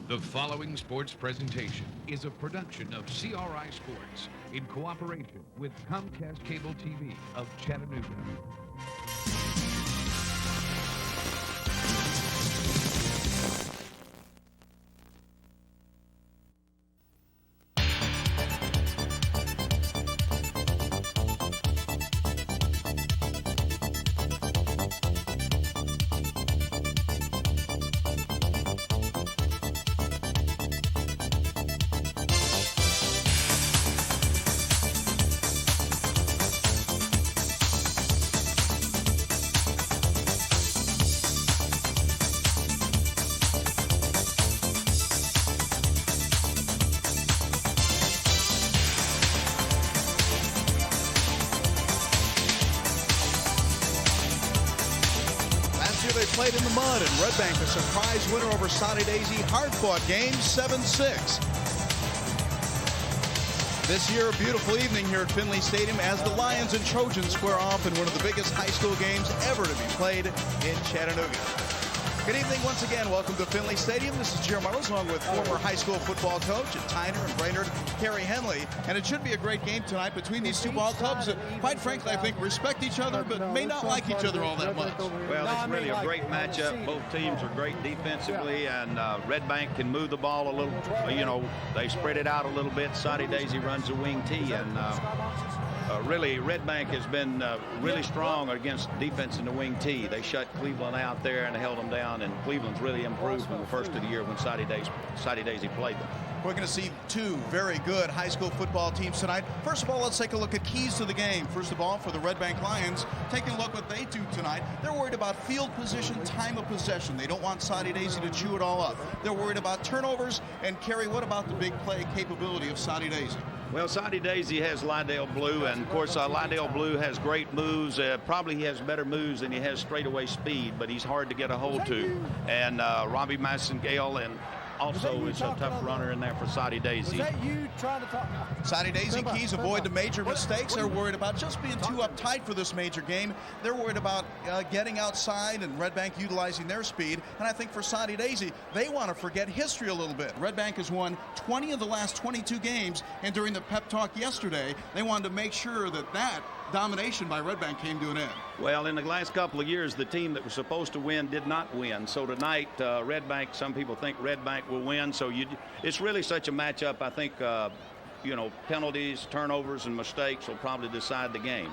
The following sports presentation is a production of CRI Sports in cooperation with Comcast Cable TV of Chattanooga. They played in the mud, and Red Bank a surprise winner over Soddy Daisy. Hard-fought game, 7-6. This year, a beautiful evening here at Findley Stadium as the Lions and Trojans square off in one of the biggest high school games ever to be played in Chattanooga. Good evening once again. Welcome to Findley Stadium. This is Jeremiah along with former high school football coach at Tyner and Brainerd, Kerry Henley. And it should be a great game tonight between these two ball clubs that, quite frankly, I think respect each other but may not like each other all that much. Well, it's really a great matchup. Both teams are great defensively, and Red Bank can move the ball a little. They spread it out a little bit. Soddy Daisy runs the wing tee, and really, Red Bank has been really strong against defense in the wing tee. They shut Cleveland out there and held them down, and Cleveland's really improved from the first of the year when Soddy Daisy played them. We're going to see two very good high school football teams tonight. First of all, let's take a look at keys to the game. First of all, for the Red Bank Lions, taking a look what they do tonight. They're worried about field position, time of possession. They don't want Soddy Daisy to chew it all up. They're worried about turnovers. And Kerry, what about the big play capability of Soddy Daisy? Well, Soddy Daisy has Lydell Blue, and of course Lydell Blue has great moves. Probably he has better moves than he has straightaway speed, but he's hard to get a hold to. And Robbie Massengale and also is a tough runner in there for Soddy Daisy. Was that you trying to talk? Soddy Daisy keys avoid the major mistakes. They're worried about just being too uptight for this major game. They're worried about getting outside and Red Bank utilizing their speed. And I think for Soddy Daisy, they want to forget history a little bit. Red Bank has won 20 of the last 22 games, and during the pep talk yesterday, they wanted to make sure that domination by Red Bank came to an end. Well, in the last couple of years, the team that was supposed to win did not win. So tonight, Red Bank, some people think Red Bank will win. So it's really such a matchup. I think, penalties, turnovers, and mistakes will probably decide the game.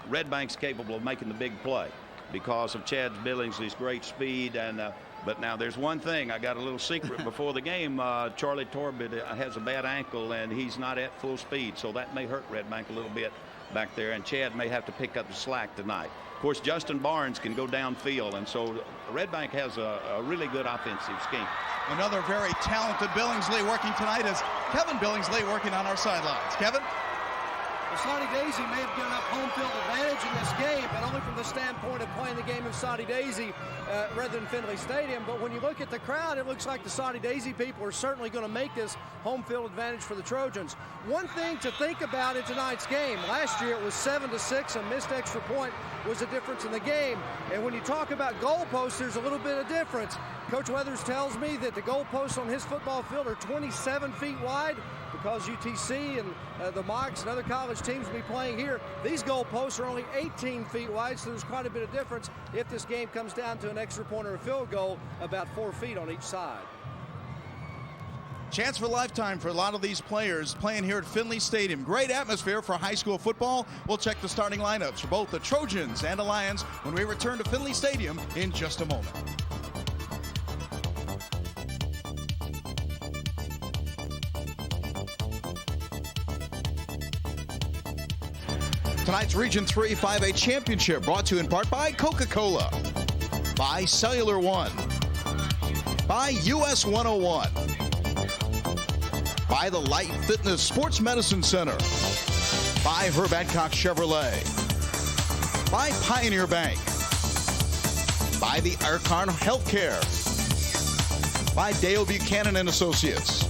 Red Bank's capable of making the big play because of Chad Billingsley's great speed. And but now there's one thing. I got a little secret before the game. Charlie Torbett has a bad ankle, and he's not at full speed. So that may hurt Red Bank a little bit back there, and Chad may have to pick up the slack tonight. Of course, Justin Barnes can go downfield, and so Red Bank has a really good offensive scheme. Another very talented Billingsley working tonight is Kevin Billingsley working on our sidelines. Kevin? Well, Soddy Daisy may have given up home field advantage in this game, but only from the standpoint of playing the game in Soddy Daisy rather than Findley Stadium. But when you look at the crowd, it looks like the Soddy Daisy people are certainly going to make this home field advantage for the Trojans. One thing to think about in tonight's game, last year it was 7-6, a missed extra point was the difference in the game. And when you talk about goalposts, there's a little bit of difference. Coach Weathers tells me that the goalposts on his football field are 27 feet wide because UTC and the Mocs and other college teams will be playing here. These goalposts are only 18 feet wide, so there's quite a bit of difference if this game comes down to an extra point or a field goal, about 4 feet on each side. Chance for a lifetime for a lot of these players playing here at Findley Stadium. Great atmosphere for high school football. We'll check the starting lineups for both the Trojans and the Lions when we return to Findley Stadium in just a moment. Tonight's Region 3 5A Championship brought to you in part by Coca-Cola, by Cellular One, by US 101, by the Light Fitness Sports Medicine Center, by Herb Adcock Chevrolet, by Pioneer Bank, by the Arcarn Healthcare, by Dale Buchanan and Associates,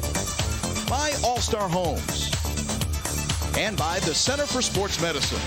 by All-Star Homes, and by the Center for Sports Medicine.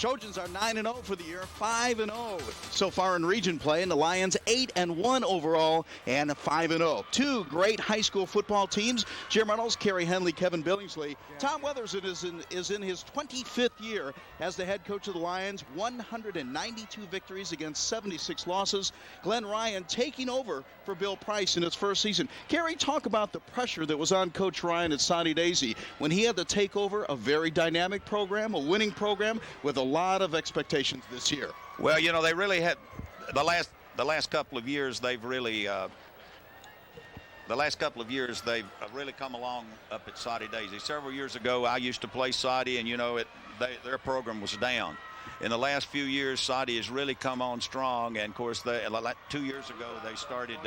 Trojans are 9-0 for the year, 5-0 so far in region play, and the Lions 8-1 overall and 5-0. Two great high school football teams. Jim Reynolds, Kerry Henley, Kevin Billingsley. Tom Weathers is in his 25th year as the head coach of the Lions, 192 victories against 76 losses. Glenn Ryan taking over for Bill Price in his first season. Kerry, talk about the pressure that was on Coach Ryan at Soddy Daisy when he had to take over a very dynamic program, a winning program with a lot of expectations this year. Well, you know, they really had the last couple of years. They've really come along up at Soddy Daisy. Several years ago, I used to play Soddy, and you know, their program was down. In the last few years, Soddy has really come on strong, and of course, 2 years ago they started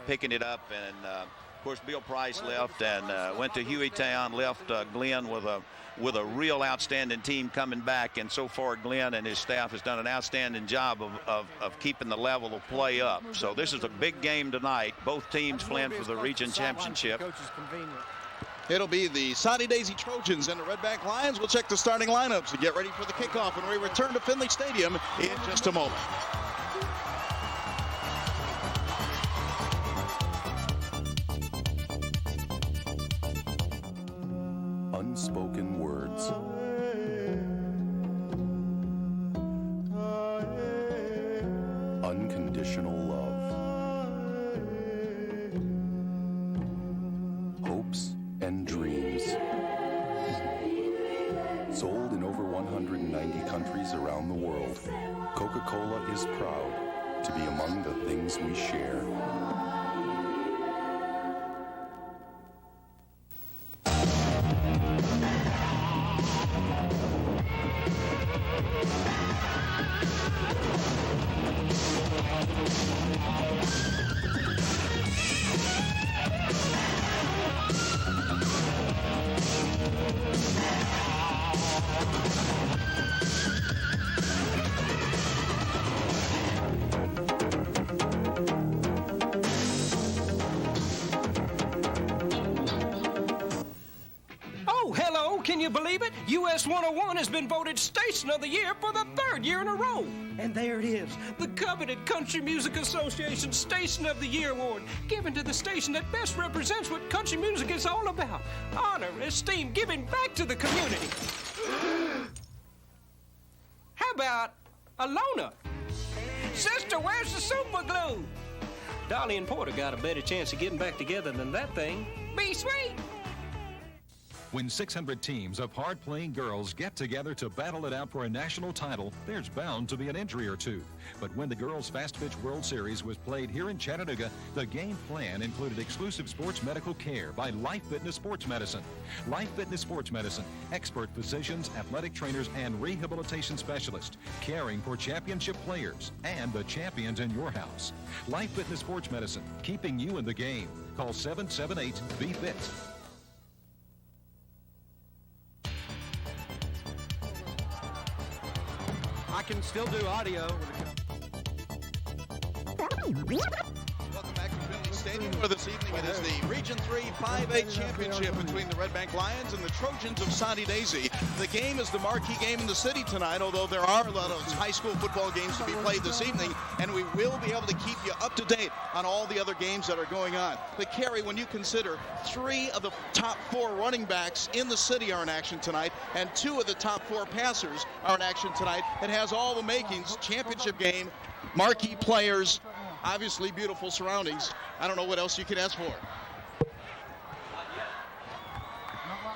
picking it up, and of course, Bill Price left and went to Hueytown, left Glenn with a real outstanding team coming back, and so far Glenn and his staff has done an outstanding job of keeping the level of play up. So this is a big game tonight. Both teams playing for the region championship. It'll be the Soddy Daisy Trojans and the Redback Lions. We'll check the starting lineups and get ready for the kickoff when we return to Findley Stadium in just a moment. Unspoken words. Unconditional love. Hopes and dreams. Sold in over 190 countries around the world, Coca-Cola is proud to be among the things we share. Can you believe it? US 101 has been voted Station of the Year for the third year in a row. And there it is, the coveted Country Music Association Station of the Year Award, given to the station that best represents what country music is all about. Honor, esteem, giving back to the community. How about Alona? Sister, where's the super glue? Dolly and Porter got a better chance of getting back together than that thing. Be sweet. When 600 teams of hard-playing girls get together to battle it out for a national title, there's bound to be an injury or two. But when the Girls Fast Pitch World Series was played here in Chattanooga, the game plan included exclusive sports medical care by Life Fitness Sports Medicine. Life Fitness Sports Medicine, expert physicians, athletic trainers, and rehabilitation specialists, caring for championship players and the champions in your house. Life Fitness Sports Medicine, keeping you in the game. Call 778-BE-FIT. I can still do audio. Welcome back to Findley Stadium, where this evening it is the Region 3 5A Championship between the Redbank Lions and the Trojans of Soddy Daisy. The game is the marquee game in the city tonight, although there are a lot of high school football games to be played this evening, and we will be able to keep you up to date on all the other games that are going on. But Kerry, when you consider 3 of the top 4 running backs in the city are in action tonight, and 2 of the top 4 passers are in action tonight, it has all the makings. Championship game, marquee players, obviously beautiful surroundings. I don't know what else you can ask for.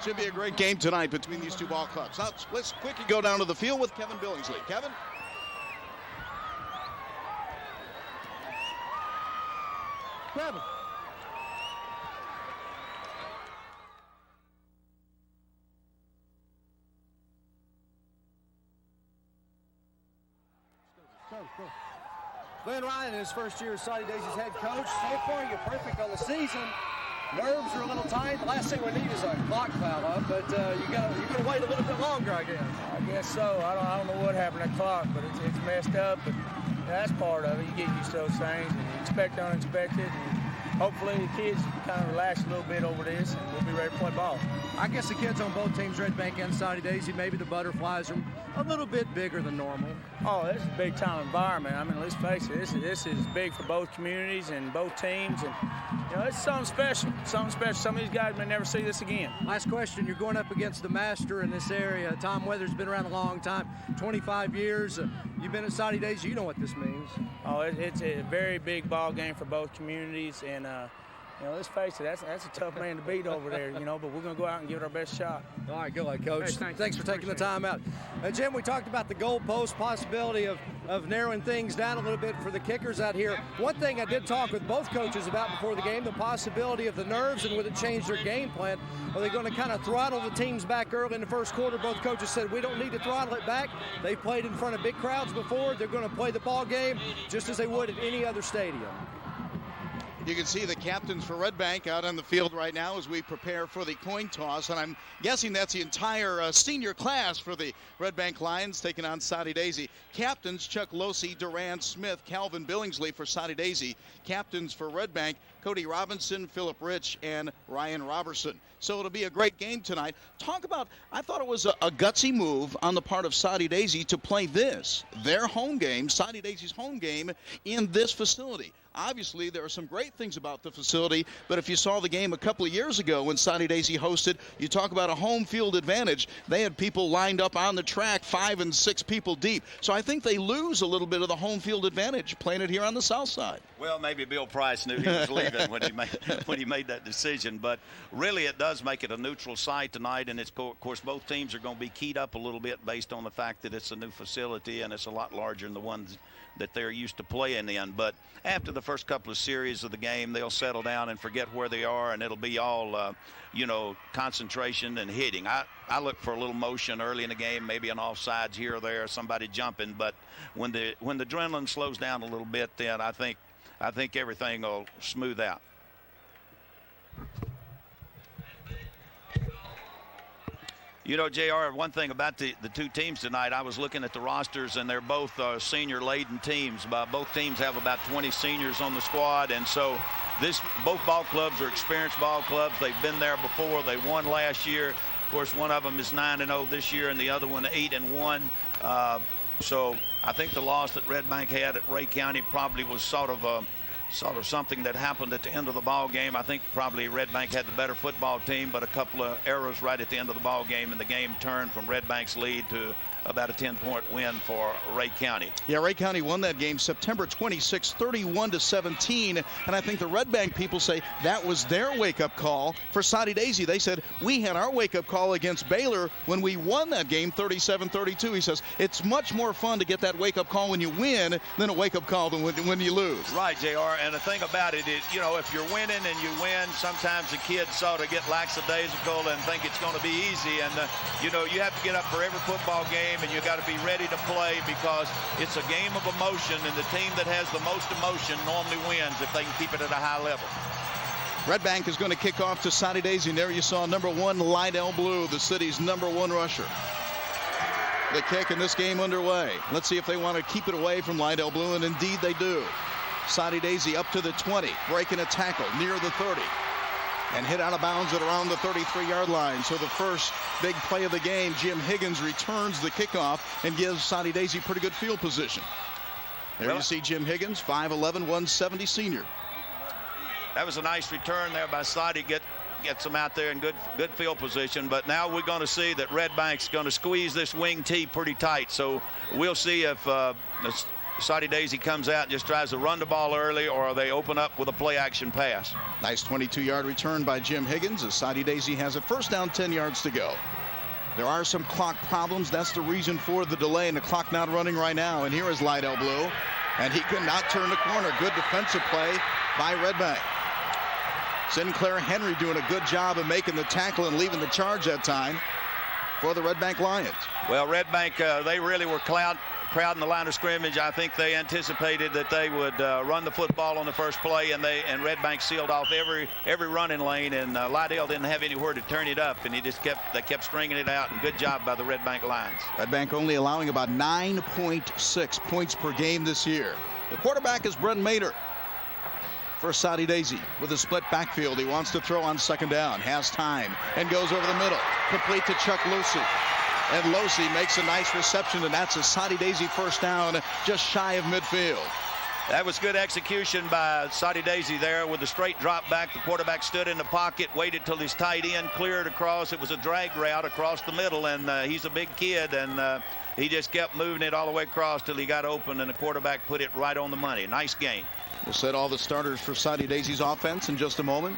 Should be a great game tonight between these two ball clubs. Now, let's quickly go down to the field with Kevin Billingsley. Kevin? Kevin. Go. Glenn Ryan in his first year as Soddy Daisy's head coach. So far, you're perfect on the season. Nerves are a little tight. The last thing we need is a clock foul up, but you're gonna wait a little bit longer, I guess. I guess so. I don't know what happened to the clock, but it's messed up. But that's part of it. You get used to those things, and you expect unexpected. And hopefully the kids kind of relax a little bit over this, and we'll be ready to play ball. I guess the kids on both teams, Red Bank and Soddy Daisy, maybe the Butterflies are a little bit bigger than normal. Oh, this is a big-time environment. I mean, let's face it, this is big for both communities and both teams, and you know, it's something special. Something special. Some of these guys may never see this again. Last question: you're going up against the master in this area. Tom Weather's been around a long time, 25 years. You've been at Soddy Daisy. You know what this means. Oh, it's a very big ball game for both communities, and you know, let's face it, that's a tough man to beat over there, you know, but we're going to go out and give it our best shot. All right, good luck, Coach. Hey, thanks for taking the time out. Jim, we talked about the goalpost possibility of narrowing things down a little bit for the kickers out here. One thing I did talk with both coaches about before the game, the possibility of the nerves and would it change their game plan. Are they going to kind of throttle the teams back early in the first quarter? Both coaches said we don't need to throttle it back. They've played in front of big crowds before. They're going to play the ball game just as they would at any other stadium. You can see the captains for Red Bank out on the field right now as we prepare for the coin toss, and I'm guessing that's the entire senior class for the Red Bank Lions taking on Soddy Daisy. Captains Chuck Losey, Durant Smith, Calvin Billingsley for Soddy Daisy. Captains for Red Bank, Cody Robinson, Philip Rich, and Ryan Robertson. So it'll be a great game tonight. Talk about, I thought it was a gutsy move on the part of Soddy Daisy to play this, their home game, Soddy Daisy's home game, in this facility. Obviously, there are some great things about the facility, but if you saw the game a couple of years ago when Soddy Daisy hosted, you talk about a home field advantage. They had people lined up on the track, 5 and 6 people deep. So I think they lose a little bit of the home field advantage playing it here on the south side. Well, maybe Bill Price knew he was leaving when he made that decision, but really it does make it a neutral site tonight, and it's, of course, both teams are going to be keyed up a little bit based on the fact that it's a new facility and it's a lot larger than the ones that they're used to playing in. But after the first couple of series of the game, they'll settle down and forget where they are, and it'll be all, you know, concentration and hitting. I look for a little motion early in the game, maybe an offsides here or there, somebody jumping. But when the adrenaline slows down a little bit, then I think everything will smooth out. You know, JR, one thing about the two teams tonight, I was looking at the rosters, and they're both senior-laden teams. Both teams have about 20 seniors on the squad, and so both ball clubs are experienced ball clubs. They've been there before. They won last year. Of course, one of them is 9-0 this year, and the other one 8-1. So I think the loss that Red Bank had at Ray County probably was sort of something that happened at the end of the ball game. I think probably Red Bank had the better football team, but a couple of errors right at the end of the ball game, and the game turned from Red Bank's lead to about a 10-point win for Ray County. Yeah, Ray County won that game September 26, 31-17, and I think the Red Bank people say that was their wake-up call. For Soddy Daisy, they said, we had our wake-up call against Baylor when we won that game 37-32. He says, it's much more fun to get that wake-up call when you win than a wake-up call when you lose. Right, JR, and the thing about it is, you know, if you're winning and you win, sometimes the kids sort of get lackadaisical and think it's going to be easy, and, you know, you have to get up for every football game, and you got to be ready to play because it's a game of emotion, and the team that has the most emotion normally wins if they can keep it at a high level. Red Bank is going to kick off to Soddy Daisy, and there you saw number 1 Lydell Blue, the city's number 1 rusher. The kick in this game underway. Let's see if they want to keep it away from Lydell Blue, and indeed they do. Soddy Daisy up to the 20, breaking a tackle near the 30. And hit out of bounds at around the 33-yard line. So the first big play of the game, Jim Higgins returns the kickoff and gives Soddy Daisy pretty good field position. There you see Jim Higgins, 5'11", 170 senior. That was a nice return there by Soddy. Gets them out there in good field position. But now we're going to see that Red Bank's going to squeeze this wing tee pretty tight. So we'll see if Soddy Daisy comes out and just tries to run the ball early, or they open up with a play-action pass. Nice 22-yard return by Jim Higgins as Soddy Daisy has a first down, 10 yards to go. There are some clock problems. That's the reason for the delay, and the clock not running right now. And here is Lydell Blue, and he cannot turn the corner. Good defensive play by Red Bank. Sinclair Henry doing a good job of making the tackle and leaving the charge that time for the Red Bank Lions. Well, Red Bank, they really were crowding the line of scrimmage. I think they anticipated that they would run the football on the first play, and Red Bank sealed off every running lane, and Lydell didn't have anywhere to turn it up, and they kept stringing it out, and good job by the Red Bank Lions. Red Bank only allowing about 9.6 points per game this year. The quarterback is Brent Mader. for Soddy Daisy with a split backfield. He wants to throw on second down, has time, and goes over the middle. Complete to Chuck Losey. And Losey makes a nice reception, and that's a Soddy Daisy first down just shy of midfield. That was good execution by Soddy Daisy there with a straight drop back. The quarterback stood in the pocket, waited till his tight end cleared across. It was a drag route across the middle, and he's a big kid, and he just kept moving it all the way across till he got open, and the quarterback put it right on the money. Nice game. We'll set all the starters for Soddy Daisy's offense in just a moment.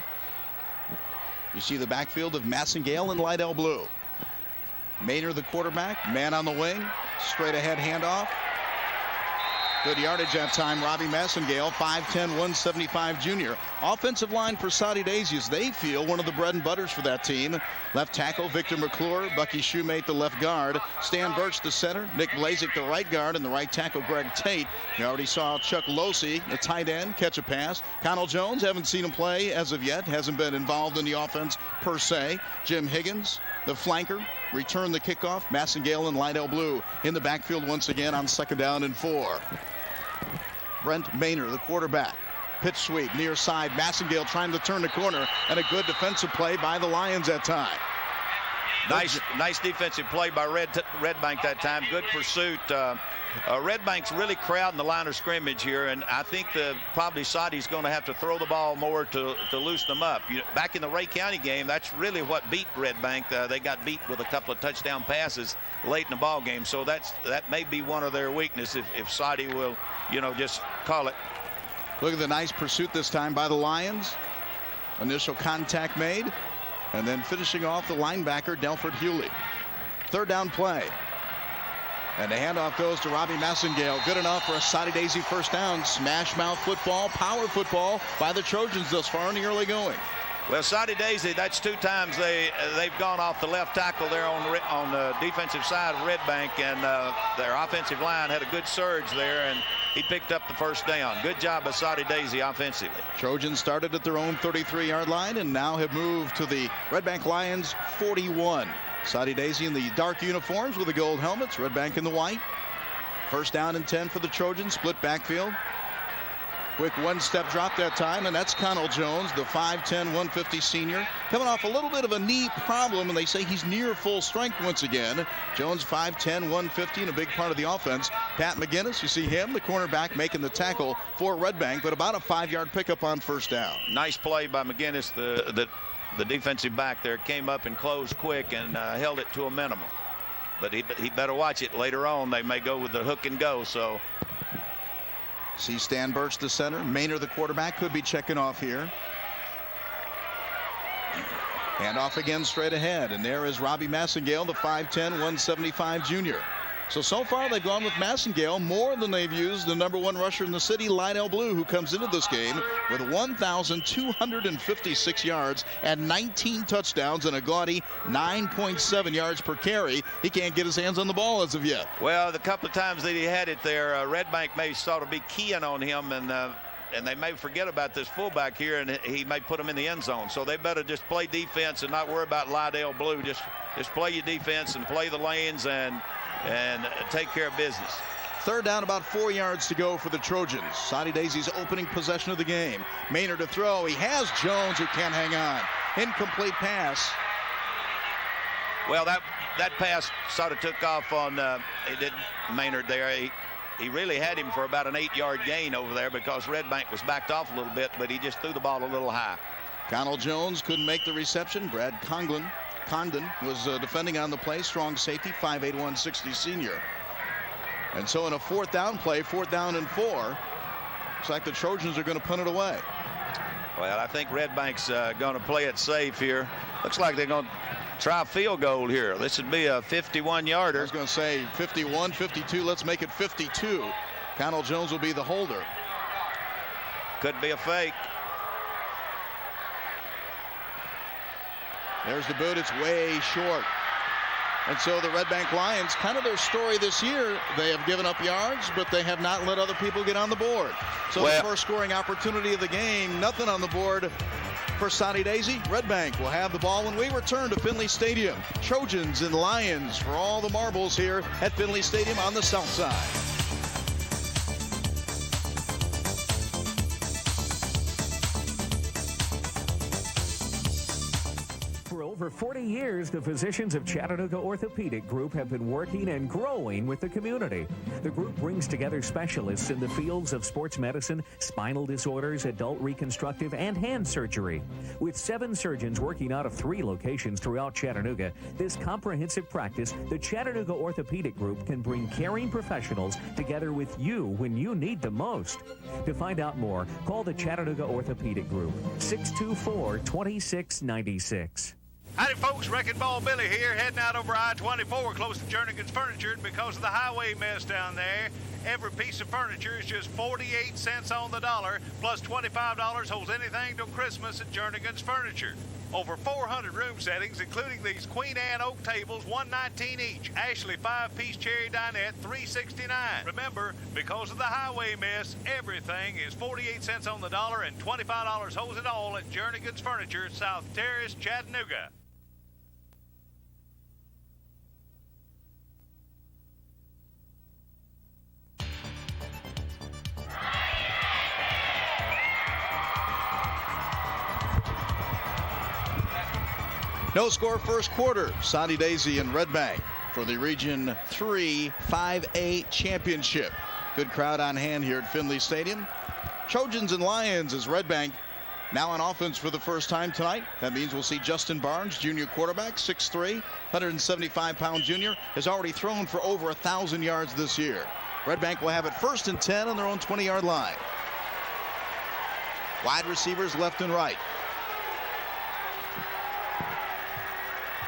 You see the backfield of Massengale and Lydell Blue. Maynard, the quarterback, man on the wing, straight ahead handoff. Good yardage that time. Robbie Massengale, 5'10", 175 junior. Offensive line for Soddy Daisy is, they feel, one of the bread and butters for that team. Left tackle Victor McClure, Bucky Shoemate the left guard, Stan Birch the center, Nick Blazek the right guard, and the right tackle Greg Tate. You already saw Chuck Losey, the tight end, catch a pass. Connell Jones, haven't seen him play as of yet, hasn't been involved in the offense per se. Jim Higgins, the flanker, returned the kickoff. Massengale and Lydell Blue in the backfield once again on second down and 4. Brent Maynard, the quarterback. Pitch sweep near side. Massengale trying to turn the corner, and a good defensive play by the Lions that time. Nice defensive play by Red Bank that time. Good pursuit. Red Bank's really crowding the line of scrimmage here, and I think probably Soddy's going to have to throw the ball more to loosen them up. Back in the Ray County game, that's really what beat Red Bank. They got beat with a couple of touchdown passes late in the ball game, so that may be one of their weaknesses if Soddy will, just call it. Look at the nice pursuit this time by the Lions. Initial contact made, and then finishing off the linebacker Delford Hewley. Third down play. And the handoff goes to Robbie Massengale. Good enough for a Soddy Daisy first down. Smash mouth football, power football by the Trojans thus far in the early going. Well, Soddy Daisy, that's 2 times they've gone off the left tackle there on the defensive side of Red Bank, and their offensive line had a good surge there, and he picked up the first down. Good job by Soddy Daisy offensively. Trojans started at their own 33-yard line and now have moved to the Red Bank Lions 41. Soddy Daisy in the dark uniforms with the gold helmets, Red Bank in the white. First down and 10 for the Trojans, split backfield. Quick one-step drop that time, and that's Connell Jones, the 5'10", 150 senior, coming off a little bit of a knee problem, and they say he's near full strength once again. Jones, 5'10", 150, and a big part of the offense. Pat McGinnis, you see him, the cornerback, making the tackle for Red Bank, but about a 5-yard pickup on first down. Nice play by McGinnis, the defensive back there, came up and closed quick and held it to a minimum. But he better watch it later on. They may go with the hook and go, so... See Stan Birch, the center. Maynard, the quarterback, could be checking off here. Hand off again straight ahead. And there is Robbie Massengale, the 5'10", 175 junior. So far they've gone with Massengale more than they've used the #1 rusher in the city, Lydell Blue, who comes into this game with 1,256 yards and 19 touchdowns and a gaudy 9.7 yards per carry. He can't get his hands on the ball as of yet. Well, the couple of times that he had it there, Red Bank may sort of be keying on him, and they may forget about this fullback here, and he may put him in the end zone. So they better just play defense and not worry about Lydell Blue. Just play your defense and play the lanes and take care of business. Third down, about 4 yards to go for the Trojans. Soddy Daisy's opening possession of the game. Maynard to throw. He has Jones, who can't hang on. Incomplete pass. Well, that pass sort of took off on Maynard there. He really had him for about an 8-yard gain over there because Red Bank was backed off a little bit, but he just threw the ball a little high. Connell Jones couldn't make the reception. Brad Condon was defending on the play. Strong safety, 5'8", 160 senior. And so in a fourth down play, 4th down and 4, looks like the Trojans are going to punt it away. Well, I think Red Bank's going to play it safe here. Looks like they're going to try a field goal here. This would be a 51-yarder. I was going to say 51, 52. Let's make it 52. Connell Jones will be the holder. Could be a fake. There's the boot. It's way short. And so the Red Bank Lions, kind of their story this year, they have given up yards, but they have not let other people get on the board. So the first scoring opportunity of the game, nothing on the board for Soddy Daisy. Red Bank will have the ball when we return to Findley Stadium. Trojans and Lions for all the marbles here at Findley Stadium on the south side. over 40 years, the physicians of Chattanooga Orthopedic Group have been working and growing with the community. The group brings together specialists in the fields of sports medicine, spinal disorders, adult reconstructive, and hand surgery. With 7 surgeons working out of 3 locations throughout Chattanooga, this comprehensive practice, the Chattanooga Orthopedic Group, can bring caring professionals together with you when you need them most. To find out more, call the Chattanooga Orthopedic Group, 624-2696. Howdy, folks. Wrecking Ball Billy here, heading out over I-24 close to Jernigan's Furniture. And because of the highway mess down there, every piece of furniture is just 48 cents on the dollar, plus $25 holds anything till Christmas at Jernigan's Furniture. Over 400 room settings, including these Queen Anne oak tables, $119 each. Ashley 5-piece cherry dinette, $369. Remember, because of the highway mess, everything is 48 cents on the dollar and $25 holds it all at Jernigan's Furniture, South Terrace, Chattanooga. No score first quarter. Soddy Daisy and Red Bank for the Region 3 5A Championship. Good crowd on hand here at Findley Stadium. Trojans and Lions as Red Bank now on offense for the first time tonight. That means we'll see Justin Barnes, junior quarterback, 6'3", 175-pound junior, has already thrown for over 1,000 yards this year. Red Bank will have it 1st and 10 on their own 20-yard line. Wide receivers left and right.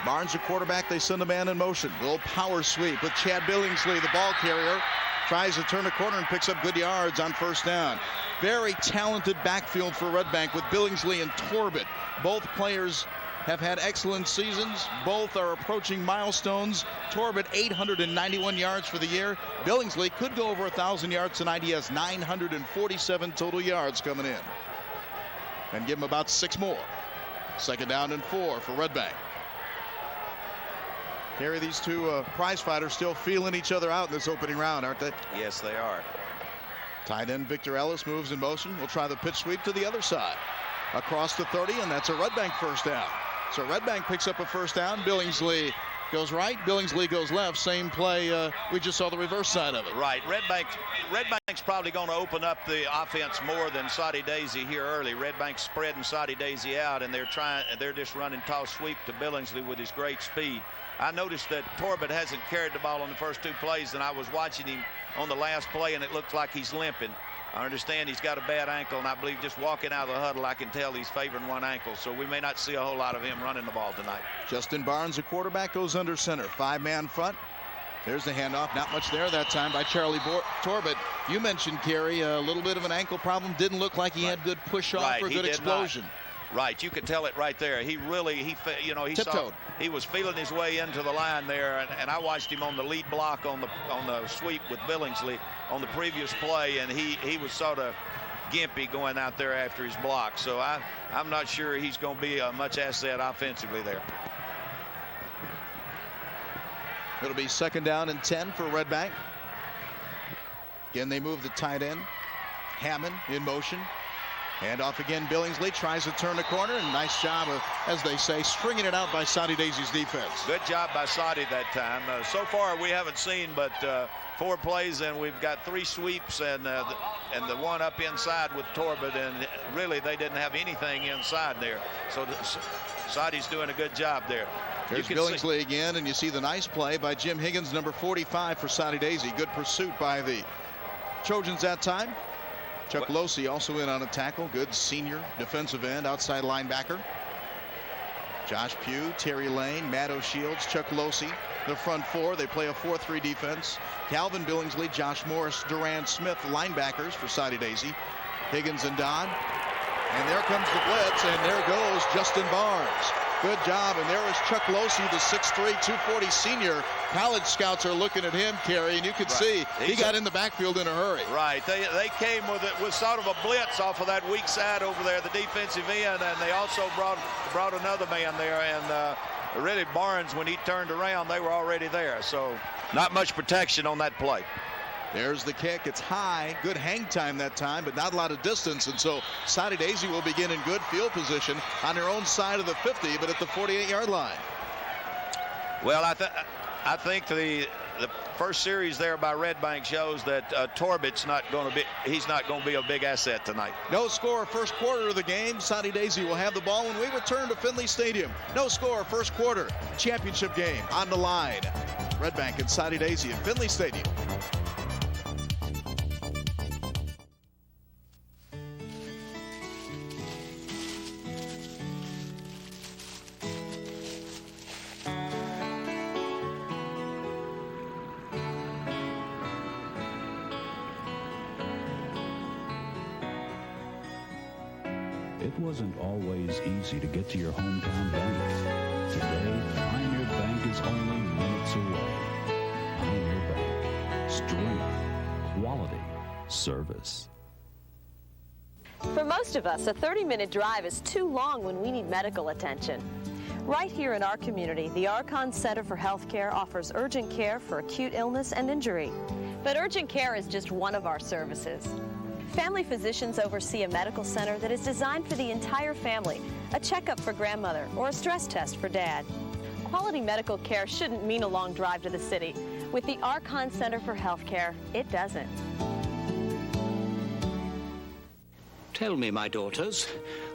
Barnes, the quarterback, they send a man in motion. Little power sweep with Chad Billingsley, the ball carrier. Tries to turn the corner and picks up good yards on 1st down. Very talented backfield for Red Bank with Billingsley and Torbett. Both players have had excellent seasons. Both are approaching milestones. Torbett, 891 yards for the year. Billingsley could go over 1,000 yards tonight. He has 947 total yards coming in. And give him about 6 more. 2nd down and 4 for Red Bank. Harry, these two prize fighters still feeling each other out in this opening round, aren't they? Yes, they are. Tight end Victor Ellis moves in motion. We'll try the pitch sweep to the other side. Across the 30, and that's a Red Bank 1st down. So Red Bank picks up a 1st down. Billingsley goes right. Billingsley goes left. Same play. We just saw the reverse side of it. Right. Red Bank's probably going to open up the offense more than Soddy Daisy here early. Red Bank's spreading Soddy Daisy out, and they're just running toss sweep to Billingsley with his great speed. I noticed that Torbett hasn't carried the ball on the first 2 plays, and I was watching him on the last play, and it looks like he's limping. I understand he's got a bad ankle, and I believe just walking out of the huddle, I can tell he's favoring one ankle, so we may not see a whole lot of him running the ball tonight. Justin Barnes, the quarterback, goes under center. 5-man front. There's the handoff. Not much there that time by Charlie Torbett. You mentioned, Kerry, a little bit of an ankle problem. Didn't look like he had good push-off or good explosion. Right, you could tell it right there. He tiptoed. He was feeling his way into the line there, and I watched him on the lead block on the sweep with Billingsley on the previous play, and he was sort of gimpy going out there after his block. So I'm not sure he's going to be much asset offensively there. It'll be 2nd down and 10 for Red Bank. Again, they move the tight end. Hammond in motion. Hand off again. Billingsley tries to turn the corner, and nice job of, as they say, stringing it out by Soddy Daisy's defense. Good job by Soddy that time. So far, we haven't seen but 4 plays, and we've got 3 sweeps and the one up inside with Torbett, and really they didn't have anything inside there. So Soddy's doing a good job there. There's Billingsley again, and you see the nice play by Jim Higgins, number 45 for Soddy Daisy. Good pursuit by the Trojans that time. Chuck Losey also in on a tackle. Good senior defensive end, outside linebacker. Josh Pugh, Terry Lane, Matt O'Shields, Chuck Losey. The front 4, they play a 4-3 defense. Calvin Billingsley, Josh Morris, Durant Smith, linebackers for Soddy Daisy. Higgins and Dodd. And there comes the blitz, and there goes Justin Barnes. Good job, and there is Chuck Losey, the 6'3", 240 senior. College scouts are looking at him, Kerry, and you can see he got in the backfield in a hurry. Right, they came with sort of a blitz off of that weak side over there, the defensive end, and they also brought another man there, and really Barnes, when he turned around, they were already there. So not much protection on that play. There's the kick. It's high. Good hang time that time, but not a lot of distance. And so Soddy Daisy will begin in good field position on their own side of the 50, but at the 48-yard line. Well, I think the first series there by Red Bank shows that Torbett's not going to be a big asset tonight. No score first quarter of the game. Soddy Daisy will have the ball when we return to Findley Stadium. No score first quarter. Championship game on the line. Red Bank and Soddy Daisy at Findley Stadium. It wasn't always easy to get to your hometown bank. Today, Pioneer Bank is only minutes away. Pioneer Bank. Strength, quality, service. For most of us, a 30-minute drive is too long when we need medical attention. Right here in our community, the Archon Center for Healthcare offers urgent care for acute illness and injury. But urgent care is just one of our services. Family physicians oversee a medical center that is designed for the entire family, a checkup for grandmother, or a stress test for dad. Quality medical care shouldn't mean a long drive to the city. With the Archon Center for Healthcare, it doesn't. Tell me, my daughters,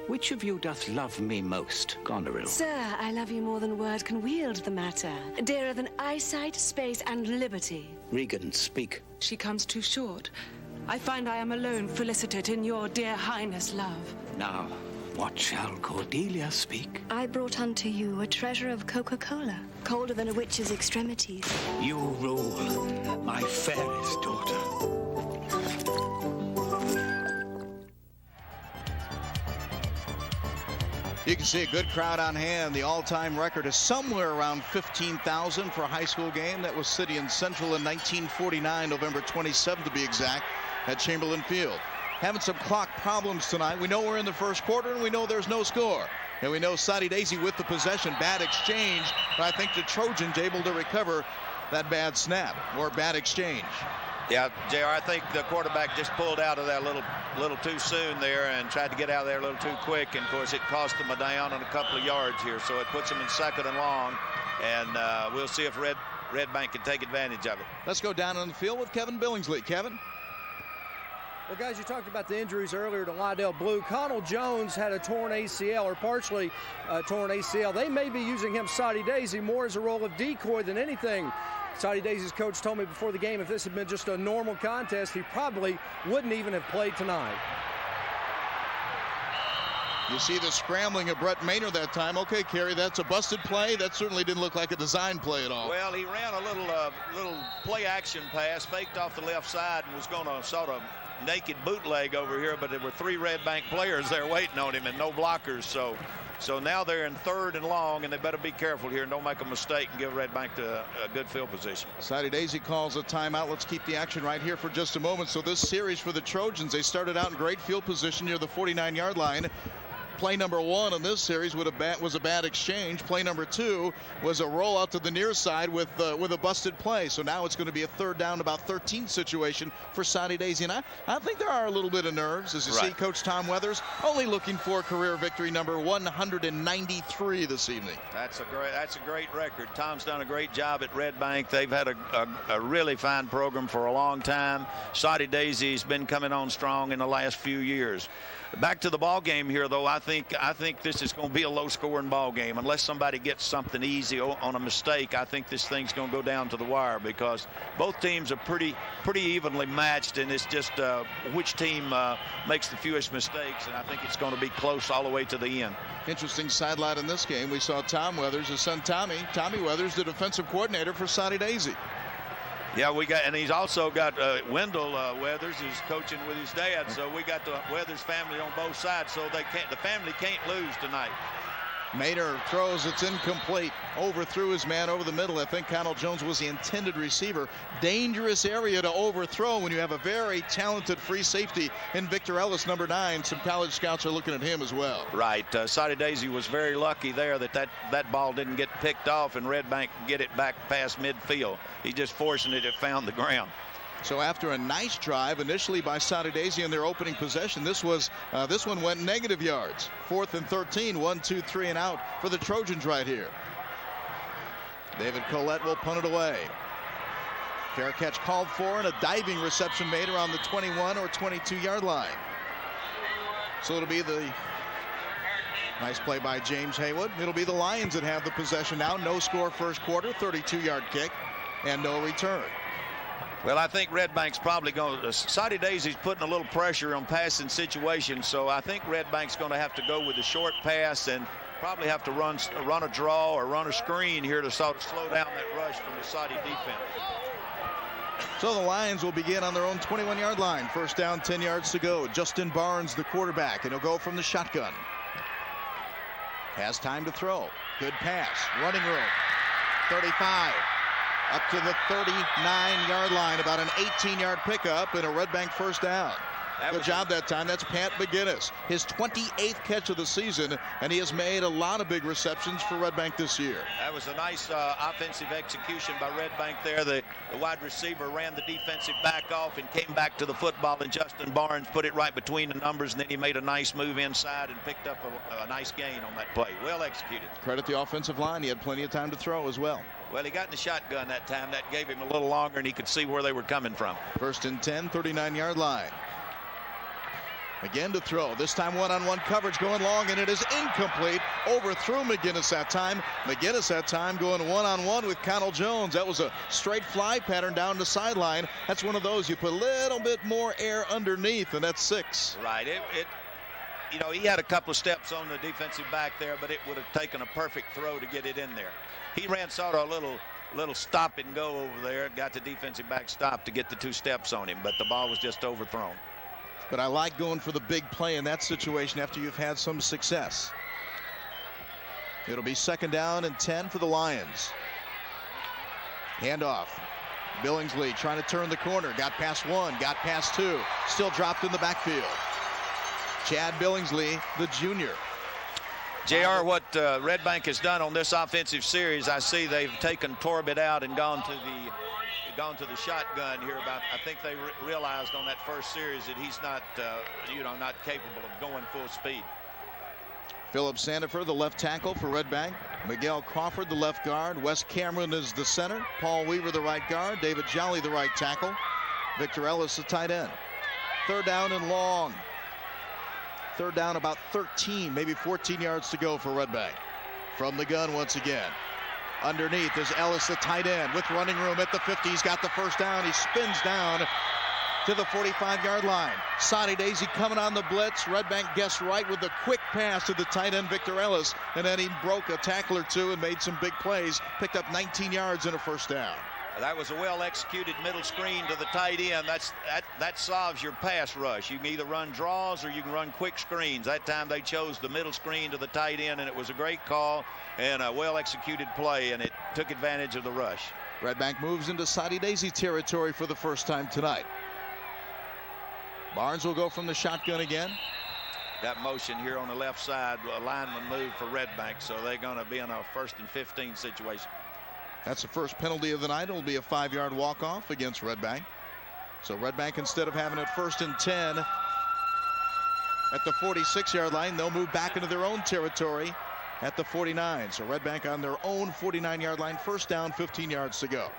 which of you doth love me most, Goneril? Sir, I love you more than word can wield the matter. Dearer than eyesight, space, and liberty. Regan, speak. She comes too short. I find I am alone felicitate in your dear highness love. Now, what shall Cordelia speak? I brought unto you a treasure of Coca-Cola, colder than a witch's extremities. You rule, my fairest daughter. You can see a good crowd on hand. The all-time record is somewhere around 15,000 for a high school game. That was City and Central in 1949, November 27th to be exact, at Chamberlain Field. Having some clock problems tonight. We know we're in the first quarter, and we know there's no score. And we know Soddy Daisy with the possession. Bad exchange, but I think the Trojans able to recover that bad snap or bad exchange. Yeah, JR, I think the quarterback just pulled out of that little too soon there and tried to get out of there a little too quick. And, of course, it cost them a down on a couple of yards here. So it puts them in second and long. And we'll see if Red Bank can take advantage of it. Let's go down on the field with Kevin Billingsley. Kevin? Well, guys, you talked about the injuries earlier to Lydell Blue. Connell Jones had a torn ACL, or partially torn ACL. They may be using him, Soddy Daisy, more as a role of decoy than anything. Soddy Daisy's coach told me before the game if this had been just a normal contest, he probably wouldn't even have played tonight. You see the scrambling of Brett Maynard that time. Okay, Kerry, that's a busted play. That certainly didn't look like a design play at all. Well, he ran a little play-action pass, faked off the left side, and was going to sort of naked bootleg over here, but there were 3 Red Bank players there waiting on him and no blockers. So now they're in third and long, and they better be careful here and don't make a mistake and give Red Bank a good field position. Soddy Daisy calls a timeout. Let's keep the action right here for just a moment. So this series for the Trojans, they started out in great field position near the 49-yard line. Play number 1 in this series was a bad exchange. Play number 2 was a roll out to the near side with a busted play. So now it's going to be a third down, about 13 situation for Soddy Daisy. And I think there are a little bit of nerves as you see Coach Tom Weathers only looking for career victory number 193 this evening. That's a great record. Tom's done a great job at Red Bank. They've had a really fine program for a long time. Soddy Daisy's been coming on strong in the last few years. Back to the ball game here, though. I think this is going to be a low-scoring ball game unless somebody gets something easy on a mistake. I think this thing's going to go down to the wire because both teams are pretty evenly matched, and it's just which team makes the fewest mistakes. And I think it's going to be close all the way to the end. Interesting sideline in this game. We saw Tom Weathers, his son Tommy Weathers, the defensive coordinator for Soddy Daisy. Yeah, and he's also got Wendell Weathers is coaching with his dad, so we got the Weathers family on both sides, so the family can't lose tonight. Maynard throws, it's incomplete. Overthrew his man over the middle. I think Connell Jones was the intended receiver. Dangerous area to overthrow when you have a very talented free safety in Victor Ellis, number 9. Some college scouts are looking at him as well. Right. Soddy Daisy was very lucky there that ball didn't get picked off and Red Bank get it back past midfield. He just forcing it found the ground. So after a nice drive initially by Soddy Daisy in their opening possession, this one went negative yards. 4th and 13, 1, 2, 3 and out for the Trojans right here. David Collette will punt it away. Fair catch called for and a diving reception made around the 21 or 22-yard line. So it'll be the nice play by James Haywood. It'll be the Lions that have the possession now. No score first quarter, 32-yard kick, and no return. Well, I think Red Bank's probably going to. Soddy Daisy's putting a little pressure on passing situations, so I think Red Bank's going to have to go with the short pass and probably have to run a draw or run a screen here to sort of slow down that rush from the Soddy defense. So the Lions will begin on their own 21-yard line. First down, 10 yards to go. Justin Barnes, the quarterback, and he'll go from the shotgun. Has time to throw. Good pass. Running room. 35. Up to the 39-yard line. About an 18-yard pickup and a Red Bank first down. Good job that time. That's Pat McGinnis. His 28th catch of the season, and he has made a lot of big receptions for Red Bank this year. That was a nice offensive execution by Red Bank there. The wide receiver ran the defensive back off and came back to the football, and Justin Barnes put it right between the numbers, and then he made a nice move inside and picked up a nice gain on that play. Well executed. Credit the offensive line. He had plenty of time to throw as well. Well, he got in the shotgun that time. That gave him a little longer, and he could see where they were coming from. First and 10, 39-yard line. Again to throw. This time one-on-one coverage going long, and it is incomplete. Overthrew McGinnis that time. McGinnis that time going one-on-one with Connell Jones. That was a straight fly pattern down the sideline. That's one of those you put a little bit more air underneath, and that's 6. Right. You know, he had a couple of steps on the defensive back there, but it would have taken a perfect throw to get it in there. He ran sort of a little stop and go over there. Got the defensive back stopped to get the 2 steps on him, but the ball was just overthrown. But I like going for the big play in that situation after you've had some success. It'll be second down and 10 for the Lions. Handoff. Billingsley trying to turn the corner. Got past 1, got past 2. Still dropped in the backfield. Chad Billingsley, the junior. JR, what Red Bank has done on this offensive series, I see they've taken Torbett out and gone to the shotgun here. I think they realized on that first series that he's not, not capable of going full speed. Philip Sandifer, the left tackle for Red Bank. Miguel Crawford, the left guard. Wes Cameron is the center. Paul Weaver, the right guard. David Jolly, the right tackle. Victor Ellis, the tight end. Third down and long. Third down, about 13, maybe 14 yards to go for Red Bank. From the gun once again. Underneath is Ellis, the tight end, with running room at the 50. He's got the first down. He spins down to the 45-yard line. Soddy Daisy coming on the blitz. Red Bank guessed right with a quick pass to the tight end, Victor Ellis, and then he broke a tackle or two and made some big plays. Picked up 19 yards and a first down. That was a well-executed middle screen to the tight end. That solves your pass rush. You can either run draws or you can run quick screens. That time they chose the middle screen to the tight end, and it was a great call and a well-executed play, and it took advantage of the rush. Red Bank moves into Soddy Daisy territory for the first time tonight. Barnes will go from the shotgun again. That motion here on the left side, a lineman move for Red Bank, so they're going to be in a 1st and 15 situation. That's the first penalty of the night. It'll be a 5-yard walk-off against Red Bank. So Red Bank, instead of having it 1st and 10 at the 46-yard line, they'll move back into their own territory at the 49. So Red Bank on their own 49-yard line, first down, 15 yards to go.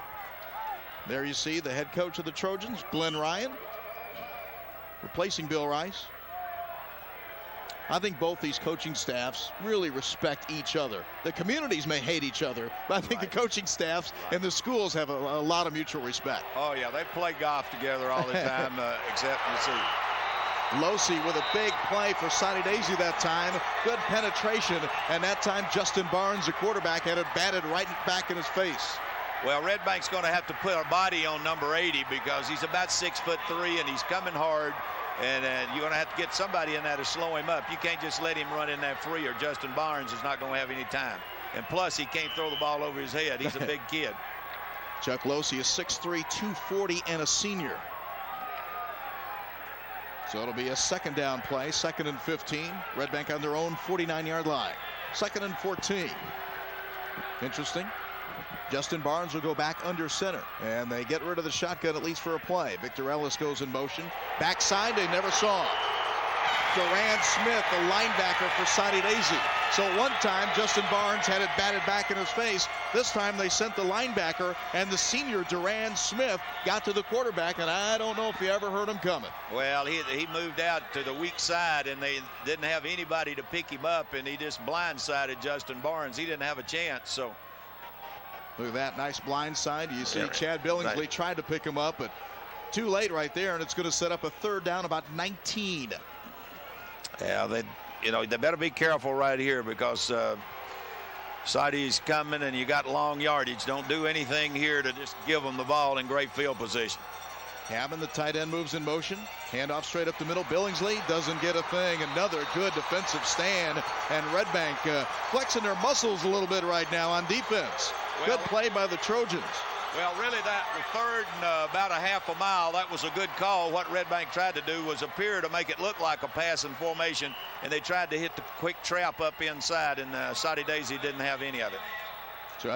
There you see the head coach of the Trojans, Glenn Ryan, replacing Bill Rice. I think both these coaching staffs really respect each other. The communities may hate each other, but I think the coaching staffs and the schools have a lot of mutual respect. Oh, yeah, they play golf together all the time, except in the season. Losey with a big play for Soddy Daisy that time. Good penetration, and that time Justin Barnes, the quarterback, had it batted right back in his face. Well, Red Bank's going to have to put a body on number 80 because he's about 6'3", and he's coming hard. And you're going to have to get somebody in there to slow him up. You can't just let him run in there free, or Justin Barnes is not going to have any time. And plus, he can't throw the ball over his head. He's a big kid. Chuck Losey is 6'3", 240, and a senior. So it'll be a second down play, 2nd and 15. Red Bank on their own 49-yard line. 2nd and 14. Interesting. Justin Barnes will go back under center, and they get rid of the shotgun at least for a play. Victor Ellis goes in motion. Backside, they never saw. Durand Smith, the linebacker for Soddy Daisy. So one time, Justin Barnes had it batted back in his face. This time, they sent the linebacker, and the senior Durand Smith got to the quarterback, and I don't know if you ever heard him coming. Well, he moved out to the weak side, and they didn't have anybody to pick him up, and he just blindsided Justin Barnes. He didn't have a chance, so. Look at that nice blind side. You see Chad Billingsley tried to pick him up, but too late right there, and it's going to set up a third down about 19. Yeah, they better be careful right here because Soddy's coming and you got long yardage. Don't do anything here to just give them the ball in great field position. Cabin, the tight end, moves in motion. Handoff straight up the middle. Billingsley doesn't get a thing. Another good defensive stand. And Red Bank flexing their muscles a little bit right now on defense. Good play by the Trojans. Well, really, that third and about a half a mile, that was a good call. What Red Bank tried to do was appear to make it look like a passing formation, and they tried to hit the quick trap up inside, and Soddy Daisy didn't have any of it. So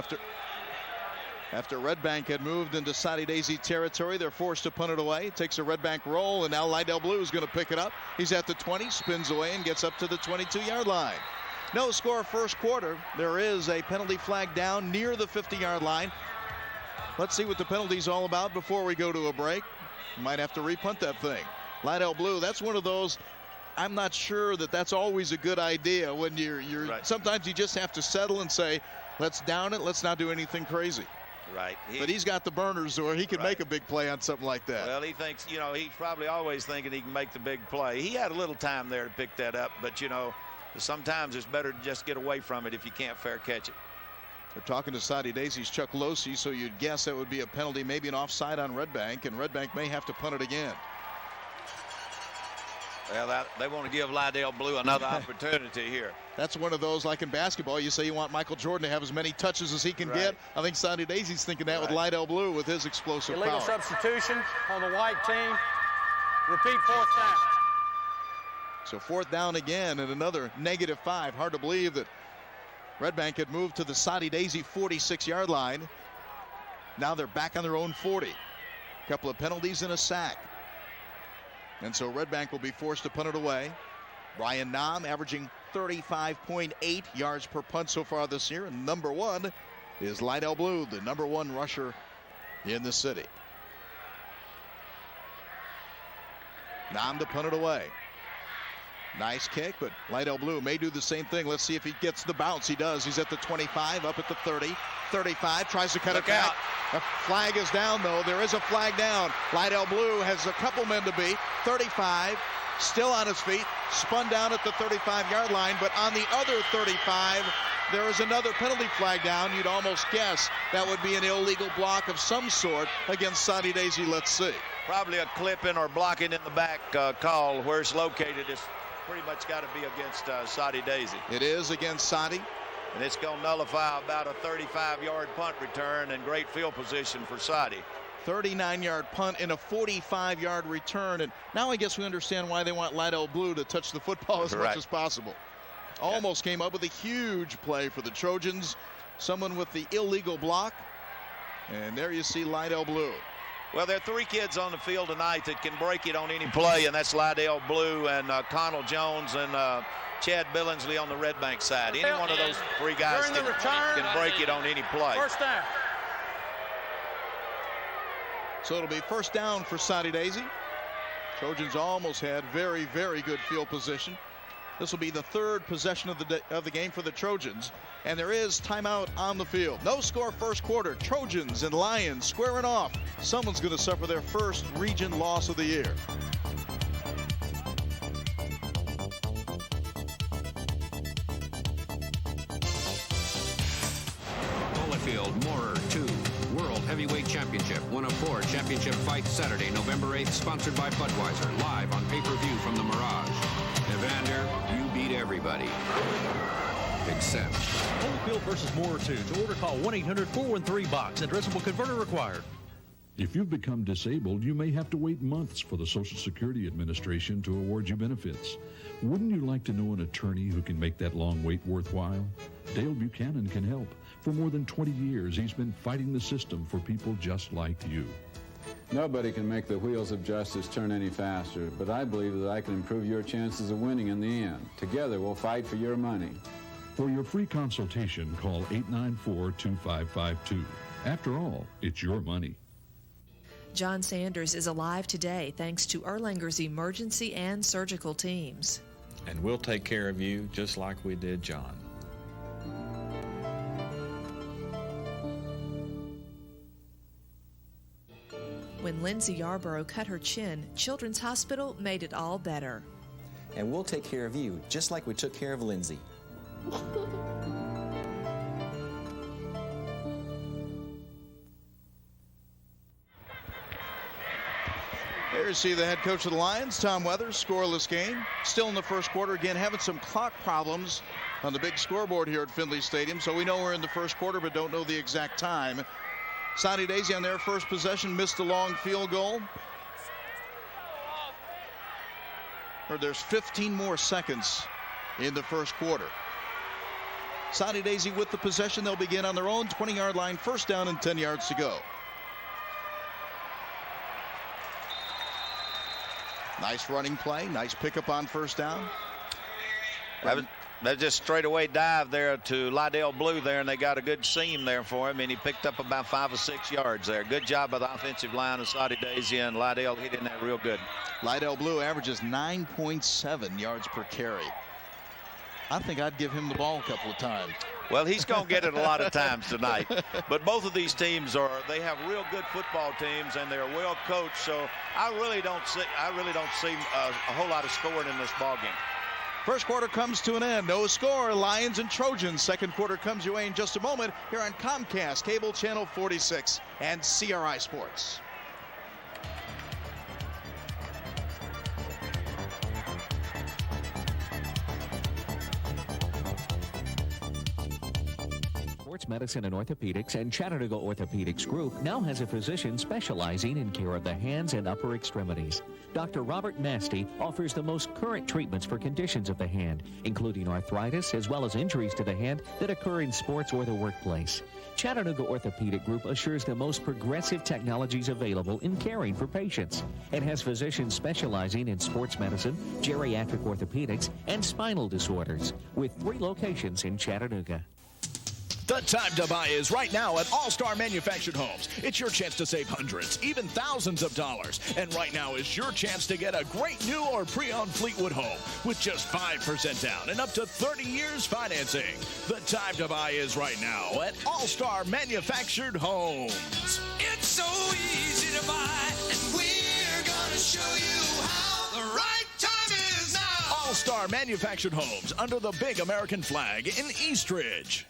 after Red Bank had moved into Soddy Daisy territory, they're forced to punt it away. It takes a Red Bank roll, and now Lydell Blue is going to pick it up. He's at the 20, spins away, and gets up to the 22-yard line. No score first quarter. There is a penalty flag down near the 50-yard line. Let's see what the penalty's all about before we go to a break. Might have to repunt that thing. Lydell Blue, that's one of those, I'm not sure that that's always a good idea when you're right. Sometimes you just have to settle and say, let's down it, let's not do anything crazy. Right. But he's got the burners, or he can make a big play on something like that. Well, he thinks, he's probably always thinking he can make the big play. He had a little time there to pick that up, but, sometimes it's better to just get away from it if you can't fair catch it. They're talking to Soddy Daisy's Chuck Losey, so you'd guess that would be a penalty, maybe an offside on Red Bank, and Red Bank may have to punt it again. Well, they want to give Lydell Blue another opportunity here. That's one of those, like in basketball, you say you want Michael Jordan to have as many touches as he can get. I think Soddy Daisy's thinking that with Lydell Blue with his explosive Illegal power. substitution on the white team. Repeat fourth down. So fourth down again and another -5. Hard to believe that Red Bank had moved to the Soddy Daisy 46-yard line. Now they're back on their own 40. A couple of penalties and a sack. And so Red Bank will be forced to punt it away. Brian Nahm averaging 35.8 yards per punt so far this year. And number one is Lydell Blue, the number one rusher in the city. Nahm to punt it away. Nice kick, but Lydell Blue may do the same thing. Let's see if he gets the bounce. He does. He's at the 25, up at the 30, 35, tries to cut it back. A flag is down, though. There is a flag down. Lydell Blue has a couple men to beat. 35, still on his feet, spun down at the 35-yard line, but on the other 35, there is another penalty flag down. You'd almost guess that would be an illegal block of some sort against Soddy Daisy. Let's see. Probably a clipping or blocking in the back call. Where it's located is pretty much got to be against Soddy Daisy. It is against Soddy. And it's going to nullify about a 35-yard punt return and great field position for Soddy. 39-yard punt and a 45-yard return. And now I guess we understand why they want Lydell Blue to touch the football as much as possible. Almost came up with a huge play for the Trojans. Someone with the illegal block. And there you see Lydell Blue. Well, there are three kids on the field tonight that can break it on any play, and that's Lydell Blue and Connell Jones and Chad Billingsley on the Red Bank side. Any one of those three guys can break it on any play. First down. So it'll be first down for Soddy Daisy. Trojans almost had very, very good field position. This will be the third possession of the game for the Trojans. And there is timeout on the field. No score first quarter. Trojans and Lions squaring off. Someone's going to suffer their first region loss of the year. Holyfield, Moorer, 2. World Heavyweight Championship. 104 Championship fight Saturday, November 8th. Sponsored by Budweiser. Live on pay-per-view from the Mirage. Evander, you beat everybody. Except Holyfield versus Moorer 2. To order, call 1-800-413-BOX. Addressable converter required. If you've become disabled, you may have to wait months for the Social Security Administration to award you benefits. Wouldn't you like to know an attorney who can make that long wait worthwhile? Dale Buchanan can help. For more than 20 years, he's been fighting the system for people just like you. Nobody can make the wheels of justice turn any faster, but I believe that I can improve your chances of winning in the end. Together, we'll fight for your money. For your free consultation, call 894-2552. After all, it's your money. John Sanders is alive today thanks to Erlanger's emergency and surgical teams. And we'll take care of you just like we did John. When Lindsay Yarborough cut her chin, Children's Hospital made it all better. And we'll take care of you, just like we took care of Lindsay. There you see the head coach of the Lions, Tom Weathers, scoreless game. Still in the first quarter, again having some clock problems on the big scoreboard here at Findley Stadium. So we know we're in the first quarter, but don't know the exact time. Soddy Daisy on their first possession missed a long field goal. There's 15 more seconds in the first quarter. Soddy Daisy with the possession. They'll begin on their own 20-yard line, first down and 10 yards to go. Nice running play, nice pickup on first down. That just straightaway dive there to Lydell Blue there, and they got a good seam there for him, and he picked up about 5 or 6 yards there. Good job by the offensive line of Soddy Daisy, and Lydell hit in there real good. Lydell Blue averages 9.7 yards per carry. I think I'd give him the ball a couple of times. Well, he's going to get it a lot of times tonight. But both of these teams they have real good football teams, and they're well coached. So I really don't see a whole lot of scoring in this ball game. First quarter comes to an end. No score. Lions and Trojans. Second quarter comes your way in just a moment here on Comcast, Cable Channel 46, and CRI Sports. Sports Medicine and Orthopedics and Chattanooga Orthopedics Group now has a physician specializing in care of the hands and upper extremities. Dr. Robert Nasty offers the most current treatments for conditions of the hand, including arthritis as well as injuries to the hand that occur in sports or the workplace. Chattanooga Orthopedic Group assures the most progressive technologies available in caring for patients and has physicians specializing in sports medicine, geriatric orthopedics, and spinal disorders, with 3 locations in Chattanooga. The time to buy is right now at All-Star Manufactured Homes. It's your chance to save hundreds, even thousands of dollars. And right now is your chance to get a great new or pre-owned Fleetwood home with just 5% down and up to 30 years financing. The time to buy is right now at All-Star Manufactured Homes. It's so easy to buy, and we're gonna show you how. The right time is now. All-Star Manufactured Homes under the big American flag in Eastridge.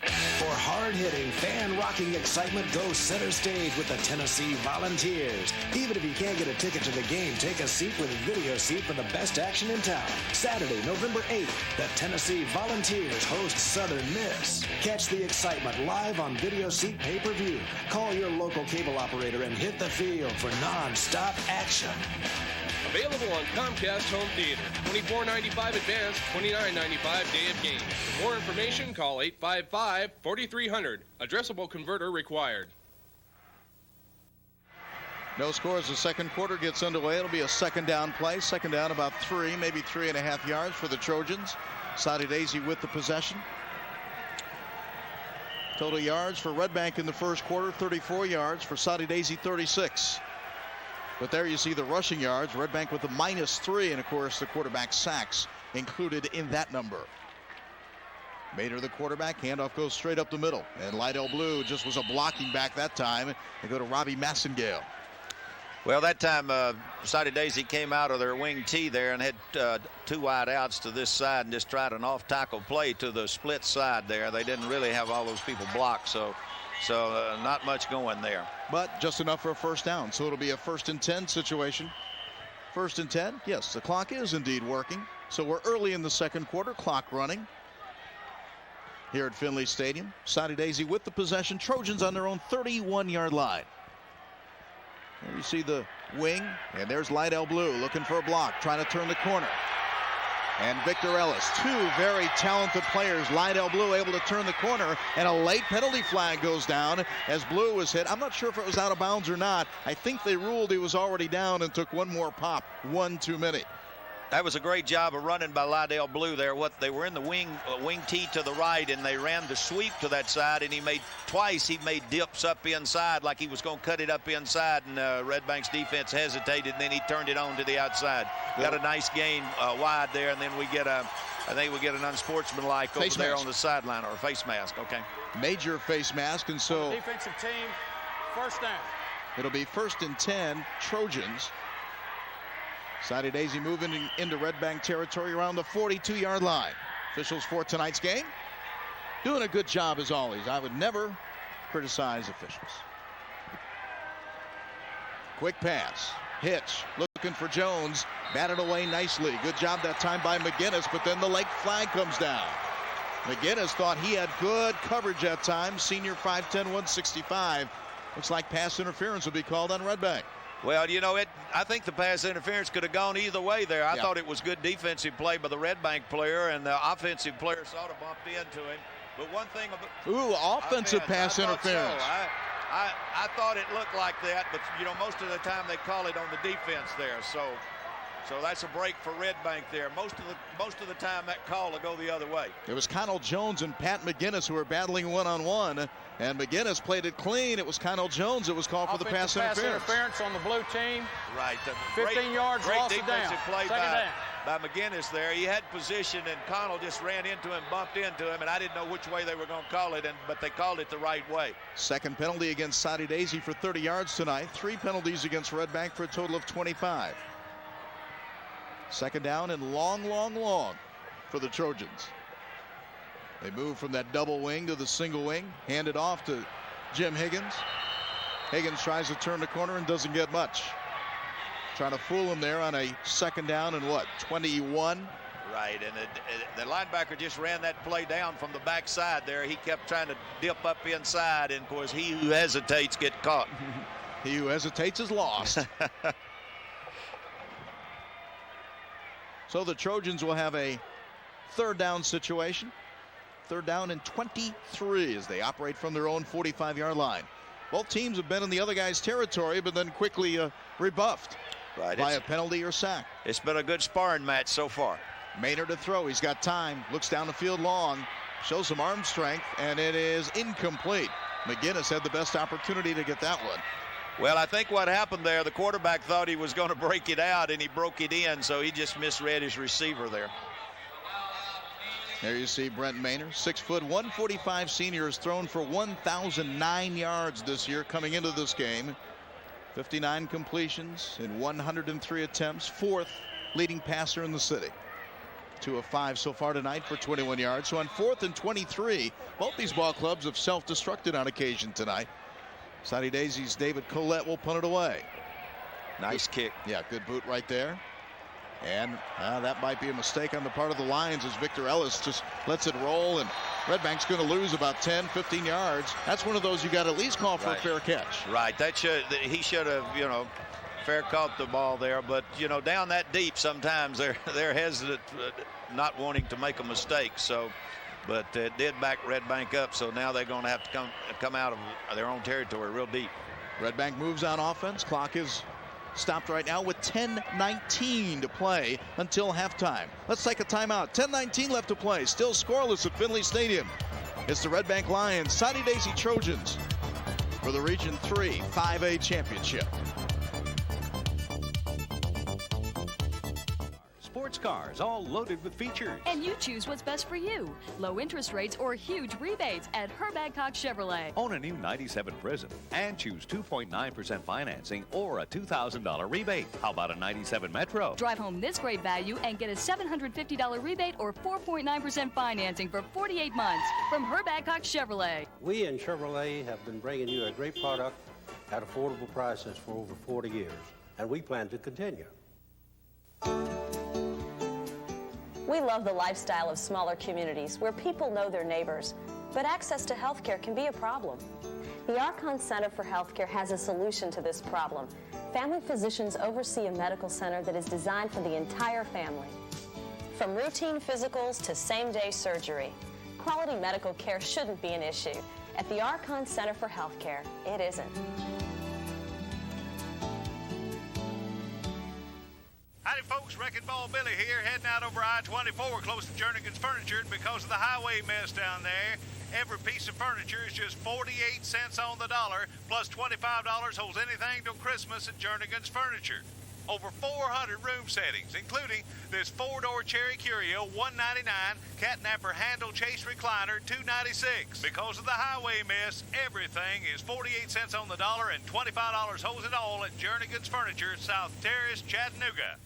For hard-hitting, fan-rocking excitement, go center stage with the Tennessee Volunteers. Even if you can't get a ticket to the game, take a seat with a video seat for the best action in town. Saturday, November 8th, the Tennessee Volunteers host Southern Miss. Catch the excitement live on video seat pay-per-view. Call your local cable operator and hit the field for non-stop action. Available on Comcast Home Theater. $24.95 advance, $29.95 day of game. For more information, call 855-4300. Addressable converter required. No score as the second quarter gets underway. It'll be a second down play. Second down about 3, maybe 3.5 yards for the Trojans. Soddy Daisy with the possession. Total yards for Red Bank in the first quarter, 34 yards. For Soddy Daisy, 36. But there you see the rushing yards. Red Bank with the -3, and of course the quarterback sacks included in that number. Mater, the quarterback, handoff goes straight up the middle, and Lydell Blue just was a blocking back that time. They go to Robbie Massengale. Well, that time Soddy Daisy came out of their wing T there and had 2 wide outs to this side and just tried an off-tackle play to the split side there. They didn't really have all those people blocked, so not much going there. But just enough for a first down, so it'll be a 1st and 10 situation. 1st and 10, yes, the clock is indeed working. So we're early in the second quarter, clock running here at Findley Stadium. Soddy Daisy with the possession. Trojans on their own 31-yard line. There you see the wing, and there's Lydell Blue looking for a block, trying to turn the corner. and Victor Ellis. Two very talented players. Lydell Blue able to turn the corner, and a late penalty flag goes down as Blue was hit. I'm not sure if it was out of bounds or not. I think they ruled he was already down and took one more pop. One too many. That was a great job of running by Lydell Blue there. They were in the wing tee to the right, and they ran the sweep to that side, and he made dips up inside like he was going to cut it up inside, and Red Bank's defense hesitated, and then he turned it on to the outside. Got a nice gain wide there, and then I think we get an unsportsmanlike over there on the sideline, or a face mask. Okay. Major face mask, and so defensive team, first down. It'll be 1st and 10, Trojans. Soddy Daisy moving into Red Bank territory around the 42-yard line. Officials for tonight's game doing a good job as always. I would never criticize officials. Quick pass. Hitch looking for Jones. Batted away nicely. Good job that time by McGinnis, but then the late flag comes down. McGinnis thought he had good coverage that time. Senior 5'10", 165. Looks like pass interference will be called on Red Bank. Well, you know, I think the pass interference could have gone either way there. I thought it was good defensive play by the Red Bank player, and the offensive player sort of bumped into him. But one thing about offensive pass interference. So. I thought it looked like that, but you know, most of the time they call it on the defense there. So that's a break for Red Bank there. Most of the time that call will go the other way. It was Connell Jones and Pat McGinnis who were battling one-on-one, and McGinnis played it clean. It was Connell Jones that was called for the pass interference on the blue team. Right. 15 yards, lost it down. Play by McGinnis there. He had position, and Connell just ran into him, bumped into him, and I didn't know which way they were going to call it, but they called it the right way. Second penalty against Soddy Daisy for 30 yards tonight. 3 penalties against Red Bank for a total of 25. Second down and long for the Trojans. They move from that double wing to the single wing. Hand it off to Jim Higgins. Higgins tries to turn the corner and doesn't get much. Trying to fool him there on a second down and 21. Right, and the linebacker just ran that play down from the backside there. He kept trying to dip up inside, and of course he who hesitates gets caught. He who hesitates is lost. So the Trojans will have a third down situation. Third down and 23 as they operate from their own 45-yard line. Both teams have been in the other guy's territory, but then quickly rebuffed by a penalty or sack. It's been a good sparring match so far. Maynard to throw. He's got time. Looks down the field long. Shows some arm strength, and it is incomplete. McGinnis had the best opportunity to get that one. Well, I think what happened there, the quarterback thought he was going to break it out, and he broke it in, so he just misread his receiver there. There you see Brent Maynard, 6 foot, 145 senior, has thrown for 1,009 yards this year coming into this game. 59 completions in 103 attempts, fourth leading passer in the city. 2 of 5 so far tonight for 21 yards. So on 4th and 23, both these ball clubs have self-destructed on occasion tonight. Soddy Daisy's David Collette will punt it away. Nice kick. Yeah, good boot right there. And that might be a mistake on the part of the Lions as Victor Ellis just lets it roll, and Red Bank's going to lose about 10, 15 yards. That's one of those you got to at least call for a fair catch. Right. He should have, fair caught the ball there. But, down that deep sometimes they're hesitant, not wanting to make a mistake. So, but it did back Red Bank up, so now they're going to have to come out of their own territory real deep. Red Bank moves on offense. Clock is stopped right now with 10:19 to play until halftime. Let's take a timeout. 10:19 left to play. Still scoreless at Findley Stadium. It's the Red Bank Lions, Soddy Daisy Trojans for the Region 3 5A championship. Sports cars, all loaded with features. And you choose what's best for you. Low interest rates or huge rebates at Herb Adcock Chevrolet. Own a new 97 Prism and choose 2.9% financing or a $2,000 rebate. How about a 97 Metro? Drive home this great value and get a $750 rebate or 4.9% financing for 48 months from Herb Adcock Chevrolet. We in Chevrolet have been bringing you a great product at affordable prices for over 40 years, and we plan to continue. We love the lifestyle of smaller communities where people know their neighbors, but access to health care can be a problem. The Archon Center for Healthcare has a solution to this problem. Family physicians oversee a medical center that is designed for the entire family. From routine physicals to same-day surgery, quality medical care shouldn't be an issue. At the Archon Center for Healthcare, it isn't. Howdy folks, Wrecking Ball Billy here, heading out over I-24 close to Jernigan's Furniture. And because of the highway mess down there, every piece of furniture is just 48 cents on the dollar, plus $25 holds anything till Christmas at Jernigan's Furniture. Over 400 room settings, including this 4-door Cherry Curio, $199, Catnapper Handle Chase Recliner, $296. Because of the highway mess, everything is 48 cents on the dollar and $25 holds it all at Jernigan's Furniture, South Terrace, Chattanooga.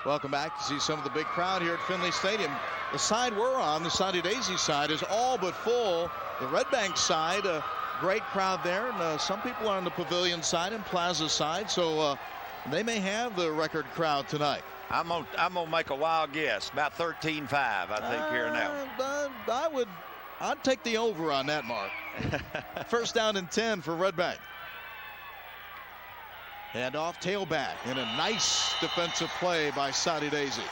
Welcome back to see some of the big crowd here at Findley Stadium. The side we're on, the Soddy Daisy side, is all but full. The Red Bank side, a great crowd there. And some people are on the pavilion side and plaza side, so they may have the record crowd tonight. I'm gonna make a wild guess, about 13-5, I think, here now. I'd take the over on that mark. First down and 10 for Red Bank. Hand off, tailback, and a nice defensive play by Soddy Daisy.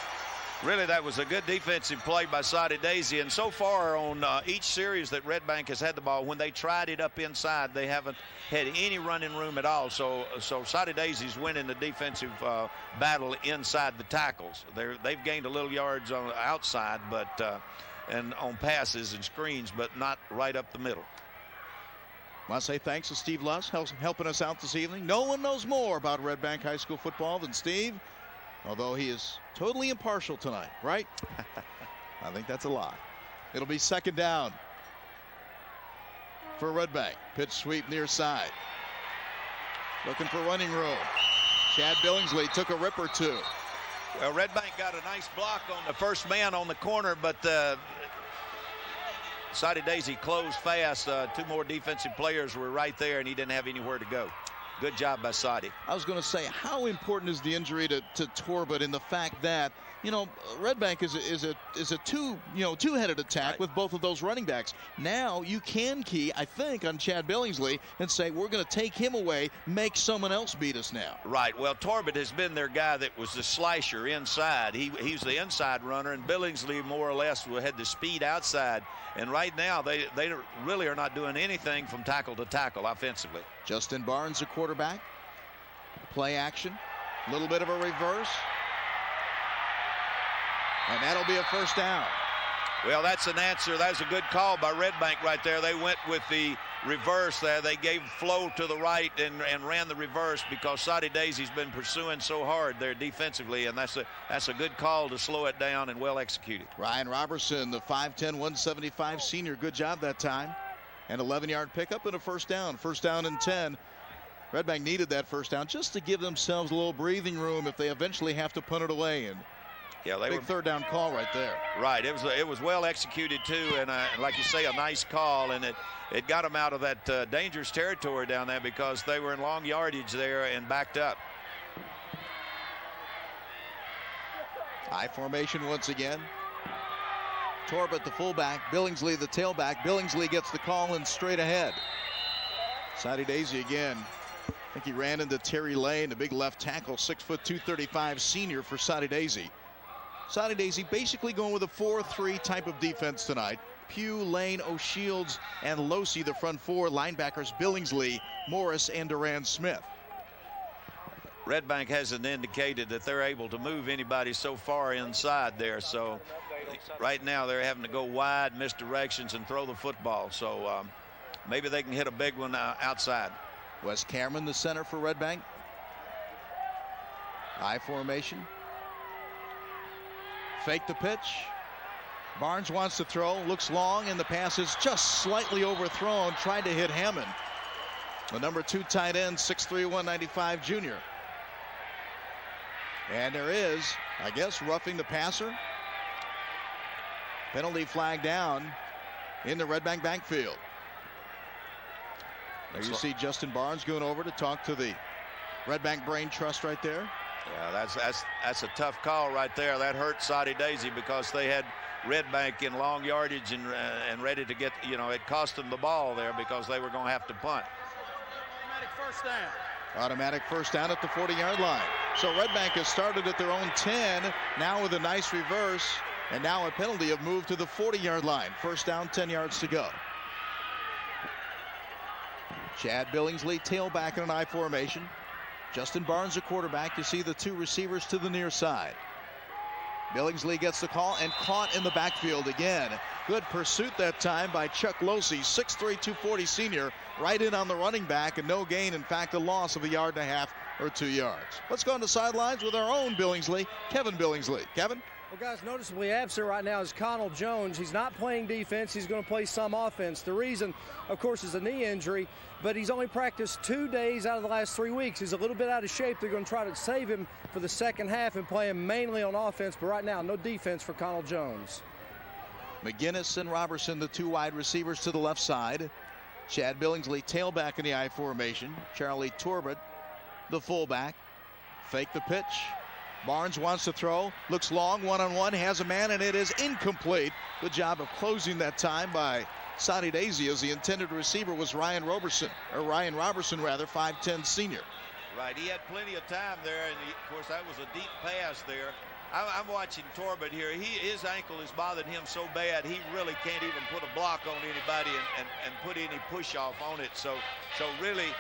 Really, that was a good defensive play by Soddy Daisy. And so far on each series that Red Bank has had the ball, when they tried it up inside, they haven't had any running room at all. So Soddy Daisy's winning the defensive battle inside the tackles. They've gained a little yards on the outside, but and on passes and screens, but not right up the middle. I want to say thanks to Steve Luss helping us out this evening. No one knows more about Red Bank High School football than Steve, although he is totally impartial tonight, right? I think that's a lie. It'll be second down for Red Bank. Pitch sweep near side. Looking for running room. Chad Billingsley took a rip or two. Well, Red Bank got a nice block on the first man on the corner, but Soddy Daisy closed fast. Two more defensive players were right there, and he didn't have anywhere to go. Good job by Soddy. I was going to say, how important is the injury to Torbett in the fact that, you know, Red Bank is a two-headed attack right with both of those running backs. Now you can key, I think, on Chad Billingsley and say we're going to take him away, make someone else beat us now. Right. Well, Torbett has been their guy that was the slasher inside. He's the inside runner, and Billingsley more or less had the speed outside. And right now they really are not doing anything from tackle to tackle offensively. Justin Barnes, the quarterback. Play action. A little bit of a reverse. And that'll be a first down. Well, that's an answer. That's a good call by Red Bank right there. They went with the reverse there. They gave flow to the right and ran the reverse because Soddy Daisy's been pursuing so hard there defensively, and that's a good call to slow it down and well executed. Ryan Robertson, the 5'10", 175 senior. Good job that time. An 11-yard pickup and a first down. First down and 10. Red Bank needed that first down just to give themselves a little breathing room if they eventually have to punt it away. And yeah, big third down call right there. Right. It was well executed too, and like you say, a nice call, and it got them out of that dangerous territory down there because they were in long yardage there and backed up. I formation once again. Torbett the fullback, Billingsley the tailback. Billingsley gets the call and straight ahead. Soddy Daisy again. I think he ran into Terry Lane, the big left tackle, 6', 235 senior for Soddy Daisy. Soddy Daisy basically going with a 4-3 type of defense tonight. Pugh, Lane, O'Shields, and Losey, the front four. Linebackers Billingsley, Morris, and Duran Smith. Red Bank hasn't indicated that they're able to move anybody so far inside there. So right now they're having to go wide, misdirections, and throw the football. So maybe they can hit a big one outside. Wes Cameron, the center for Red Bank. I formation. Fake the pitch. Barnes wants to throw, looks long, and the pass is just slightly overthrown. Tried to hit Hammond. The number 2 tight end, 6'3", 195 junior. And there is, I guess, roughing the passer. Penalty flag down in the Red Bank backfield. There you see Justin Barnes going over to talk to the Red Bank Brain Trust right there. Yeah, that's a tough call right there. That hurt Soddy Daisy because they had Red Bank in long yardage and ready to get, it cost them the ball there because they were going to have to punt. Automatic first down. Automatic first down at the 40-yard line. So Red Bank has started at their own 10, now with a nice reverse, and now a penalty of move to the 40-yard line. First down, 10 yards to go. Chad Billingsley, tailback in an I formation. Justin Barnes, a quarterback. You see the two receivers to the near side. Billingsley gets the call and caught in the backfield again. Good pursuit that time by Chuck Losey, 6'3", 240 senior, right in on the running back, and no gain. In fact, a loss of 1.5 yards or 2 yards. Let's go on the sidelines with our own Billingsley, Kevin Billingsley. Kevin? Well, guys, noticeably absent right now is Connell Jones. He's not playing defense. He's going to play some offense. The reason, of course, is a knee injury, but he's only practiced 2 days out of the last 3 weeks. He's a little bit out of shape. They're going to try to save him for the second half and play him mainly on offense, but right now, no defense for Connell Jones. McGinnis and Robertson, the two wide receivers to the left side. Chad Billingsley, tailback in the I formation. Charlie Torbett, the fullback. Fake the pitch. Barnes wants to throw, looks long, one-on-one, has a man, and it is incomplete. Good job of closing that time by Soddy Daisy, as the intended receiver was Ryan Robertson, 5'10" senior. Right, he had plenty of time there, and of course that was a deep pass there. I'm watching Torbett here. His ankle is bothering him so bad he really can't even put a block on anybody and put any push off on it. So really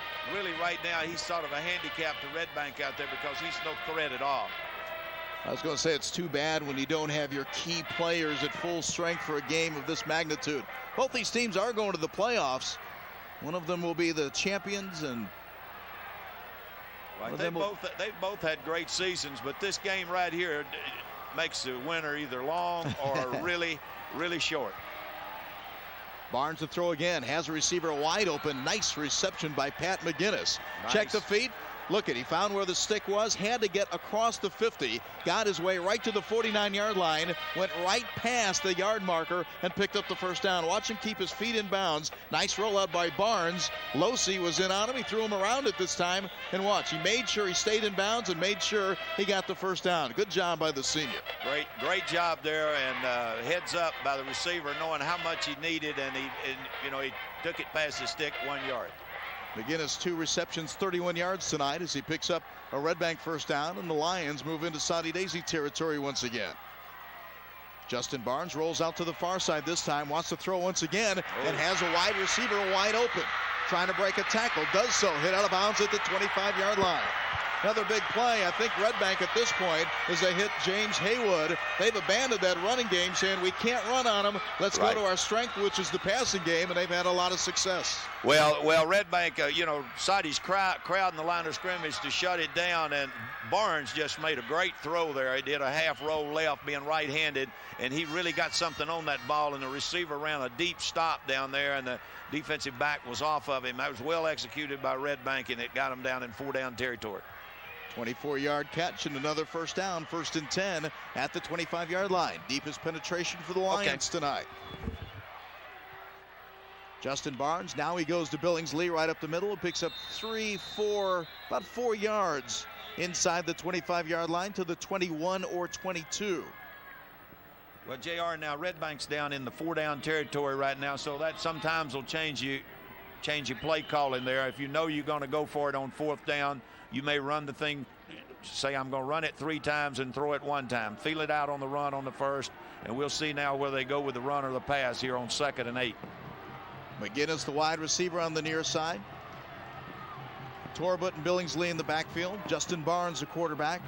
right now he's sort of a handicap to Red Bank out there because he's no threat at all. I was going to say it's too bad when you don't have your key players at full strength for a game of this magnitude. Both these teams are going to the playoffs. One of them will be the champions, and right, they both had great seasons, but this game right here makes the winner either long or really short. Barnes to throw again, has a receiver wide open. Nice reception by Pat McGinnis. Nice. Check the feet. Look he found where the stick was, had to get across the 50, got his way right to the 49-yard line, went right past the yard marker and picked up the first down. Watch him keep his feet in bounds. Nice rollout by Barnes. Losey was in on him. He threw him around it this time, and watch, he made sure he stayed in bounds and made sure he got the first down. Good job by the senior. Great job there, and heads up by the receiver, knowing how much he needed, and he took it past the stick 1 yard. McGinnis, 2 receptions, 31 yards tonight as he picks up a Red Bank first down, and the Lions move into Soddy Daisy territory once again. Justin Barnes rolls out to the far side this time, wants to throw once again, and has a wide receiver wide open. Trying to break a tackle, does so, hit out of bounds at the 25-yard line. Another big play. I think Red Bank at this point is they hit James Haywood. They've abandoned that running game, saying we can't run on them. Let's go to our strength, which is the passing game, and they've had a lot of success. Well, Red Bank, Soddy's crowding the line of scrimmage to shut it down, and Barnes just made a great throw there. He did a half roll left, being right-handed, and he really got something on that ball, and the receiver ran a deep stop down there, and the defensive back was off of him. That was well executed by Red Bank, and it got him down in 4-down territory. 24-yard catch and another first down, 1st and 10 at the 25-yard line. Deepest penetration for the Lions tonight. Justin Barnes, now he goes to Billingsley right up the middle, picks up about 4 yards inside the 25-yard line to the 21 or 22. Well, JR, now Red Bank's down in the 4-down territory right now, so that sometimes will change your play calling there. If you know you're going to go for it on 4th down, you may run the thing, say I'm going to run it 3 times and throw it 1 time. Feel it out on the run on the 1st, and we'll see now whether they go with the run or the pass here on 2nd and 8. McGinnis, the wide receiver on the near side. Torbett and Billingsley in the backfield. Justin Barnes, the quarterback.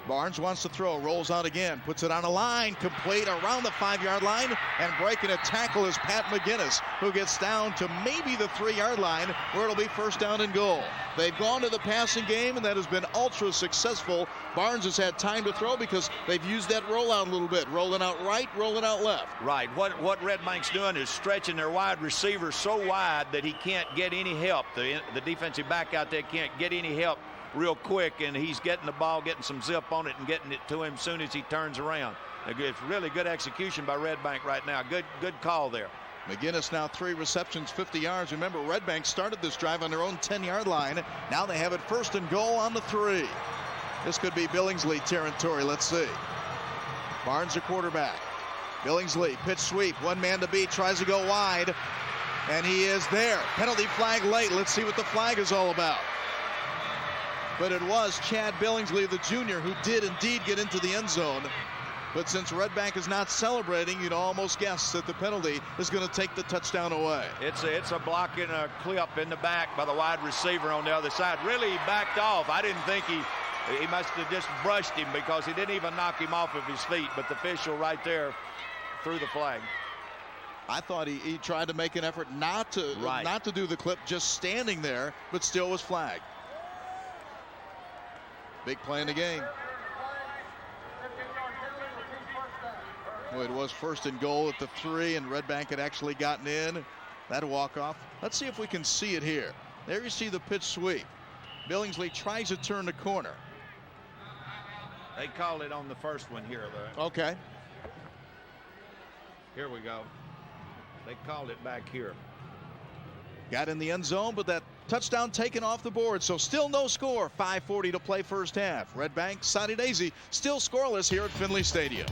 Barnes wants to throw, rolls out again, puts it on a line, complete around the 5-yard line, and breaking a tackle is Pat McGinnis, who gets down to maybe the 3-yard line, where it'll be 1st down and goal. They've gone to the passing game, and that has been ultra successful. Barnes has had time to throw because they've used that rollout a little bit, rolling out right, rolling out left. Right. What Red Bank's doing is stretching their wide receiver so wide that he can't get any help. The defensive back out there can't get any help real quick, and he's getting the ball, getting some zip on it, and getting it to him as soon as he turns around. It's really good execution by Red Bank right now. Good call there. McGinnis now 3 receptions, 50 yards. Remember, Red Bank started this drive on their own 10-yard line. Now they have it 1st and goal on the 3. This could be Billingsley territory. Let's see. Barnes, a quarterback. Billingsley, pitch sweep, 1 man to beat, tries to go wide, and he is there. Penalty flag late. Let's see what the flag is all about. But it was Chad Billingsley, the junior, who did indeed get into the end zone. But since Red Bank is not celebrating, you'd almost guess that the penalty is going to take the touchdown away. It's a block in a clip in the back by the wide receiver on the other side. Really, he backed off. I didn't think he must have just brushed him because he didn't even knock him off of his feet. But the official right there threw the flag. I thought he tried to make an effort not to do the clip, just standing there, but still was flagged. Big play in the game. Well, it was 1st and goal at the 3, and Red Bank had actually gotten in. That walk-off. Let's see if we can see it here. There you see the pitch sweep. Billingsley tries to turn the corner. They called it on the first one here, though. Okay. Here we go. They called it back here. Got in the end zone, but that touchdown taken off the board, so still no score. 5:40 to play first half. Red Bank, Soddy Daisy, still scoreless here at Findley Stadium.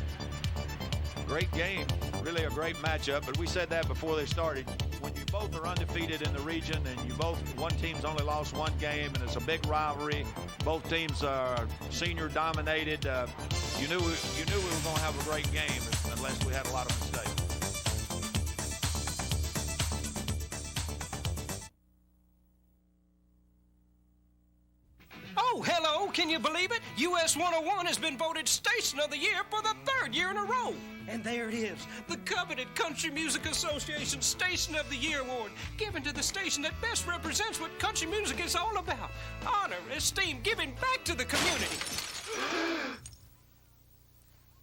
Great game, really a great matchup, but we said that before they started. When you both are undefeated in the region and one team's only lost one game and it's a big rivalry, both teams are senior dominated, you knew we were going to have a great game unless we had a lot of mistakes. Oh, hello, can you believe it? US 101 has been voted Station of the Year for the 3rd year in a row. And there it is, the coveted Country Music Association Station of the Year Award, given to the station that best represents what country music is all about. Honor, esteem, giving back to the community.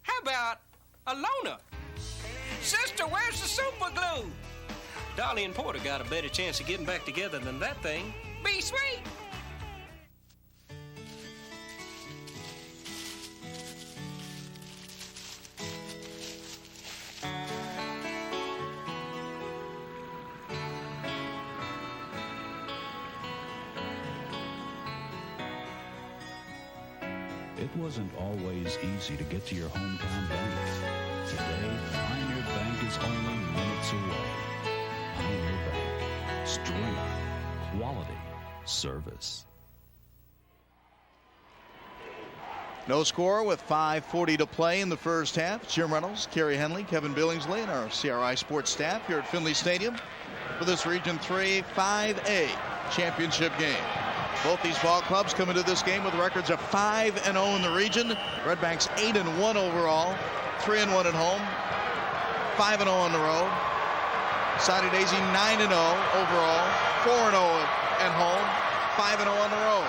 How about Alona? Sister, where's the super glue? Dolly and Porter got a better chance of getting back together than that thing. Be sweet. It wasn't always easy to get to your hometown bank. Today, Pioneer Bank is only minutes away. Pioneer Bank. Strength, quality, service. No score with 5:40 to play in the first half. Jim Reynolds, Kerry Henley, Kevin Billingsley, and our CRI Sports staff here at Findley Stadium for this Region 3 5A championship game. Both these ball clubs come into this game with records of 5-0 in the region. Red Bank's 8-1 overall, 3-1 at home, 5-0 on the road. Soddy Daisy 9-0 overall, 4-0 at home, 5-0 on the road.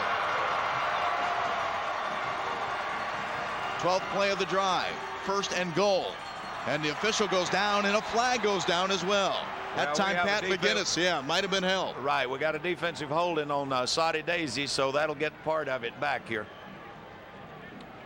12th play of the drive, 1st and goal. And the official goes down and a flag goes down as well. That time Pat McGinnis, might have been held. Right, we got a defensive holding on Soddy Daisy, so that'll get part of it back here.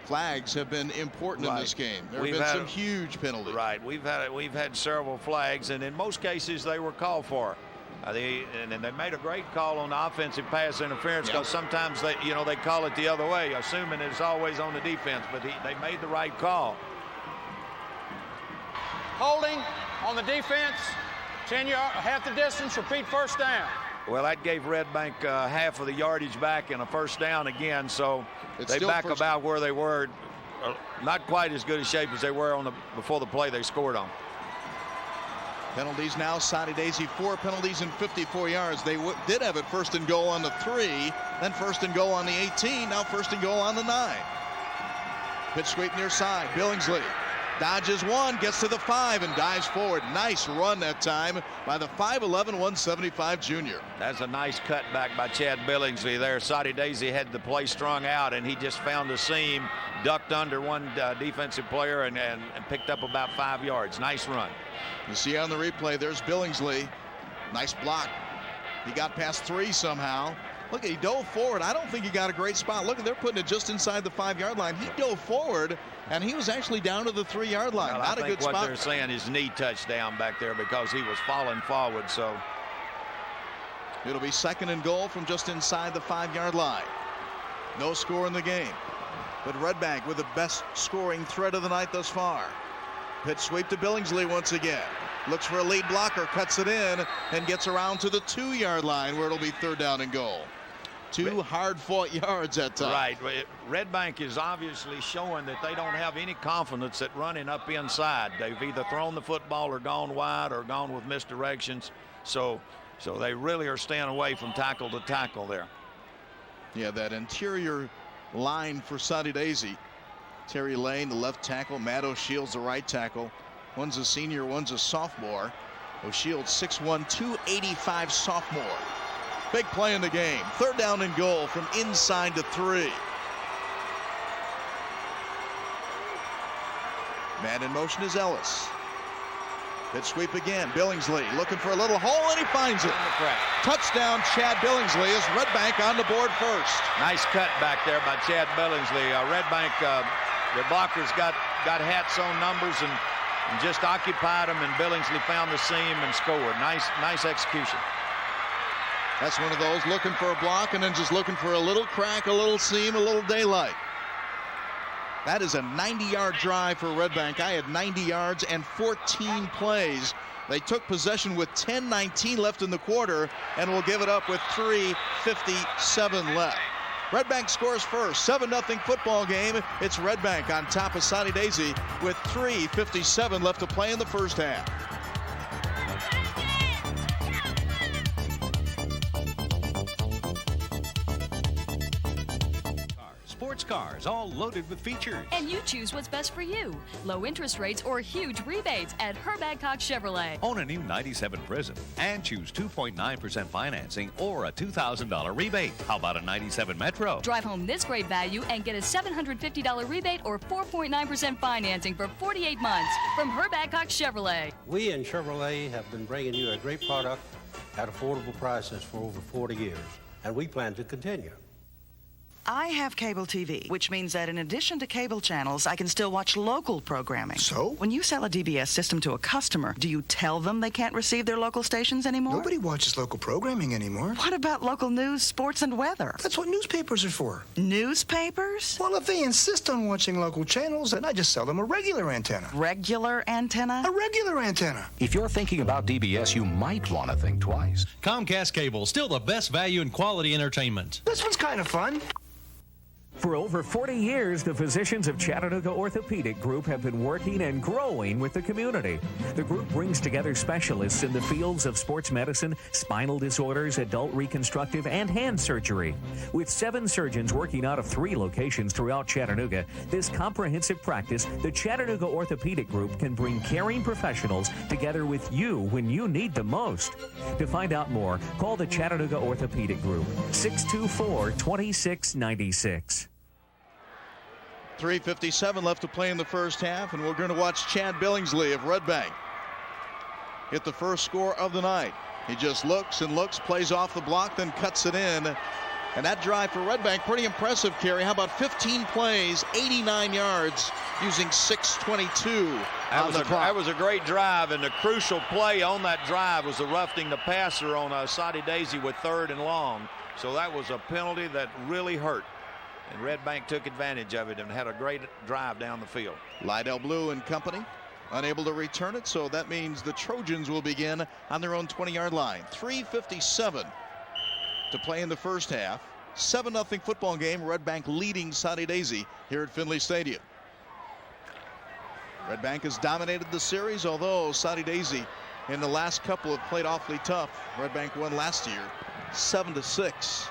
Flags have been important in this game. There have been some huge penalties. Right, we've had several flags, and in most cases they were called for. And they made a great call on the offensive pass interference because sometimes they call it the other way, assuming it's always on the defense. But they made the right call. Holding on the defense, 10 yards, half the distance. Repeat first down. Well, that gave Red Bank half of the yardage back and a first down again. So they back about where they were, not quite as good a shape as they were before the play they scored on. Penalties now. Soddy Daisy 4 penalties and 54 yards. They did have it 1st and goal on the 3, then 1st and goal on the 18, now 1st and goal on the 9. Pitch sweep near side. Billingsley dodges one, gets to the 5 and dives forward. Nice run that time by the 5'11", 175 junior. That's a nice cutback by Chad Billingsley there. Soddy Daisy had the play strung out and he just found a seam, ducked under one defensive player and picked up about 5 yards. Nice run. You see on the replay, there's Billingsley. Nice block. He got past 3 somehow. Look, he dove forward. I don't think he got a great spot. Look, they're putting it just inside the 5-yard line. He dove forward, and he was actually down to the 3-yard line. Well, Not a good spot. What they're saying is knee touched down back there because he was falling forward. So it'll be 2nd and goal from just inside the 5-yard line. No score in the game, but Red Bank with the best scoring threat of the night thus far. Pitch sweep to Billingsley once again. Looks for a lead blocker, cuts it in, and gets around to the 2-yard line where it'll be 3rd down and goal. 2 hard-fought yards that time. Right. Red Bank is obviously showing that they don't have any confidence at running up inside. They've either thrown the football or gone wide or gone with misdirections. So they really are staying away from tackle to tackle there. Yeah, that interior line for Soddy Daisy. Terry Lane, the left tackle. Matt O'Shields, the right tackle. One's a senior, one's a sophomore. O'Shields, 6'1", 285 sophomore. Big play in the game. 3rd down and goal from inside to 3. Man in motion is Ellis. Pitch sweep again. Billingsley looking for a little hole, and he finds it. Touchdown, Chad Billingsley, as Red Bank on the board first. Nice cut back there by Chad Billingsley. Red Bank, the blockers got hats on numbers and just occupied them, and Billingsley found the seam and scored. Nice execution. That's one of those, looking for a block and then just looking for a little crack, a little seam, a little daylight. That is a 90-yard drive for Red Bank. I had 90 yards and 14 plays. They took possession with 10:19 left in the quarter and will give it up with 3:57 left. Red Bank scores first. 7-0 football game. It's Red Bank on top of Soddy Daisy with 3:57 left to play in the first half. Sports cars, all loaded with features. And you choose what's best for you. Low interest rates or huge rebates at Herb Cox Chevrolet. Own a new 97 Prison and choose 2.9% financing or a $2,000 rebate. How about a 97 Metro? Drive home this great value and get a $750 rebate or 4.9% financing for 48 months from Herb Cox Chevrolet. We in Chevrolet have been bringing you a great product at affordable prices for over 40 years, and we plan to continue. I have cable TV, which means that in addition to cable channels, I can still watch local programming. So? When you sell a DBS system to a customer, do you tell them they can't receive their local stations anymore? Nobody watches local programming anymore. What about local news, sports, and weather? That's what newspapers are for. Newspapers? Well, if they insist on watching local channels, then I just sell them a regular antenna. Regular antenna? A regular antenna. If you're thinking about DBS, you might want to think twice. Comcast Cable, still the best value and quality entertainment. This one's kind of fun. For over 40 years, the physicians of Chattanooga Orthopedic Group have been working and growing with the community. The group brings together specialists in the fields of sports medicine, spinal disorders, adult reconstructive, and hand surgery. With 7 surgeons working out of 3 locations throughout Chattanooga, this comprehensive practice, the Chattanooga Orthopedic Group, can bring caring professionals together with you when you need them most. To find out more, call the Chattanooga Orthopedic Group, 624-2696. 3:57 left to play in the first half, and we're going to watch Chad Billingsley of Red Bank get the first score of the night. He just looks and looks, plays off the block, then cuts it in. And that drive for Red Bank, pretty impressive, Kerry. How about 15 plays, 89 yards, using 6:22 on the clock? That was a great drive, and the crucial play on that drive was the roughing the passer on Soddy Daisy with 3rd and long. So that was a penalty that really hurt. And Red Bank took advantage of it and had a great drive down the field. Lydell Blue and company unable to return it, so that means the Trojans will begin on their own 20-yard line. 3:57 to play in the first half. 7-0 football game. Red Bank leading Soddy Daisy here at Findley Stadium. Red Bank has dominated the series, although Soddy Daisy in the last couple have played awfully tough. Red Bank won last year 7-6.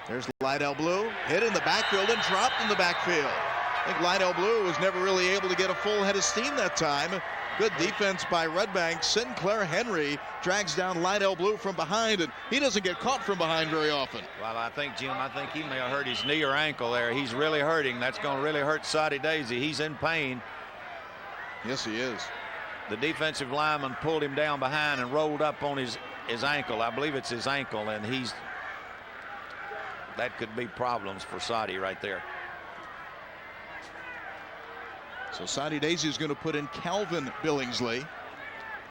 There's Lydell Blue, hit in the backfield and dropped in the backfield. I think Lydell Blue was never really able to get a full head of steam that time. Good defense by Red Bank. Sinclair Henry drags down Lydell Blue from behind, and he doesn't get caught from behind very often. Well, I think, Jim, he may have hurt his knee or ankle there. He's really hurting. That's going to really hurt Soddy Daisy. He's in pain. Yes, he is. The defensive lineman pulled him down behind and rolled up on his ankle. I believe it's his ankle, and that could be problems for Soddy right there. So Soddy Daisy is going to put in Calvin Billingsley.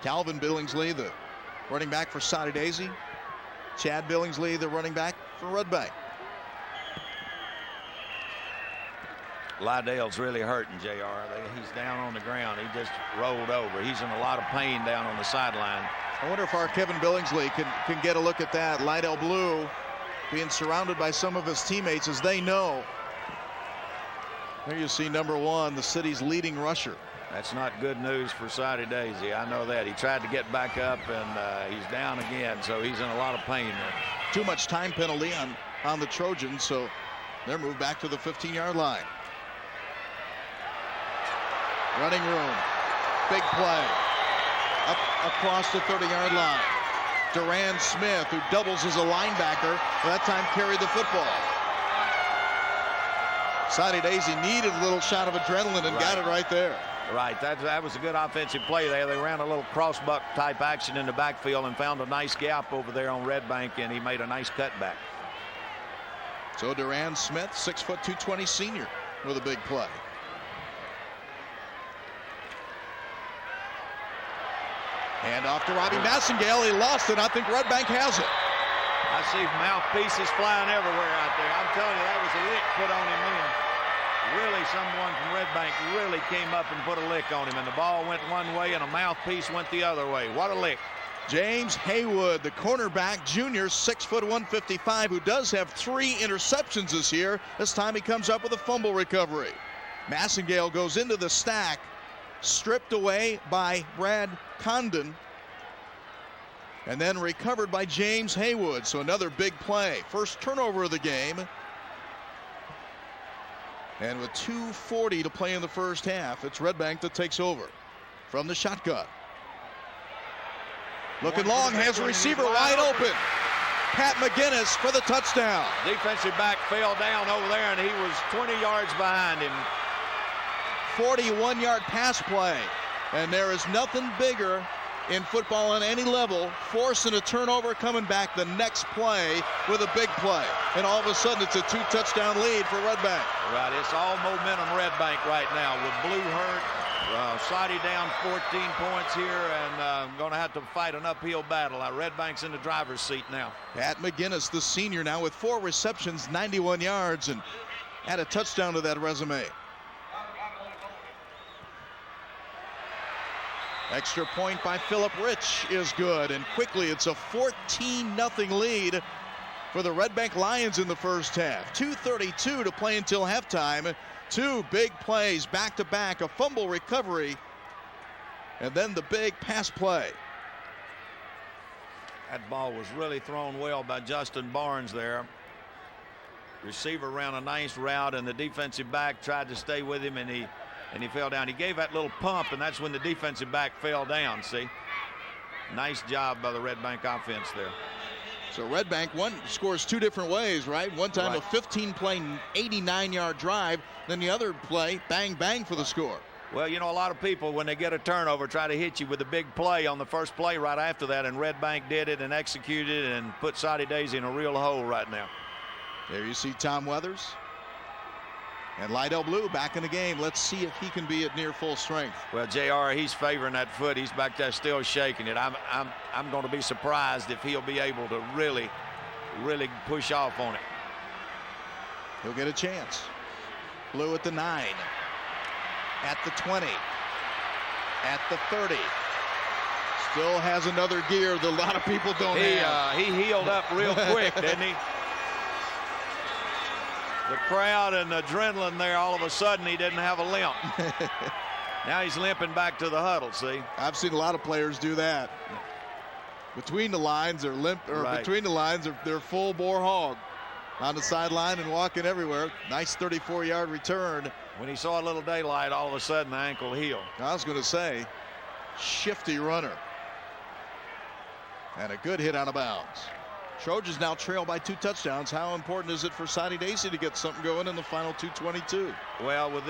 Calvin Billingsley, the running back for Soddy Daisy. Chad Billingsley, the running back for Red Bank. Lydell's really hurting, JR. He's down on the ground. He just rolled over. He's in a lot of pain down on the sideline. I wonder if our Kevin Billingsley can get a look at that. Lydell Blue being surrounded by some of his teammates as they know. There you see number 1, the city's leading rusher. That's not good news for Soddy Daisy. I know that. He tried to get back up, and he's down again, so he's in a lot of pain there. Too much time penalty on the Trojans, so they're moved back to the 15-yard line. Running room. Big play. Up across the 30-yard line. Duran Smith, who doubles as a linebacker, that time carried the football. Soddy Daisy needed a little shot of adrenaline and got it right there. Right, that was a good offensive play there. They ran a little crossbuck type action in the backfield and found a nice gap over there on Red Bank, and he made a nice cutback. So Duran Smith, 6', 220 senior, with a big play. Hand off to Robbie Massengale. He lost it. I think Red Bank has it. I see mouthpieces flying everywhere out there. I'm telling you, that was a lick put on him then. Really, someone from Red Bank really came up and put a lick on him, and the ball went one way and a mouthpiece went the other way. What a lick. James Haywood, the cornerback, junior, 6', 155, who does have 3 interceptions this year. This time he comes up with a fumble recovery. Massengale goes into the stack, stripped away by Brad Condon, and then recovered by James Haywood. So another big play. First turnover of the game. And with 2:40 to play in the first half, it's Red Bank that takes over from the shotgun. Looking long, has a receiver wide open. Pat McGinnis for the touchdown. Defensive back fell down over there, and he was 20 yards behind him. 41-yard pass play. And there is nothing bigger in football on any level, forcing a turnover, coming back the next play with a big play. And all of a sudden, it's a 2-touchdown lead for Red Bank. Right, it's all momentum Red Bank right now with Blue hurt. Soddy down 14 points here, and going to have to fight an uphill battle. Red Bank's in the driver's seat now. Pat McGinnis, the senior, now with 4 receptions, 91 yards, and add a touchdown to that resume. Extra point by Philip Rich is good, and quickly it's a 14-0 lead for the Red Bank Lions in the first half. 2:32 to play until halftime. 2 big plays back-to-back, a fumble recovery, and then the big pass play. That ball was really thrown well by Justin Barnes there. Receiver ran a nice route, and the defensive back tried to stay with him, and he fell down. He gave that little pump, and that's when the defensive back fell down, see? Nice job by the Red Bank offense there. So Red Bank scores 2 different ways, right? One time a 15-play, 89-yard drive, then the other play, bang, bang for the score. Well, you know, a lot of people, when they get a turnover, try to hit you with a big play on the first play right after that, and Red Bank did it and executed it and put Soddy Daisy in a real hole right now. There you see Tom Weathers. And Lydell Blue back in the game. Let's see if he can be at near full strength. Well, JR, he's favoring that foot. He's back there still shaking it. I'm going to be surprised if he'll be able to really push off on it. He'll get a chance. Blue at the 9, at the 20, at the 30. Still has another gear that a lot of people don't have. He healed up real quick, didn't he? The crowd and the adrenaline there, all of a sudden he didn't have a limp. Now he's limping back to the huddle, see? I've seen a lot of players do that. Between the lines, they're limp, or between the lines, they're full bore hog on the sideline and walking everywhere. Nice 34-yard return. When he saw a little daylight, all of a sudden the ankle healed. I was going to say, shifty runner. And a good hit out of bounds. Trojans now trail by 2 touchdowns. How important is it for Soddy Daisy to get something going in the final 2:22? Well, with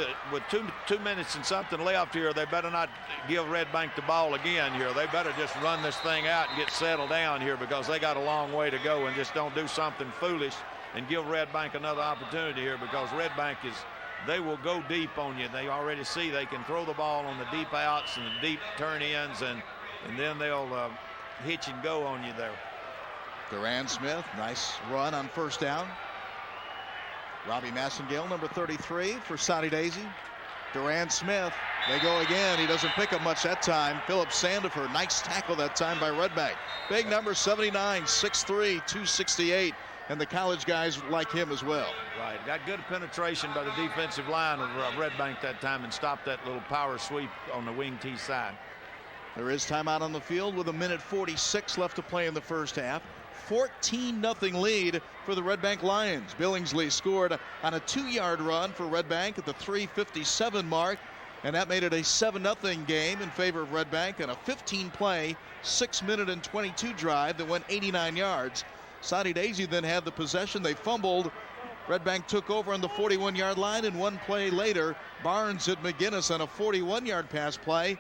two minutes and something left here, they better not give Red Bank the ball again here. They better just run this thing out and get settled down here, because they got a long way to go, and just don't do something foolish and give Red Bank another opportunity here, because Red Bank they will go deep on you. They already see they can throw the ball on the deep outs and the deep turn-ins, and then they'll hitch and go on you there. Duran Smith, nice run on first down. Robbie Massengale, number 33 for Soddy Daisy. Duran Smith, they go again. He doesn't pick up much that time. Philip Sandifer, nice tackle that time by Red Bank. Big number 79, 6'3", 268. and the college guys like him as well. Right. Got good penetration by the defensive line of Red Bank that time and stopped that little power sweep on the wing T side. There is timeout on the field with 1:46 left to play in the first half. 14-0 lead for the Red Bank Lions. Billingsley scored on a 2-yard run for Red Bank at the 3:57 mark, and that made it a 7-0 game in favor of Red Bank and a 15-play, 6-minute and 22 drive that went 89 yards. Soddy Daisy then had the possession. They fumbled. Red Bank took over on the 41-yard line, and one play later, Barnes hit McGinnis on a 41-yard pass play.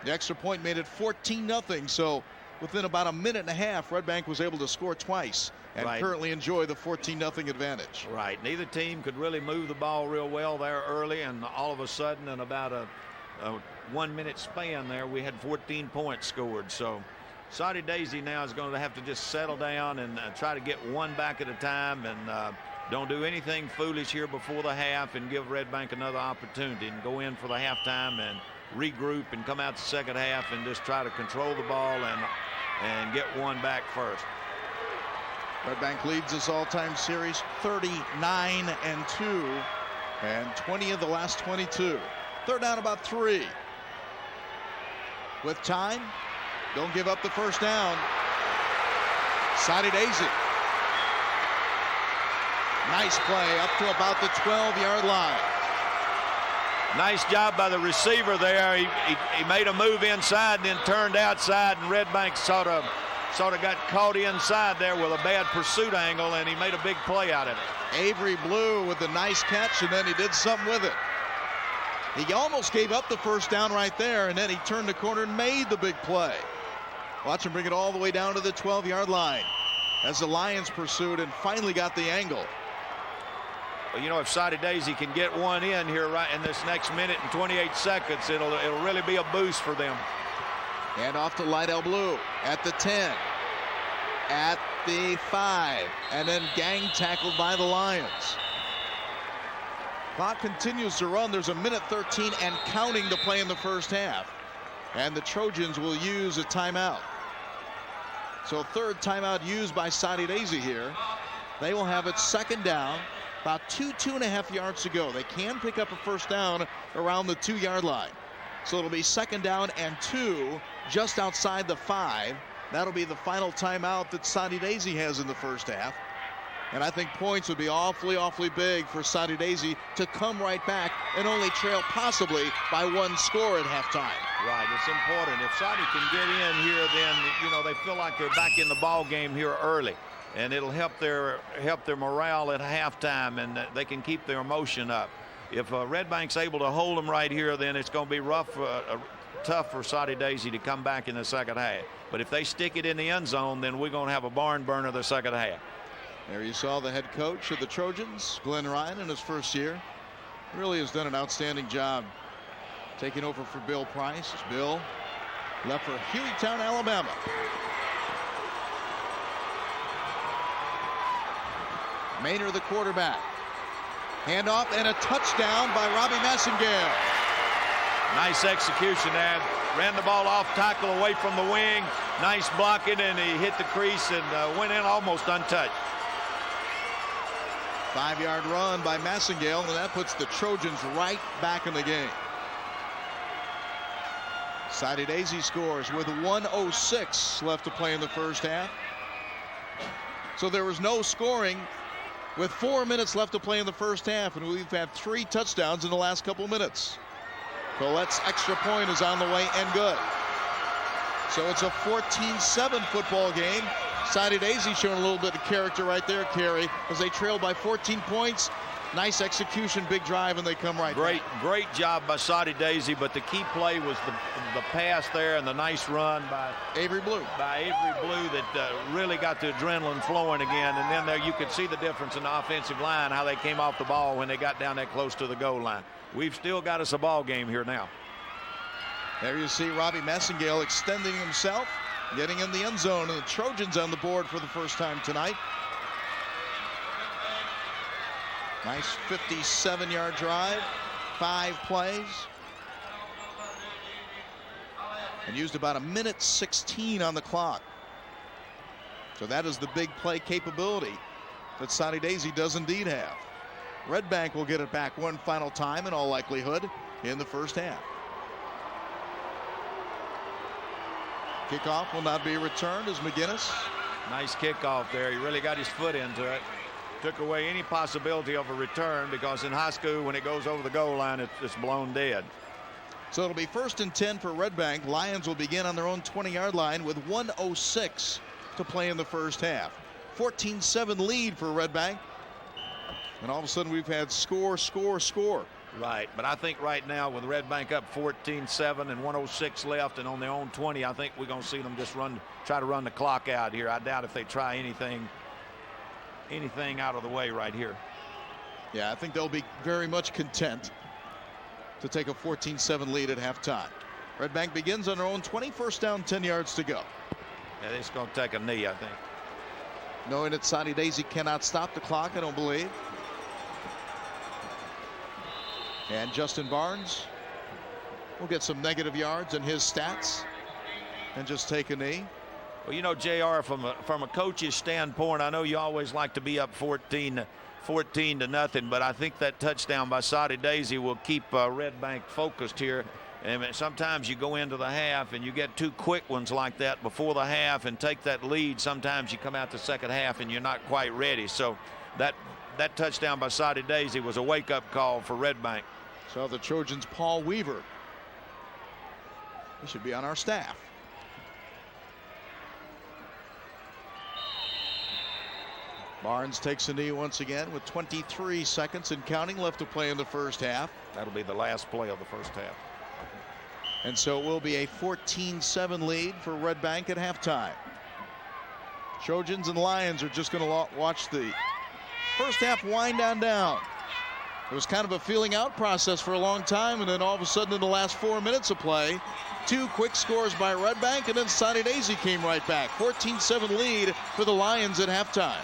The extra point made it 14-0. So within about a minute and a half, Red Bank was able to score twice and currently enjoy the 14-0 advantage. Right. Neither team could really move the ball real well there early, and all of a sudden in about a 1-minute span there, we had 14 points scored. So Soddy Daisy now is going to have to just settle down and try to get one back at a time, and don't do anything foolish here before the half, and give Red Bank another opportunity and go in for the halftime and regroup and come out the second half and just try to control the ball and get one back first. Red Bank leads this all-time series 39-2 and 20 of the last 22. They're down about 3. With time, don't give up the first down. Soddy Daisy. Nice play up to about the 12-yard line. Nice job by the receiver there. He made a move inside and then turned outside, and Red Bank sort of got caught inside there with a bad pursuit angle, and he made a big play out of it. Avery Blue with the nice catch, and then he did something with it. He almost gave up the first down right there, and then he turned the corner and made the big play. Watch him bring it all the way down to the 12-yard line as the Lions pursued and finally got the angle. Well, you know, if Soddy Daisy can get one in here right in this next minute and 28 seconds, it'll really be a boost for them. And off to Lydell Blue at the 10, at the 5, and then gang tackled by the Lions. Clock continues to run. There's 1:13 and counting to play in the first half. And the Trojans will use a timeout. So third timeout used by Soddy Daisy here. They will have it second down. About 2.5 yards to go. They can pick up a first down around the 2-yard line. So it'll be second down and 2 just outside the 5. That'll be the final timeout that Soddy Daisy has in the first half. And I think points would be awfully big for Soddy Daisy to come right back and only trail possibly by 1 score at halftime. Right, it's important. If Soddy can get in here, then, you know, they feel like they're back in the ball game here early. And it'll help their morale at halftime, and they can keep their emotion up. If Red Bank's able to hold them right here, then it's going to be tough for Soddy Daisy to come back in the second half. But if they stick it in the end zone, then we're going to have a barn burner the second half. There you saw the head coach of the Trojans, Glenn Ryan, in his first year. Really has done an outstanding job taking over for Bill Price. Bill left for Hueytown, Alabama. Maynard, the quarterback. Handoff and a touchdown by Robbie Massengale. Nice execution there. Ran the ball off tackle away from the wing. Nice blocking, and he hit the crease and went in almost untouched. 5-yard run by Massengale, and that puts the Trojans right back in the game. Soddy Daisy scores with 1:06 left to play in the first half. So there was no scoring with 4 minutes left to play in the first half, and we've had 3 touchdowns in the last couple minutes. Collette's extra point is on the way and good. So it's a 14-7 football game. Soddy Daisy showing a little bit of character right there, Kerry, as they trail by 14 points. Nice execution, big drive, and they come right back. Great job by Soddy Daisy, but the key play was the pass there and the nice run by Avery Blue. That really got the adrenaline flowing again. And then there you could see the difference in the offensive line, how they came off the ball when they got down that close to the goal line. We've still got us a ball game here now. There you see Robbie Massengale extending himself, getting in the end zone, and the Trojans on the board for the first time tonight. Nice 57-yard drive, 5 plays, and used about 1:16 on the clock. So that is the big play capability that Soddy Daisy does indeed have. Red Bank will get it back one final time in all likelihood in the first half. Kickoff will not be returned as McGinnis. Nice kickoff there. He really got his foot into it. Took away any possibility of a return, because in high school, when it goes over the goal line, it's blown dead. So it'll be 1st and 10 for Red Bank. Lions will begin on their own 20-yard line with 1:06 to play in the first half. 14-7 lead for Red Bank. And all of a sudden we've had score. Right, but I think right now with Red Bank up 14-7 and 1:06 left and on their own 20, I think we're going to see them just try to run the clock out here. I doubt if they try anything out of the way right here. Yeah, I think they'll be very much content to take a 14-7 lead at halftime. Red Bank begins on their own 20, first down, 10 yards to go. Yeah, it's going to take a knee, I think. Knowing that Soddy Daisy cannot stop the clock, I don't believe. And Justin Barnes will get some negative yards in his stats and just take a knee. Well, you know, JR, from a coach's standpoint, I know you always like to be up 14 to nothing, but I think that touchdown by Soddy Daisy will keep Red Bank focused here. And sometimes you go into the half and you get two quick ones like that before the half and take that lead. Sometimes you come out the second half and you're not quite ready. So that touchdown by Soddy Daisy was a wake-up call for Red Bank. So the Trojans' Paul Weaver. He should be on our staff. Barnes takes a knee once again with 23 seconds and counting left to play in the first half. That'll be the last play of the first half. And so it will be a 14-7 lead for Red Bank at halftime. Trojans and Lions are just going to watch the first half wind down. It was kind of a feeling out process for a long time, and then all of a sudden in the last 4 minutes of play, two quick scores by Red Bank, and then Soddy Daisy came right back. 14-7 lead for the Lions at halftime.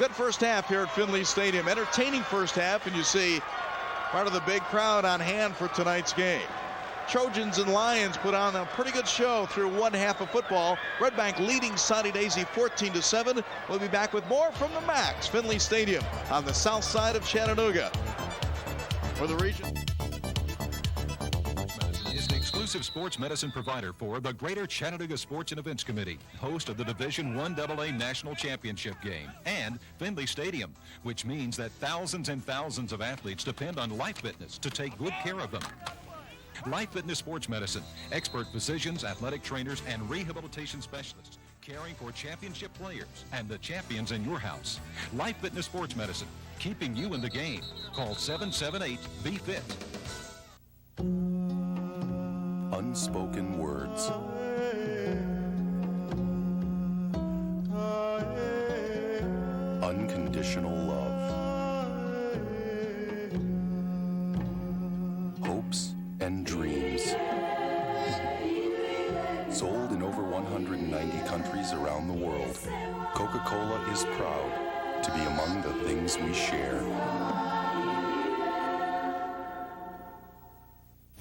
Good first half here at Findley Stadium. Entertaining first half, and you see part of the big crowd on hand for tonight's game. Trojans and Lions put on a pretty good show through one half of football. Red Bank leading Soddy Daisy 14-7. We'll be back with more from the Max Findley Stadium on the south side of Chattanooga. For the region is the exclusive sports medicine provider for the Greater Chattanooga Sports and Events Committee, host of the Division I AA National Championship game, and Findley Stadium, which means that thousands and thousands of athletes depend on Life Fitness to take good care of them. Life Fitness Sports Medicine, expert physicians, athletic trainers, and rehabilitation specialists caring for championship players and the champions in your house. Life Fitness Sports Medicine, keeping you in the game. Call 778-BE-FIT. Unspoken words. Unconditional love. Hopes and dreams. Sold in over 190 countries around the world, Coca-Cola is proud to be among the things we share.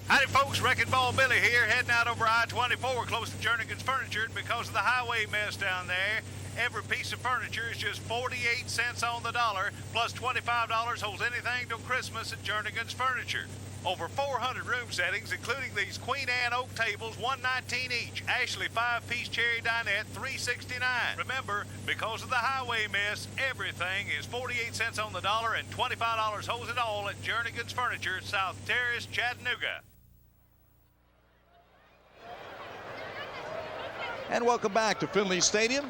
Howdy folks, Wrecking Ball Billy here, heading out over I-24 close to Jernigan's Furniture. And because of the highway mess down there, every piece of furniture is just 48 cents on the dollar, plus $25 holds anything till Christmas at Jernigan's Furniture. Over 400 room settings, including these Queen Anne oak tables, $119 each. Ashley 5-piece cherry dinette, $369. Remember, because of the highway mess, everything is 48 cents on the dollar and $25 holds it all at Jernigan's Furniture, South Terrace, Chattanooga. And welcome back to Findley Stadium.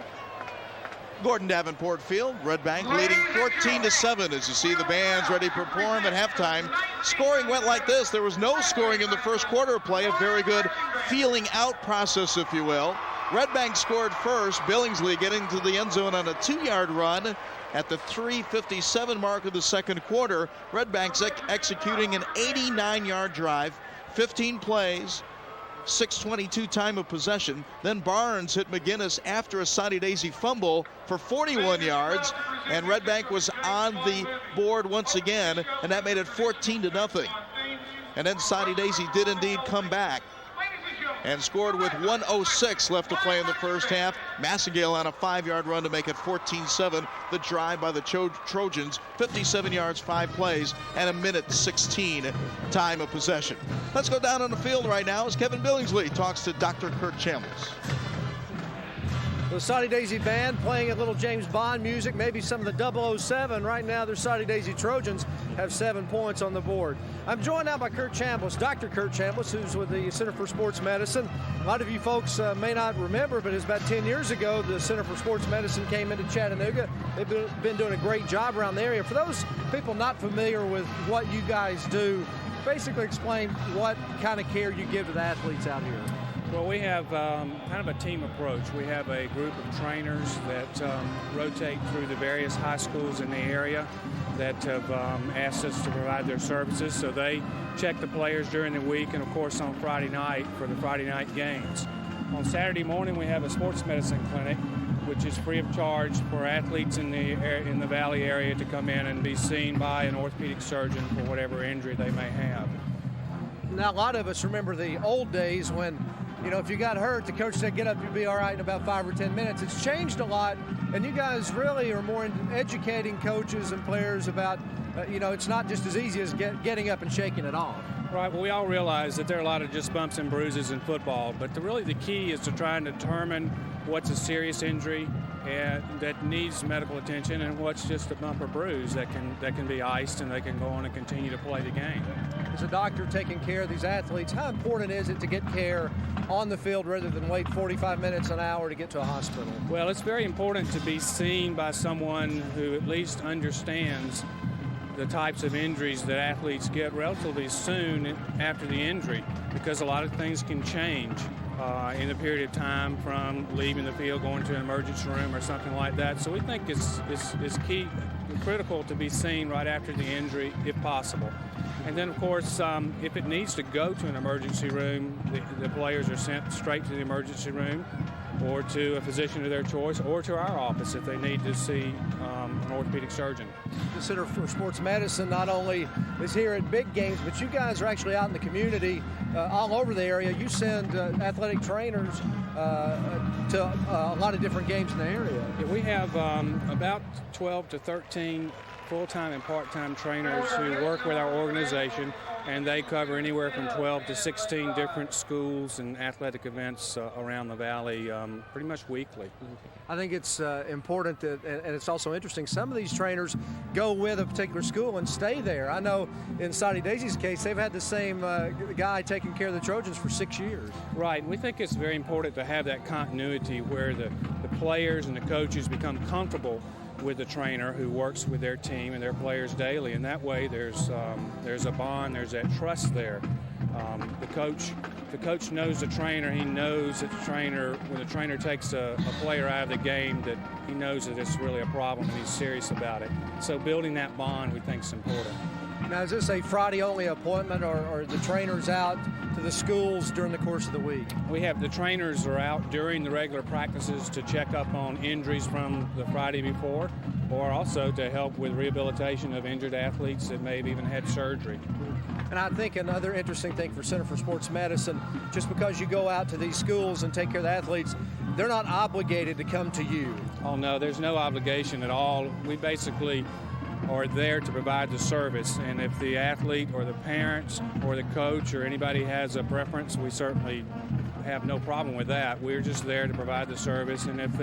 Gordon Davenport Field, Red Bank leading 14-7 as you see the bands ready to perform at halftime. Scoring went like this. There was no scoring in the first quarter of play, a very good feeling out process, if you will. Red Bank scored first, Billingsley getting to the end zone on a 2-yard run at the 3:57 mark of the second quarter. Red Bank's executing an 89-yard drive, 15 plays, 6:22 time of possession. Then Barnes hit McGinnis after a Soddy Daisy fumble for 41 yards, and Red Bank was on the board once again, and that made it 14-0. And then Soddy Daisy did indeed come back and scored with 1:06 left to play in the first half. Massengale on a 5-yard run to make it 14-7. The drive by the Trojans, 57 yards, 5 plays, and 1:16 time of possession. Let's go down on the field right now as Kevin Billingsley talks to Dr. Kurt Chambliss. The Soddy Daisy Band playing a little James Bond music, maybe some of the 007. Right now, the Soddy Daisy Trojans have 7 points on the board. I'm joined now by Kurt Chambliss, Dr. Kurt Chambliss, who's with the Center for Sports Medicine. A lot of you folks may not remember, but it's about 10 years ago the Center for Sports Medicine came into Chattanooga. They've been doing a great job around the area. For those people not familiar with what you guys do, basically explain what kind of care you give to the athletes out here. Well, we have kind of a team approach. We have a group of trainers that rotate through the various high schools in the area that have asked us to provide their services. So they check the players during the week and, of course, on Friday night for the Friday night games. On Saturday morning, we have a sports medicine clinic, which is free of charge for athletes in the Valley area to come in and be seen by an orthopedic surgeon for whatever injury they may have. Now, a lot of us remember the old days when, you know, if you got hurt, the coach said, get up, you'll be all right in about 5 or 10 minutes. It's changed a lot, and you guys really are more into educating coaches and players about, you know, it's not just as easy as getting up and shaking it off. Right, well, we all realize that there are a lot of just bumps and bruises in football, but really the key is to try and determine what's a serious injury and that needs medical attention and what's just a bump or bruise that can be iced and they can go on and continue to play the game. As a doctor taking care of these athletes, how important is it to get care on the field rather than wait 45 minutes, an hour to get to a hospital? Well, it's very important to be seen by someone who at least understands the types of injuries that athletes get relatively soon after the injury, because a lot of things can change in a period of time from leaving the field, going to an emergency room or something like that. So we think it's key, critical to be seen right after the injury if possible. And then, of course, if it needs to go to an emergency room, the players are sent straight to the emergency room or to a physician of their choice or to our office if they need to see an orthopedic surgeon. The Center for Sports Medicine not only is here at big games, but you guys are actually out in the community all over the area. You send athletic trainers to a lot of different games in the area. Yeah, we have about 12 to 13 full-time and part-time trainers who work with our organization, and they cover anywhere from 12 to 16 different schools and athletic events around the Valley pretty much weekly. I think it's important that, and it's also interesting, some of these trainers go with a particular school and stay there. I know in Soddy Daisy's case, they've had the same guy taking care of the Trojans for 6 years. Right, and we think it's very important to have that continuity where the players and the coaches become comfortable with the trainer who works with their team and their players daily, and that way there's a bond, there's that trust there. The coach knows the trainer. He knows that the trainer, when the trainer takes a player out of the game, that he knows that it's really a problem and he's serious about it. So building that bond, we think, is important. Now, is this a Friday-only appointment, or are the trainers out to the schools during the course of the week? We have the trainers are out during the regular practices to check up on injuries from the Friday before, or also to help with rehabilitation of injured athletes that may have even had surgery. And I think another interesting thing for Center for Sports Medicine, just because you go out to these schools and take care of the athletes, they're not obligated to come to you. Oh, no, there's no obligation at all. We basically are there to provide the service, and if the athlete or the parents or the coach or anybody has a preference, we certainly have no problem with that. We're just there to provide the service, and if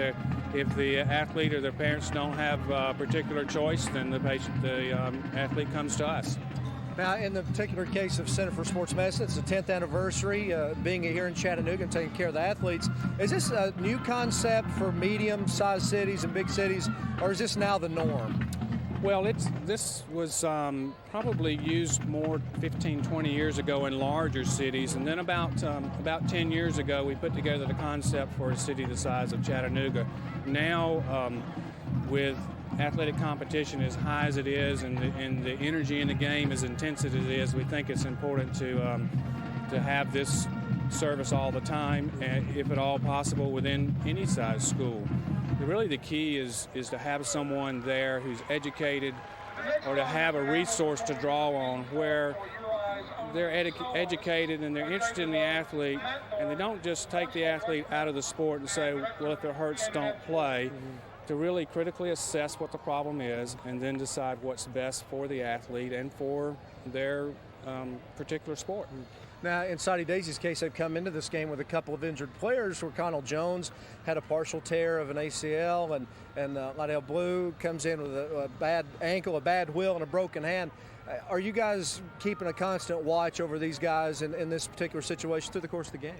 the athlete or their parents don't have a particular choice, then the athlete comes to us. Now, in the particular case of Center for Sports Medicine, it's the 10th anniversary being here in Chattanooga and taking care of the athletes. Is this a new concept for medium-sized cities and big cities, or is this now the norm? Well, this was probably used more 15, 20 years ago in larger cities, and then about 10 years ago we put together the concept for a city the size of Chattanooga. Now, with athletic competition as high as it is and the energy in the game as intense as it is, we think it's important to have this service all the time, and if at all possible within any size school. Really the key is to have someone there who's educated, or to have a resource to draw on where they're educated and they're interested in the athlete, and they don't just take the athlete out of the sport and say, well, if it hurts, don't play. To really critically assess what the problem is and then decide what's best for the athlete and for their particular sport. Now, in Soddy Daisy's case, they've come into this game with a couple of injured players where Connell Jones had a partial tear of an ACL, and Lydell Blue comes in with a bad ankle, a bad wheel, and a broken hand. Are you guys keeping a constant watch over these guys in this particular situation through the course of the game?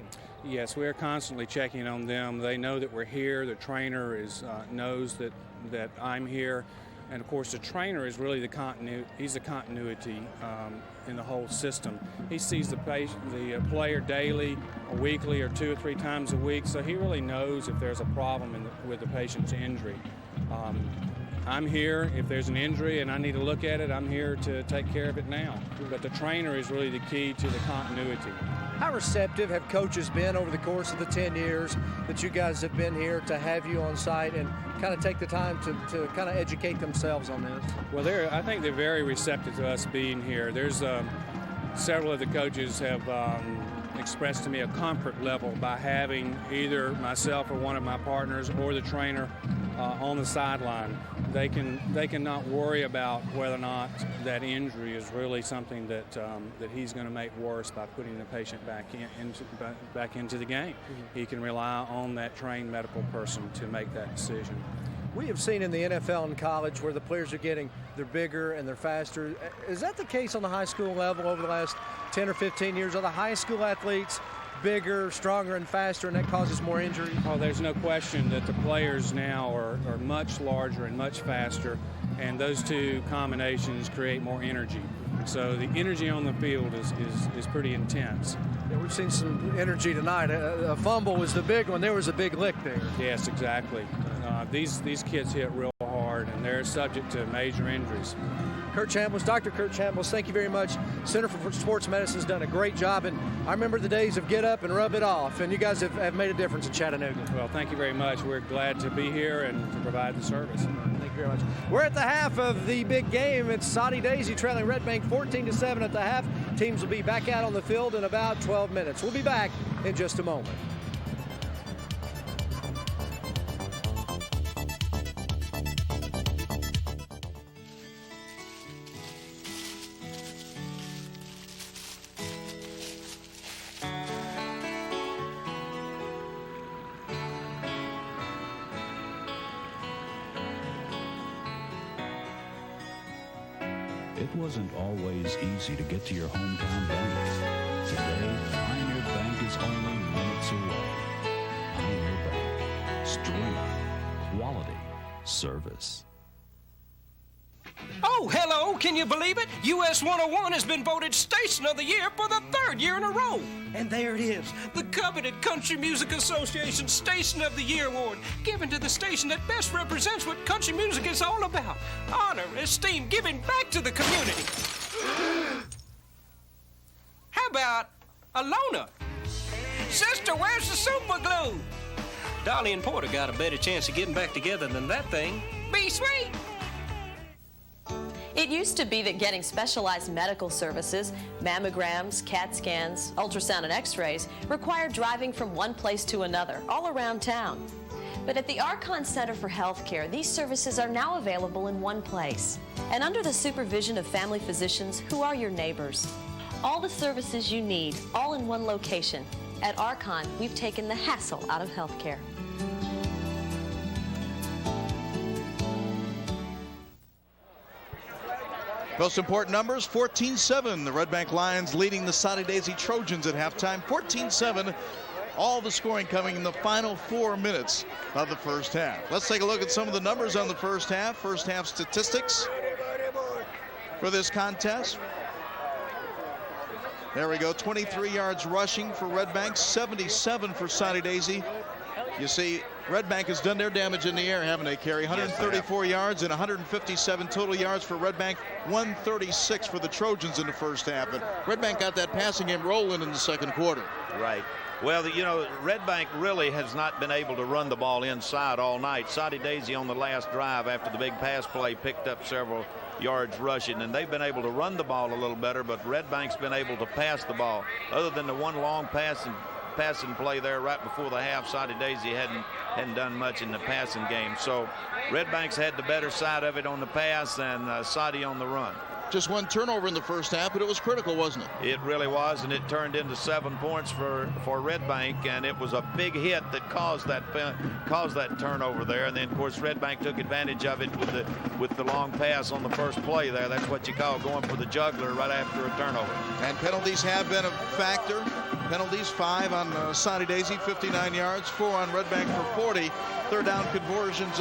Yes, we are constantly checking on them. They know that we're here. The trainer knows that I'm here. And of course, the trainer is really the continuity. He's the continuity in the whole system. He sees the player daily, or weekly, or 2 or 3 times a week. So he really knows if there's a problem with the patient's injury. I'm here if there's an injury and I need to look at it. I'm here to take care of it now. But the trainer is really the key to the continuity. How receptive have coaches been over the course of the 10 years that you guys have been here to have you on site and kind of take the time to kind of educate themselves on this? Well, I think they're very receptive to us being here. There's several of the coaches have expressed to me a comfort level by having either myself or one of my partners or the trainer on the sideline. They can not worry about whether or not that injury is really something that he's going to make worse by putting the patient back into the game. He can rely on that trained medical person to make that decision. We have seen in the NFL and college where the players they're bigger and they're faster. Is that the case on the high school level over the last 10 or 15 years? Are the high school athletes bigger, stronger, and faster, and that causes more injuries? Oh, there's no question that the players now are much larger and much faster, and those two combinations create more energy. So the energy on the field is pretty intense. Yeah, we've seen some energy tonight. A fumble was the big one. There was a big lick there. Yes, exactly. These kids hit real hard, and they're subject to major injuries. Dr. Kurt Chambliss, thank you very much. Center for Sports Medicine has done a great job, and I remember the days of get up and rub it off, and you guys have made a difference in Chattanooga. Well, thank you very much. We're glad to be here and to provide the service. Thank you very much. We're at the half of the big game. It's Soddy Daisy trailing Red Bank 14-7 at the half. Teams will be back out on the field in about 12 minutes. We'll be back in just a moment. It wasn't always easy to get to your hometown bank. Today, Pioneer Bank is only minutes away. Pioneer Bank. Strength, quality, service. Oh, hello, can you believe it? US 101 has been voted Station of the Year for the 3rd year in a row. And there it is, the coveted Country Music Association Station of the Year Award, given to the station that best represents what country music is all about. Honor, esteem, giving back to the community. How about Alona? Sister, where's the super glue? Dolly and Porter got a better chance of getting back together than that thing. Be sweet. It used to be that getting specialized medical services, mammograms, CAT scans, ultrasound, and x-rays required driving from one place to another, all around town. But at the Archon Center for Healthcare, these services are now available in one place. And under the supervision of family physicians who are your neighbors. All the services you need, all in one location. At Archon, we've taken the hassle out of healthcare. Most important numbers, 14-7. The Red Bank Lions leading the Soddy Daisy Trojans at halftime, 14-7. All the scoring coming in the final 4 minutes of the first half. Let's take a look at some of the numbers on the first half. First half statistics for this contest. There we go, 23 yards rushing for Red Bank, 77 for Soddy Daisy. You see, Red Bank has done their damage in the air, haven't they, Kerry? 134 yards and 157 total yards for Red Bank, 136 for the Trojans in the first half. And Red Bank got that passing game rolling in the second quarter. Right. Well, you know, Red Bank really has not been able to run the ball inside all night. Soddy Daisy on the last drive after the big pass play picked up several yards rushing, and they've been able to run the ball a little better, but Red Bank's been able to pass the ball. Other than the one long passing play there right before the half, Soddy Daisy hadn't done much in the passing game. So Red Bank's had the better side of it on the pass, and Soddy on the run. Just one turnover in the first half, but it was critical, wasn't it? It really was, and it turned into 7 points for Red Bank, and it was a big hit that caused that turnover there. And then, of course, Red Bank took advantage of it with the long pass on the first play there. That's what you call going for the juggler right after a turnover. And penalties have been a factor. Penalties, 5 on Soddy Daisy, 59 yards, 4 on Red Bank for 40. Third down conversions,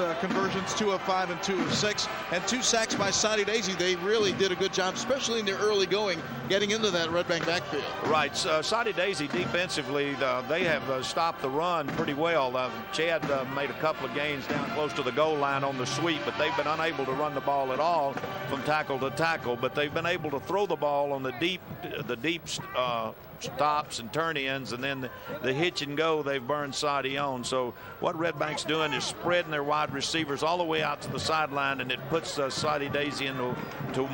2 of 5 and 2 of 6, and 2 sacks by Soddy Daisy. They really did a good job, especially in their early going, getting into that Red Bank backfield. Right. Soddy Daisy defensively, they have stopped the run pretty well. Chad made a couple of gains down close to the goal line on the sweep, but they've been unable to run the ball at all from tackle to tackle. But they've been able to throw the ball on the deep stops and turn-ins, and then the hitch and go they've burned Soddy on. So what Red Bank's doing is spreading their wide receivers all the way out to the sideline, and it puts Soddy Daisy into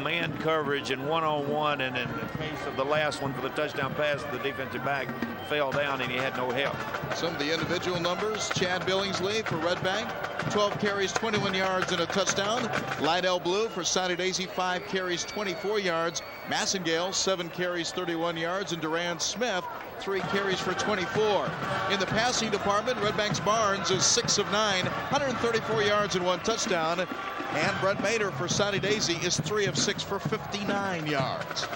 man coverage and one-on-one, and in the case of the last one for the touchdown pass, the defensive back fell down and he had no help. Some of the individual numbers: Chad Billingsley for Red Bank, 12 carries, 21 yards and a touchdown. Lydell Blue for Soddy Daisy, 5 carries, 24 yards. Massengale, 7 carries, 31 yards, and Duran Smith, 3 carries for 24. In the passing department, Red Bank's Barnes is 6 of 9, 134 yards and 1 touchdown. And Brett Mader for Soddy Daisy is 3 of 6 for 59 yards.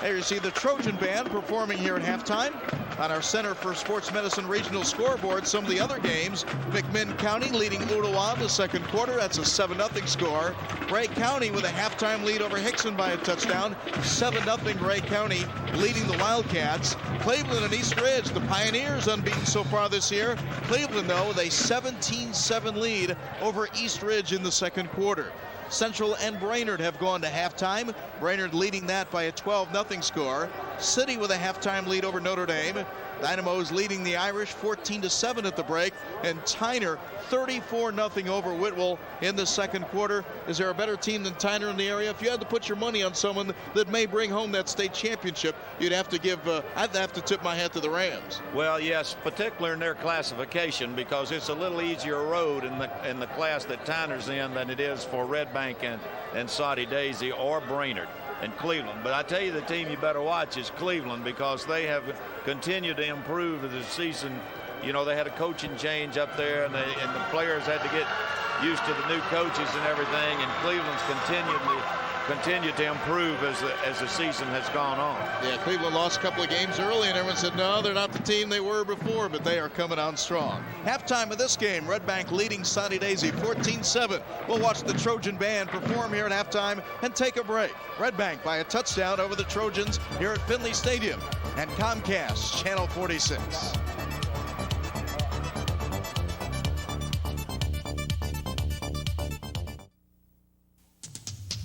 There you see the Trojan Band performing here at halftime. On our Center for Sports Medicine regional scoreboard, some of the other games: McMinn County leading Ooltewah in the second quarter. That's a 7-0 score. Ray County with a halftime lead over Hickson by a touchdown. 7-0 Ray County leading the Wildcats. Cleveland and East Ridge, the Pioneers, unbeaten so far this year. Cleveland, though, with a 17-7 lead over East Ridge in the second quarter. Central and Brainerd have gone to halftime. Brainerd leading that by a 12-0 score. City with a halftime lead over Notre Dame. Dynamos leading the Irish 14-7 at the break. And Tyner 34-0 over Whitwell in the second quarter. Is there a better team than Tyner in the area? If you had to put your money on someone that may bring home that state championship, you'd have to give, I'd have to tip my hat to the Rams. Well, yes, particularly in their classification, because it's a little easier road in the class that Tyner's in than it is for Red Bank and Soddy Daisy or Brainerd and Cleveland. But I tell you, the team you better watch is Cleveland, because they have continued to improve as the season. You know, they had a coaching change up there, and the players had to get used to the new coaches and everything, and Cleveland's continued to improve as the season has gone on. Yeah, Cleveland lost a couple of games early, and everyone said, no, they're not the team they were before, but they are coming on strong. Halftime of this game, Red Bank leading Soddy Daisy 14-7. We'll watch the Trojan Band perform here at halftime and take a break. Red Bank by a touchdown over the Trojans here at Findley Stadium and Comcast Channel 46.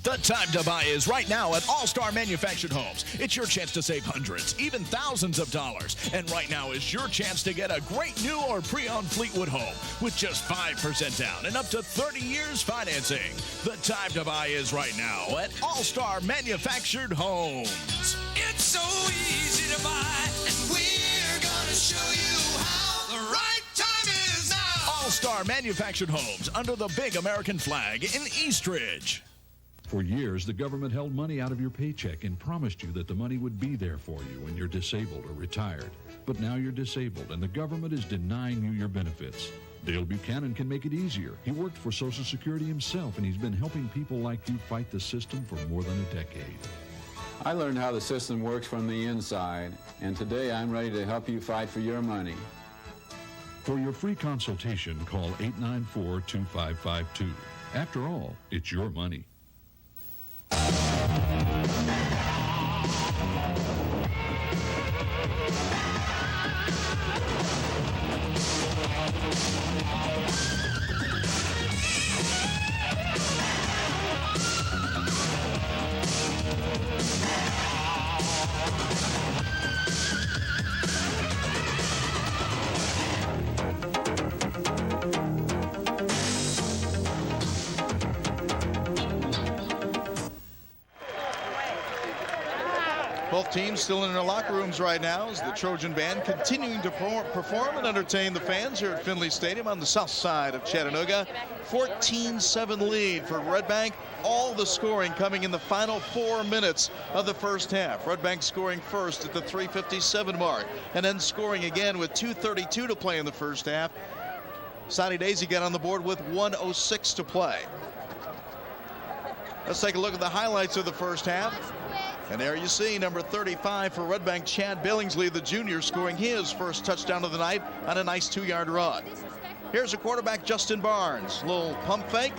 The time to buy is right now at All-Star Manufactured Homes. It's your chance to save hundreds, even thousands of dollars. And right now is your chance to get a great new or pre-owned Fleetwood home with just 5% down and up to 30 years financing. The time to buy is right now at All-Star Manufactured Homes. It's so easy to buy, and we're gonna show you how. The right time is now. All-Star Manufactured Homes under the big American flag in Eastridge. For years, the government held money out of your paycheck and promised you that the money would be there for you when you're disabled or retired. But now you're disabled, and the government is denying you your benefits. Dale Buchanan can make it easier. He worked for Social Security himself, and he's been helping people like you fight the system for more than a decade. I learned how the system works from the inside, and today I'm ready to help you fight for your money. For your free consultation, call 894-2552. After all, it's your money. teams still in their locker rooms right now as the Trojan band continuing to perform and entertain the fans here at Findley Stadium on the south side of Chattanooga. 14-7 lead for Red Bank. All the scoring coming in the final 4 minutes of the first half. Red Bank scoring first at the 3:57 mark and then scoring again with 2:32 to play in the first half. Soddy Daisy got on the board with 1:06 to play. Let's take a look at the highlights of the first half. And there you see number 35 for Red Bank, Chad Billingsley, the junior, scoring his first touchdown of the night on a nice 2-yard run. Here's a quarterback, Justin Barnes. Little pump fake.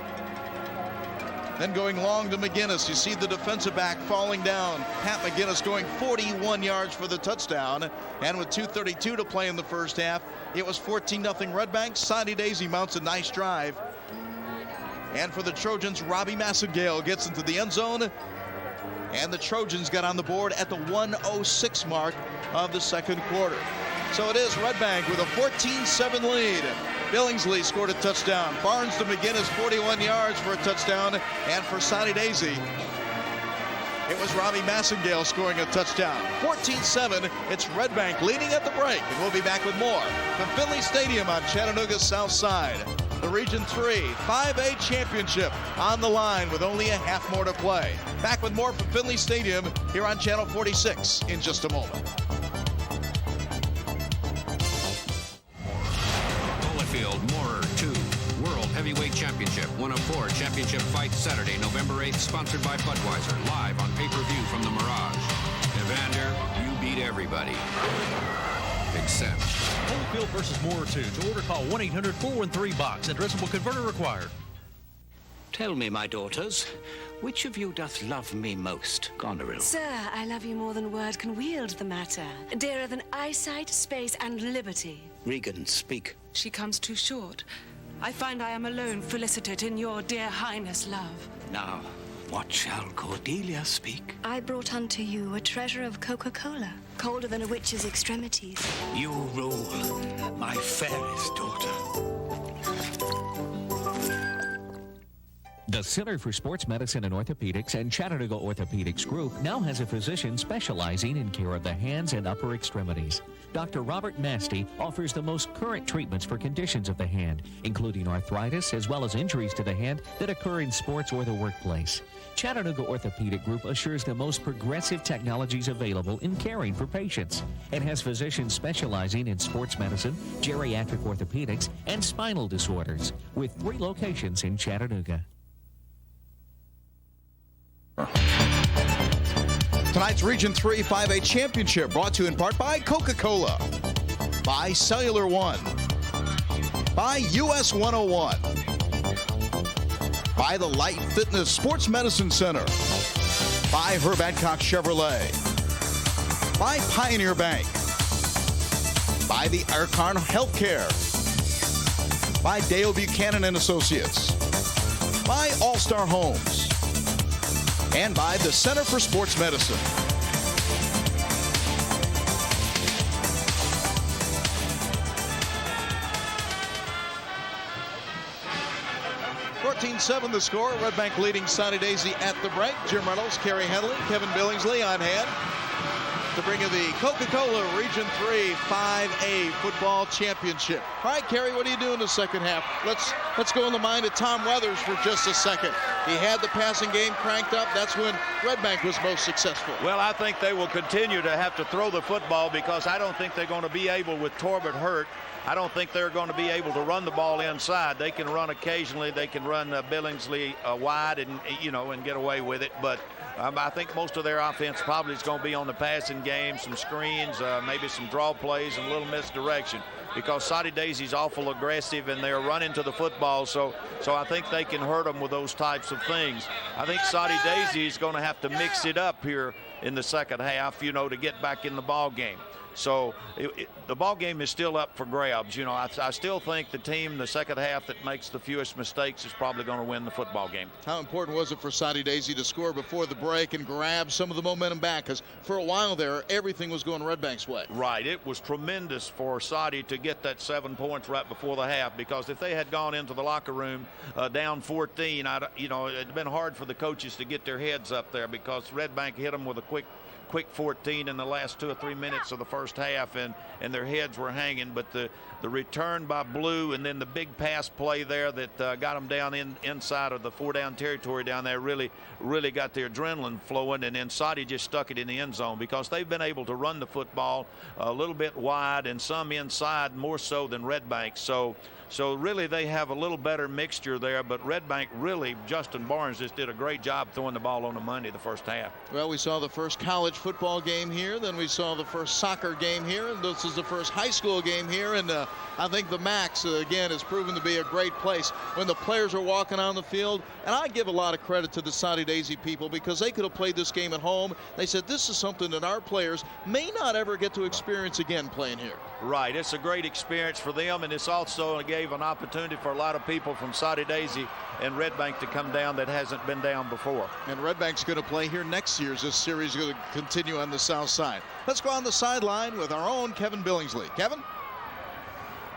Then going long to McGinnis. You see the defensive back falling down. Pat McGinnis going 41 yards for the touchdown. And with 2:32 to play in the first half, it was 14-0 Red Bank. Soddy Daisy mounts a nice drive. And for the Trojans, Robbie Massengale gets into the end zone. And the Trojans got on the board at the 1:06 mark of the second quarter. So it is Red Bank with a 14-7 lead. Billingsley scored a touchdown. Barnes to McGinnis, 41 yards for a touchdown. And for Soddy Daisy, it was Robbie Massengale scoring a touchdown. 14-7, it's Red Bank leading at the break. And we'll be back with more from Findley Stadium on Chattanooga's south side. The Region 3 5A Championship on the line with only a half more to play. Back with more from Findley Stadium here on Channel 46 in just a moment. Moorer 2 World Heavyweight Championship, 1 of 4 championship fights Saturday, November 8th, sponsored by Budweiser, live on pay-per-view from the Mirage. Evander, you beat everybody. Except Holyfield versus Moorer 2. To order, call 1-800-413-BOX. Addressable converter required. Tell me, my daughters, which of you doth love me most, Goneril? Sir, I love you more than word can wield the matter. Dearer than eyesight, space, and liberty. Regan, speak. She comes too short. I find I am alone felicitate in your dear highness love. Now, what shall Cordelia speak? I brought unto you a treasure of Coca-Cola, colder than a witch's extremities. You rule, my fairest daughter. The Center for Sports Medicine and Orthopedics and Chattanooga Orthopedics Group now has a physician specializing in care of the hands and upper extremities. Dr. Robert Masty offers the most current treatments for conditions of the hand, including arthritis as well as injuries to the hand that occur in sports or the workplace. Chattanooga Orthopedic Group assures the most progressive technologies available in caring for patients and has physicians specializing in sports medicine, geriatric orthopedics, and spinal disorders, with 3 locations in Chattanooga. Tonight's Region 3 5A Championship brought to you in part by Coca-Cola, by Cellular One, by US 101, by the Light Fitness Sports Medicine Center, by Herb Adcock Chevrolet, by Pioneer Bank, by the Arcarn Healthcare, by Dale Buchanan and Associates, by All-Star Homes, and by the Center for Sports Medicine. (14-7) the score. Red Bank leading Soddy Daisy at the break. Jim Reynolds, Kerry Henley, Kevin Billingsley on hand to bring you the Coca-Cola Region 3 5A Football Championship. All right, Kerry, what do you do in the second half? Let's go in the mind of Tom Weathers for just a second. He had the passing game cranked up. That's when Red Bank was most successful. Well, I think they will continue to have to throw the football because I don't think they're going to be able, with Torbert hurt, I don't think they're going to be able to run the ball inside. They can run occasionally. They can run Billingsley wide and get away with it. But I think most of their offense probably is going to be on the passing game, some screens, maybe some draw plays, and a little misdirection. Because Soddy Daisy's awful aggressive and they're running to the football, so I think they can hurt them with those types of things. I think Soddy Daisy is going to have to mix it up here in the second half, to get back in the ball game. So the ball game is still up for grabs. I still think the team, the second half that makes the fewest mistakes, is probably going to win the football game. How important was it for Soddy Daisy to score before the break and grab some of the momentum back? Because for a while there, everything was going Red Bank's way. Right. It was tremendous for Soddy to get that 7 points right before the half, because if they had gone into the locker room down 14, it'd been hard for the coaches to get their heads up there, because Red Bank hit them with a quick quick 14 in the last 2 or 3 minutes of the first half, and their heads were hanging. But the return by Blue and then the big pass play there that got them down inside of the 4-down territory down there really got their adrenaline flowing. And then Soddy just stuck it in the end zone because they've been able to run the football a little bit wide and some inside more so than Red Bank. So really they have a little better mixture there, but Red Bank really, Justin Barnes just did a great job throwing the ball on the money the first half. Well, we saw the first college football game here, then we saw the first soccer game here, and this is the first high school game here, and I think the Max, again, has proven to be a great place when the players are walking on the field. And I give a lot of credit to the Soddy Daisy people because they could have played this game at home. They said this is something that our players may not ever get to experience again playing here. Right, it's a great experience for them, and it's also gave an opportunity for a lot of people from Soddy Daisy and Red Bank to come down that hasn't been down before. And Red Bank's going to play here next year as this series is going to continue on the south side. Let's go on the sideline with our own Kevin Billingsley. Kevin?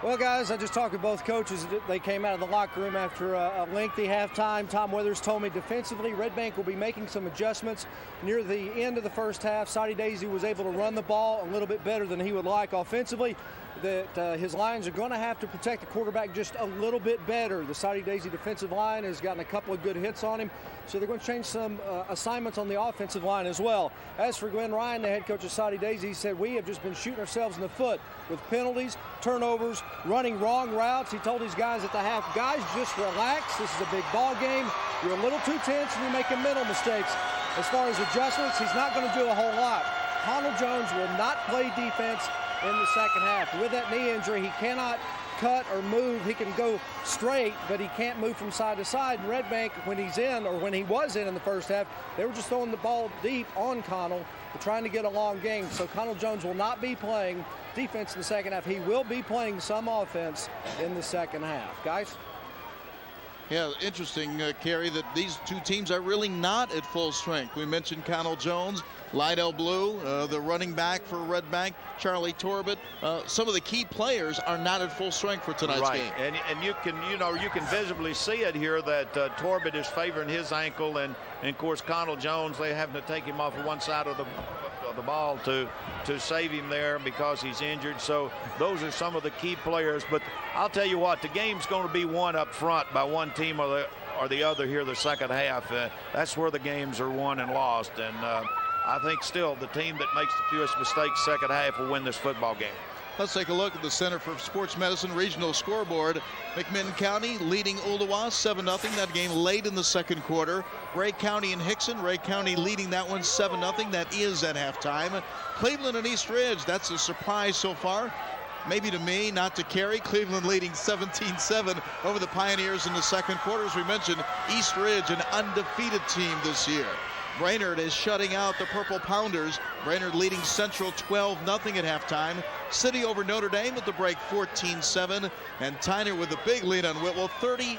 Well, guys, I just talked to both coaches. They came out of the locker room after a lengthy halftime. Tom Withers told me defensively Red Bank will be making some adjustments near the end of the first half. Soddy Daisy was able to run the ball a little bit better than he would like offensively. That his Lions are going to have to protect the quarterback just a little bit better. The Soddy Daisy defensive line has gotten a couple of good hits on him, so they're going to change some assignments on the offensive line as well. As for Glenn Ryan, the head coach of Soddy Daisy, he said, we have just been shooting ourselves in the foot with penalties, turnovers, running wrong routes. He told these guys at the half, guys, just relax. This is a big ball game. You're a little too tense and you're making mental mistakes. As far as adjustments, he's not going to do a whole lot. Connell Jones will not play defense in the second half. With that knee injury, he cannot cut or move. He can go straight, but he can't move from side to side. And Red Bank, when he's in, or when he was in the first half, they were just throwing the ball deep on Connell, trying to get a long game. So Connell Jones will not be playing defense in the second half. He will be playing some offense in the second half. Guys? Yeah, interesting, Kerry, that these two teams are really not at full strength. We mentioned Connell Jones, Lydell Blue, the running back for Red Bank, Charlie Torbett. Some of the key players are not at full strength for tonight's game. And you can visibly see it here that Torbett is favoring his ankle, and of course Connell Jones, they having to take him off of one side of the ball to save him there because he's injured. So those are some of the key players. But I'll tell you what, the game's going to be won up front by one team or the other here the second half. That's where the games are won and lost. And I think still the team that makes the fewest mistakes second half will win this football game. Let's take a look at the Center for Sports Medicine regional scoreboard. McMinn County leading Ooltewah 7-0. That game late in the second quarter. Ray County and Hickson. Ray County leading that one 7-0. That is at halftime. Cleveland and East Ridge. That's a surprise so far. Maybe to me, not to Kerry. Cleveland leading 17-7 over the Pioneers in the second quarter. As we mentioned, East Ridge, an undefeated team this year. Brainerd is shutting out the Purple Pounders. Brainerd leading Central 12-0 at halftime. City over Notre Dame at the break 14-7. And Tyner with a big lead on Whitwell 34-0.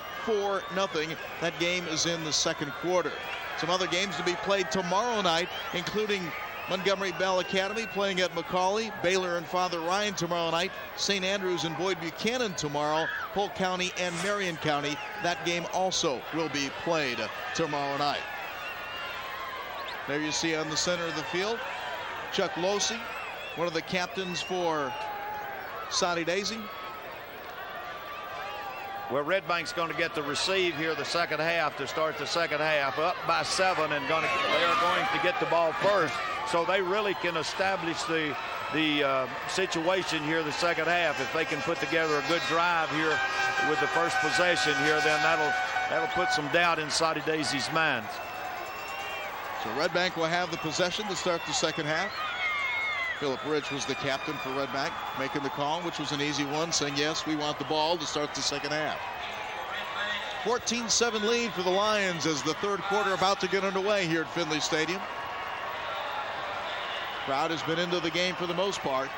That game is in the second quarter. Some other games to be played tomorrow night, including Montgomery Bell Academy playing at McCauley. Baylor and Father Ryan tomorrow night. St. Andrews and Boyd Buchanan tomorrow. Polk County and Marion County. That game also will be played tomorrow night. There you see on the center of the field, Chuck Losey, one of the captains for Soddy Daisy. Well, Red Bank's going to get the receive here the second half to start the second half, up by 7, and they are going to get the ball first, so they really can establish the situation here the second half. If they can put together a good drive here with the first possession here, then that'll put some doubt in Soddy Daisy's minds. So Red Bank will have the possession to start the second half. Philip Rich was the captain for Red Bank, making the call, which was an easy one, saying, yes, we want the ball to start the second half. 14-7 lead for the Lions as the third quarter about to get underway here at Findley Stadium. Crowd has been into the game for the most part.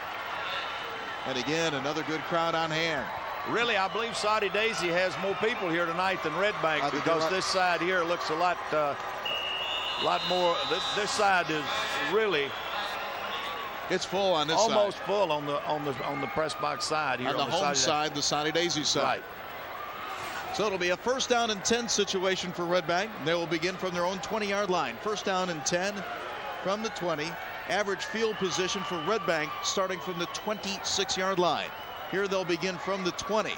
And again, another good crowd on hand. Really, I believe Soddy Daisy has more people here tonight than Red Bank, because this side here looks a lot more. This side is really, it's full on this almost side. Full on the press box side here. On the home side, the Soddy Daisy side. Right. So it'll be a 1st down and 10 situation for Red Bank. They will begin from their own 20-yard line. 1st down and 10 from the 20. average field position for Red Bank starting from the 26-yard line. Here they'll begin from the 20.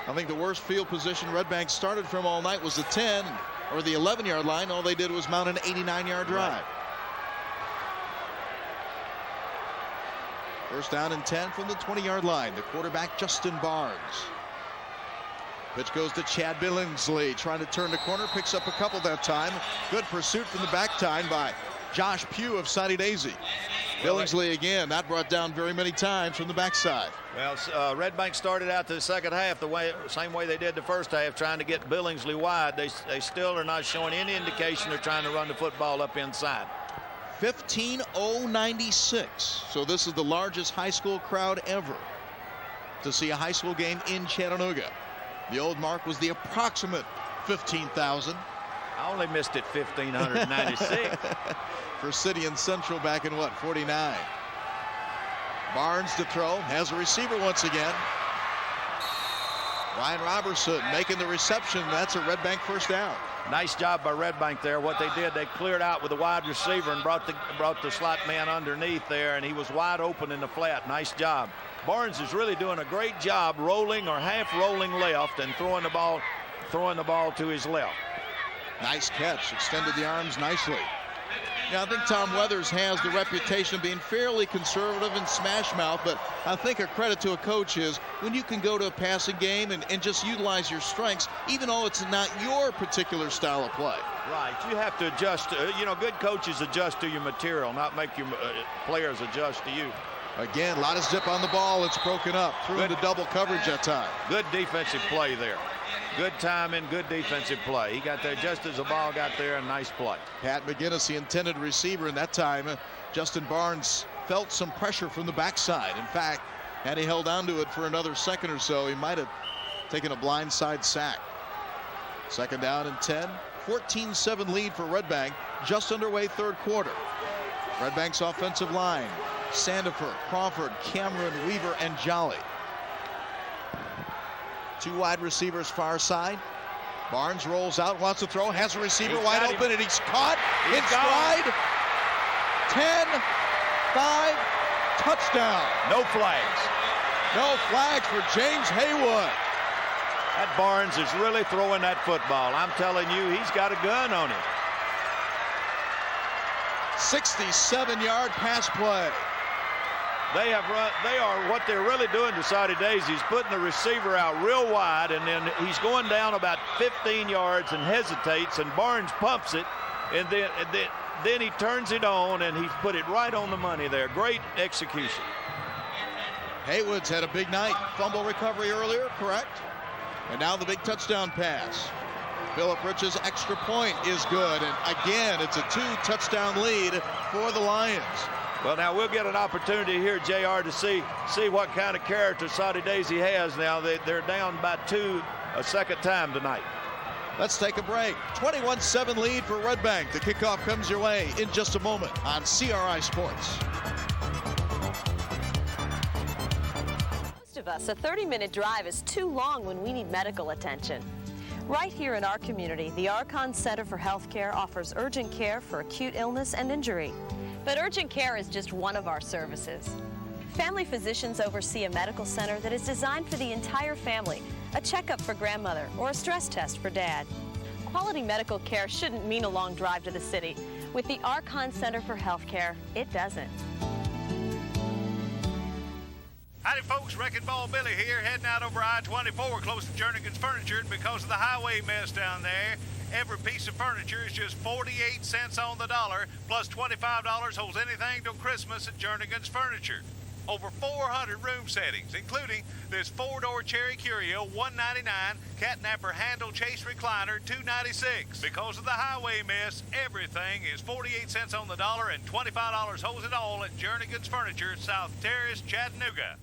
I think the worst field position Red Bank started from all night was the 10 or the 11-yard line. All they did was mount an 89-yard drive. Right. First down and 10 from the 20-yard line. The quarterback, Justin Barnes. Pitch goes to Chad Billingsley, trying to turn the corner, picks up a couple that time. Good pursuit from the back time by Josh Pugh of Soddy Daisy. Billingsley again, not brought down very many times from the backside. Well, Red Bank started out the second half same way they did the first half, trying to get Billingsley wide. They still are not showing any indication they're trying to run the football up inside. 15,096. So this is the largest high school crowd ever to see a high school game in Chattanooga. The old mark was the approximate 15,000. I only missed it 1,596. For City and Central back in, what, 49. Barnes to throw, has a receiver once again. Ryan Robertson making the reception. That's a Red Bank first down. Nice job by Red Bank there. What they did, they cleared out with a wide receiver and brought the slot man underneath there, and he was wide open in the flat. Nice job. Barnes is really doing a great job rolling or half rolling left and throwing the ball to his left. Nice catch, extended the arms nicely. Yeah, I think Tom Weathers has the reputation of being fairly conservative and smash mouth, but I think a credit to a coach is when you can go to a passing game and just utilize your strengths, even though it's not your particular style of play. Right, you have to adjust. Good coaches adjust to your material, not make your players adjust to you. Again, a lot of zip on the ball. It's broken up through into double coverage that time. Good defensive play there. Good timing, good defensive play. He got there just as the ball got there, and nice play. Pat McGinnis, the intended receiver, and that time Justin Barnes felt some pressure from the backside. In fact, had he held on to it for another second or so, he might have taken a blindside sack. Second down and 10. 14-7 lead for Red Bank. Just underway third quarter. Red Bank's offensive line. Sandifer, Crawford, Cameron, Weaver, and Jolly. Two wide receivers far side. Barnes rolls out, wants to throw, has a receiver wide open, and he's caught in stride. 10, 5, touchdown. No flags. No flags for James Haywood. That Barnes is really throwing that football. I'm telling you, he's got a gun on him. 67-yard pass play. They are what they're really doing to Soddy Daisy is putting the receiver out real wide, and then he's going down about 15 yards and hesitates, and Barnes pumps it, and then he turns it on, and he's put it right on the money there. Great execution. Haywood's had a big night. Fumble recovery earlier, correct? And now the big touchdown pass. Philip Rich's extra point is good, and again, it's a 2-touchdown lead for the Lions. Well, now we'll get an opportunity here, JR, to see what kind of character Soddy Daisy has now. They're down by 2 a second time tonight. Let's take a break. 21-7 lead for Red Bank. The kickoff comes your way in just a moment on CRI Sports. Most of us, a 30-minute drive is too long when we need medical attention. Right here in our community, the Archon Center for Healthcare offers urgent care for acute illness and injury. But urgent care is just one of our services. Family physicians oversee a medical center that is designed for the entire family, a checkup for grandmother, or a stress test for dad. Quality medical care shouldn't mean a long drive to the city. With the Archon Center for Healthcare, it doesn't. Howdy folks, Wrecking Ball Billy here, heading out over I-24 close to Jernigan's Furniture. Because of the highway mess down there, every piece of furniture is just 48 cents on the dollar, plus $25 holds anything till Christmas at Jernigan's Furniture. Over 400 room settings, including this 4-door Cherry Curio, $199, Catnapper Handle Chase Recliner, $296. Because of the highway mess, everything is 48 cents on the dollar and $25 holds it all at Jernigan's Furniture, South Terrace, Chattanooga.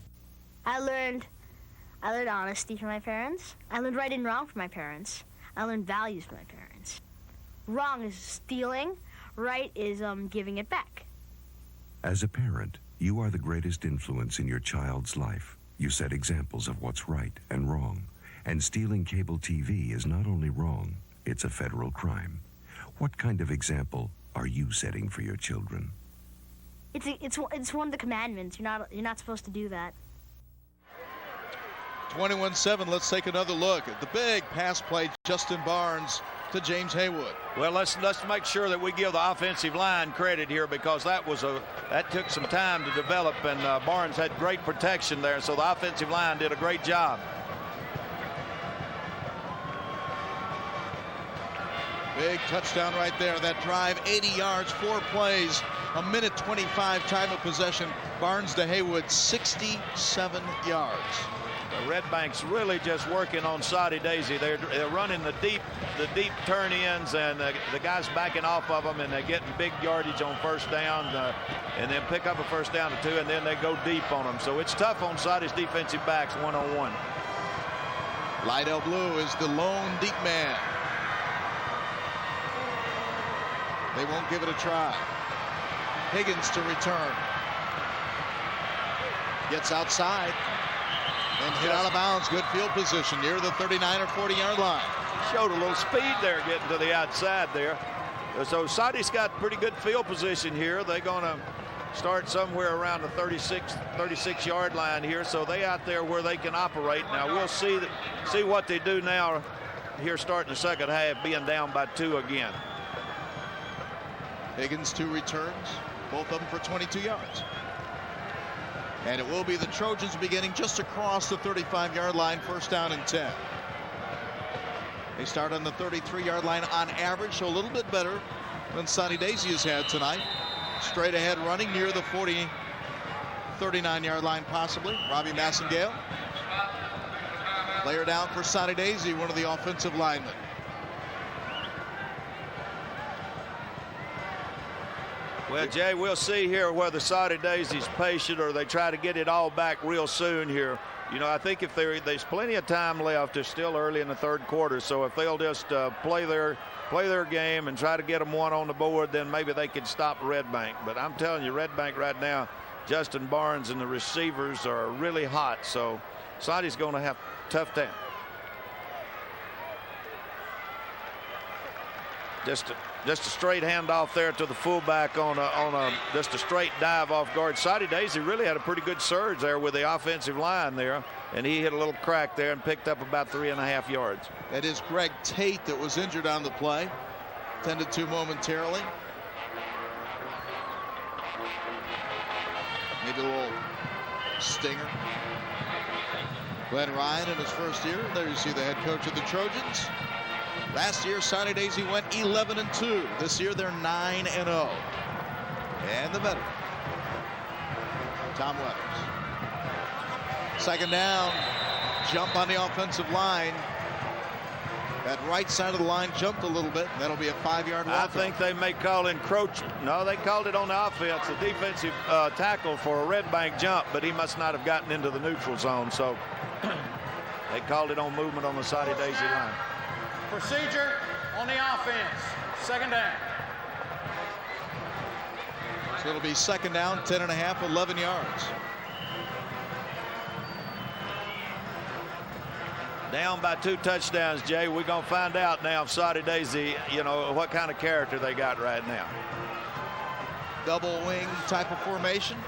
I learned honesty from my parents. I learned right and wrong from my parents. I learned values from my parents. Wrong is stealing. Right is giving it back. As a parent, you are the greatest influence in your child's life. You set examples of what's right and wrong. And stealing cable TV is not only wrong, it's a federal crime. What kind of example are you setting for your children? It's one of the commandments. You're not supposed to do that. 21-7. Let's take another look at the big pass play. Justin Barnes to James Haywood. Well, let's make sure that we give the offensive line credit here, because that took some time to develop, and Barnes had great protection there, so the offensive line did a great job. Big touchdown right there. That drive, 80 yards, 4 plays, a minute 25 time of possession. Barnes to Haywood, 67 yards. The Red Bank's really just working on Soddy Daisy. They're running the deep turn-ins, and the guys backing off of them, and they're getting big yardage on first down, and then pick up a first down or 2, and then they go deep on them. So it's tough on Soddy's defensive backs one-on-one. Lydell Blue is the lone deep man. They won't give it a try. Higgins to return. Gets outside. And hit out of bounds. Good field position near the 39 or 40-yard line. Showed a little speed there getting to the outside there. So Soddy's got pretty good field position here. They're going to start somewhere around the 36-yard line here. So they out there where they can operate. Now we'll see what they do now here starting the second half, being down by 2 again. Higgins 2 returns, both of them for 22 yards. And it will be the Trojans beginning just across the 35-yard line, first down and 10. They start on the 33-yard line on average, so a little bit better than Soddy Daisy has had tonight. Straight ahead running near the 39-yard line possibly. Robbie Massengale. Player down for Soddy Daisy, one of the offensive linemen. Well, Jay, we'll see here whether Soddy Daisy's patient or they try to get it all back real soon here. You know, I think if there's plenty of time left, it's still early in the third quarter. So if they'll just play their game and try to get them one on the board, then maybe they could stop Red Bank. But I'm telling you, Red Bank right now, Justin Barnes and the receivers are really hot. So Soddy's going to have a tough time. Just a straight handoff there to the fullback on just a straight dive off guard. Soddy Daisy really had a pretty good surge there with the offensive line there, and he hit a little crack there and picked up about 3.5 yards. That is Greg Tate that was injured on the play, tended to momentarily. Maybe a little stinger. Glenn Ryan in his first year. There you see the head coach of the Trojans. Last year, Soddy Daisy went 11-2. This year, they're 9-0. And the veteran, Tom Weathers. Second down, jump on the offensive line. That right side of the line jumped a little bit. That'll be a 5-yard walk. I think they may call encroachment. No, they called it on the offense, a defensive tackle for a Red Bank jump, but he must not have gotten into the neutral zone. So they called it on movement on the Soddy Daisy line. Procedure on the offense. Second down. So it'll be second down, 10.5, 11 yards. Down by 2 touchdowns, Jay. We're going to find out now if Soddy Daisy, you know, what kind of character they got right now. Double wing type of formation.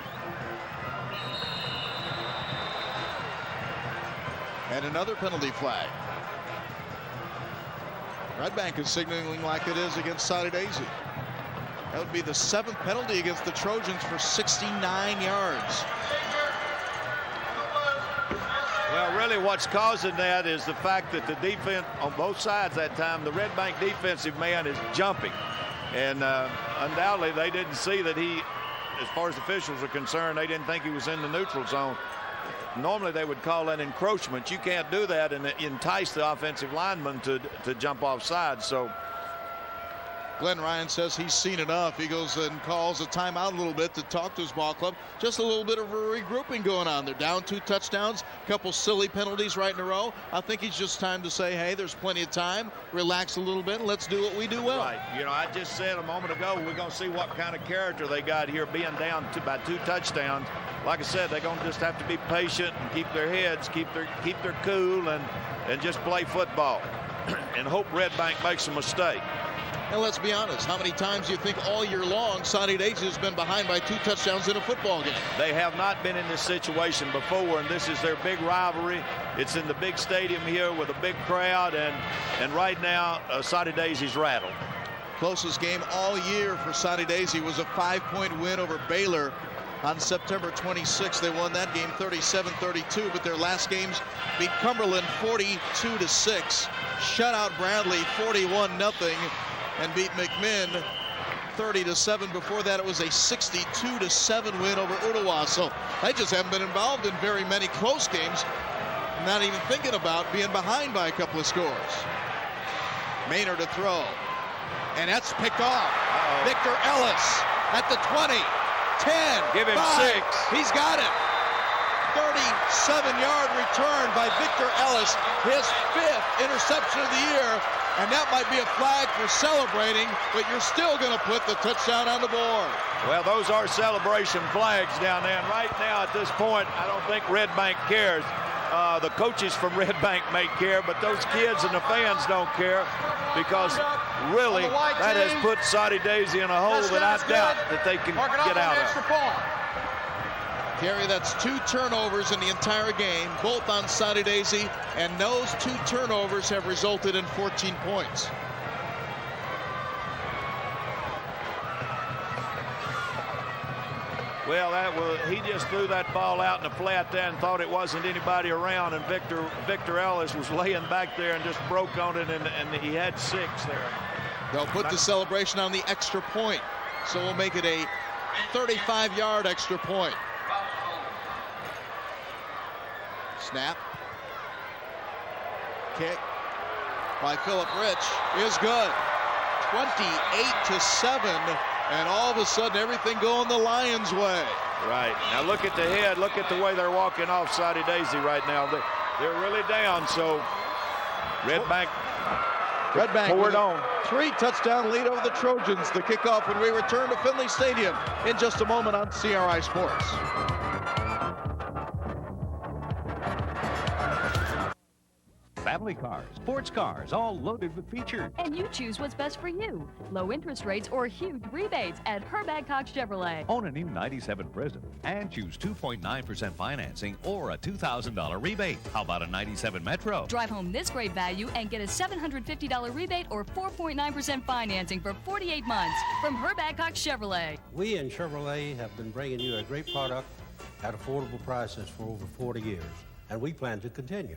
And another penalty flag. Red Bank is signaling like it is against Soddy Daisy. That would be the 7th penalty against the Trojans for 69 yards. Well, really what's causing that is the fact that the defense on both sides that time, the Red Bank defensive man is jumping. And undoubtedly they didn't see that he, as far as officials are concerned, they didn't think he was in the neutral zone. Normally they would call that encroachment. You can't do that and entice the offensive lineman to jump offside. So Glenn Ryan says he's seen enough. He goes and calls a timeout a little bit to talk to his ball club. Just a little bit of a regrouping going on. They're down 2 touchdowns, a couple silly penalties right in a row. I think it's just time to say, hey, there's plenty of time. Relax a little bit and let's do what we do well. Right. You know, I just said a moment ago, we're going to see what kind of character they got here being down by 2 touchdowns. Like I said, they're going to just have to be patient and keep their heads, keep their cool and just play football and hope Red Bank makes a mistake. And let's be honest, how many times do you think all year long Soddy Daisy has been behind by 2 touchdowns in a football game? They have not been in this situation before, and this is their big rivalry. It's in the big stadium here with a big crowd, and right now Soddy Daisy's rattled. Closest game all year for Soddy Daisy was a 5-point win over Baylor on September 26th. They won that game 37-32, but their last games beat Cumberland 42-6, shut out Bradley 41-0, and beat McMinn 30-7. Before that, it was a 62-7 win over Ottawa. So they just haven't been involved in very many close games, not even thinking about being behind by a couple of scores. Maynard to throw, and that's picked off. Victor Ellis at the 20, 10, give him 5. 6. He's got it. 37-yard return by Victor Ellis, his 5th interception of the year. And that might be a flag for celebrating, but you're still going to put the touchdown on the board. Well, those are celebration flags down there. And right now at this point, I don't think Red Bank cares. The coaches from Red Bank may care, but those kids and the fans don't care, because really that has put Soddy Daisy in a hole that I doubt that they can get out of. Gary, that's 2 turnovers in the entire game, both on Soddy Daisy, and those 2 turnovers have resulted in 14 points. Well, he just threw that ball out in the flat there and thought it wasn't anybody around, and Victor Ellis was laying back there and just broke on it, and he had 6 there. They'll put the celebration on the extra point, so we'll make it a 35-yard extra point. Snap. Kick by Philip Rich is good. 28-7, and all of a sudden everything going the Lions' way. Right. Now look at the head. Look at the way they're walking off Soddy Daisy right now. They're really down, so Red Bank with a 3-touchdown lead over the Trojans. The kickoff when we return to Findley Stadium in just a moment on CRI Sports. Family cars, sports cars, all loaded with features. And you choose what's best for you. Low interest rates or huge rebates at Herb Cox Chevrolet. Own a new 97 Prism and choose 2.9% financing or a $2,000 rebate. How about a 97 Metro? Drive home this great value and get a $750 rebate or 4.9% financing for 48 months from Herb Cox Chevrolet. We in Chevrolet have been bringing you a great product at affordable prices for over 40 years, and we plan to continue.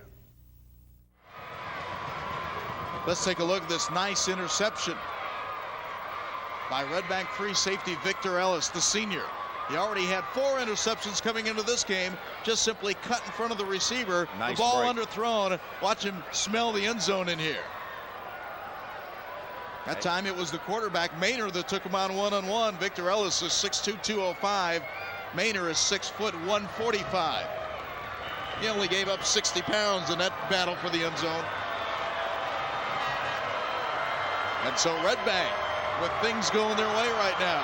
Let's take a look at this nice interception by Red Bank free safety Victor Ellis, the senior. He already had 4 interceptions coming into this game, just simply cut in front of the receiver. Nice the ball break. underthrown. Watch him smell the end zone in here. That time it was the quarterback, Maynard, that took him on one-on-one. Victor Ellis is 6'2", 205. Maynard is 6 foot 145. He only gave up 60 pounds in that battle for the end zone. And so Red Bank, with things going their way right now,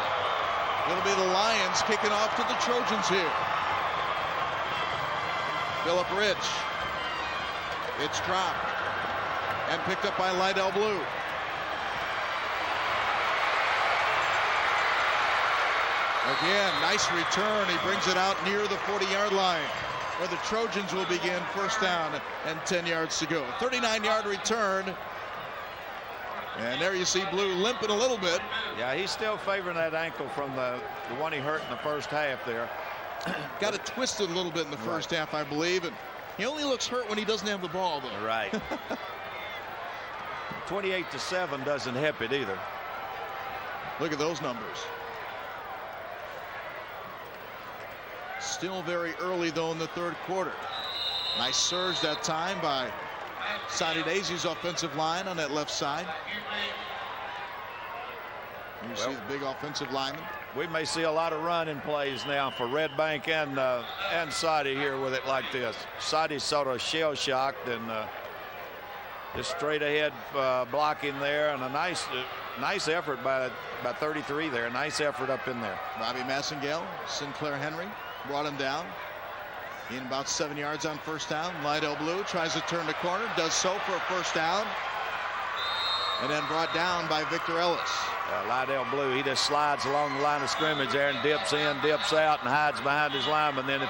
it'll be the Lions kicking off to the Trojans here. Philip Rich. It's dropped and picked up by Lydell Blue. Again, nice return. He brings it out near the 40-yard line, where the Trojans will begin first down and 10 yards to go. 39-yard return. And there you see Blue limping a little bit. Yeah, he's still favoring that ankle from the one he hurt in the first half there. Got it twisted a little bit in the first half, I believe. And he only looks hurt when he doesn't have the ball, though. Right. 28-7 doesn't help it either. Look at those numbers. Still very early, though, in the third quarter. Nice surge that time by Soddy Daisy's offensive line on that left side. You see the big offensive lineman. We may see a lot of running plays now for Red Bank and Soddy here with it like this. Soddy's sort of shell-shocked and just straight ahead blocking there, and a nice effort by 33 there. Nice effort up in there. Bobby Massengale, Sinclair Henry brought him down. In about 7 yards on first down. Lydell Blue tries to turn the corner, does so for a first down. and then brought down by Victor Ellis. Lydell Blue, he just slides along the line of scrimmage there and dips in, dips out, and hides behind his lineman. Then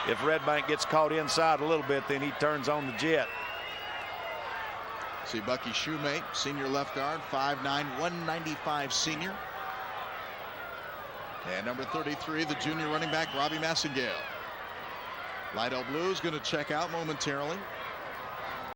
if Red Bank gets caught inside a little bit, then he turns on the jet. See Bucky Shoemate, senior left guard, 5'9", 195 senior. And number 33, the junior running back, Robbie Massengale. Lydell Blue is going to check out momentarily.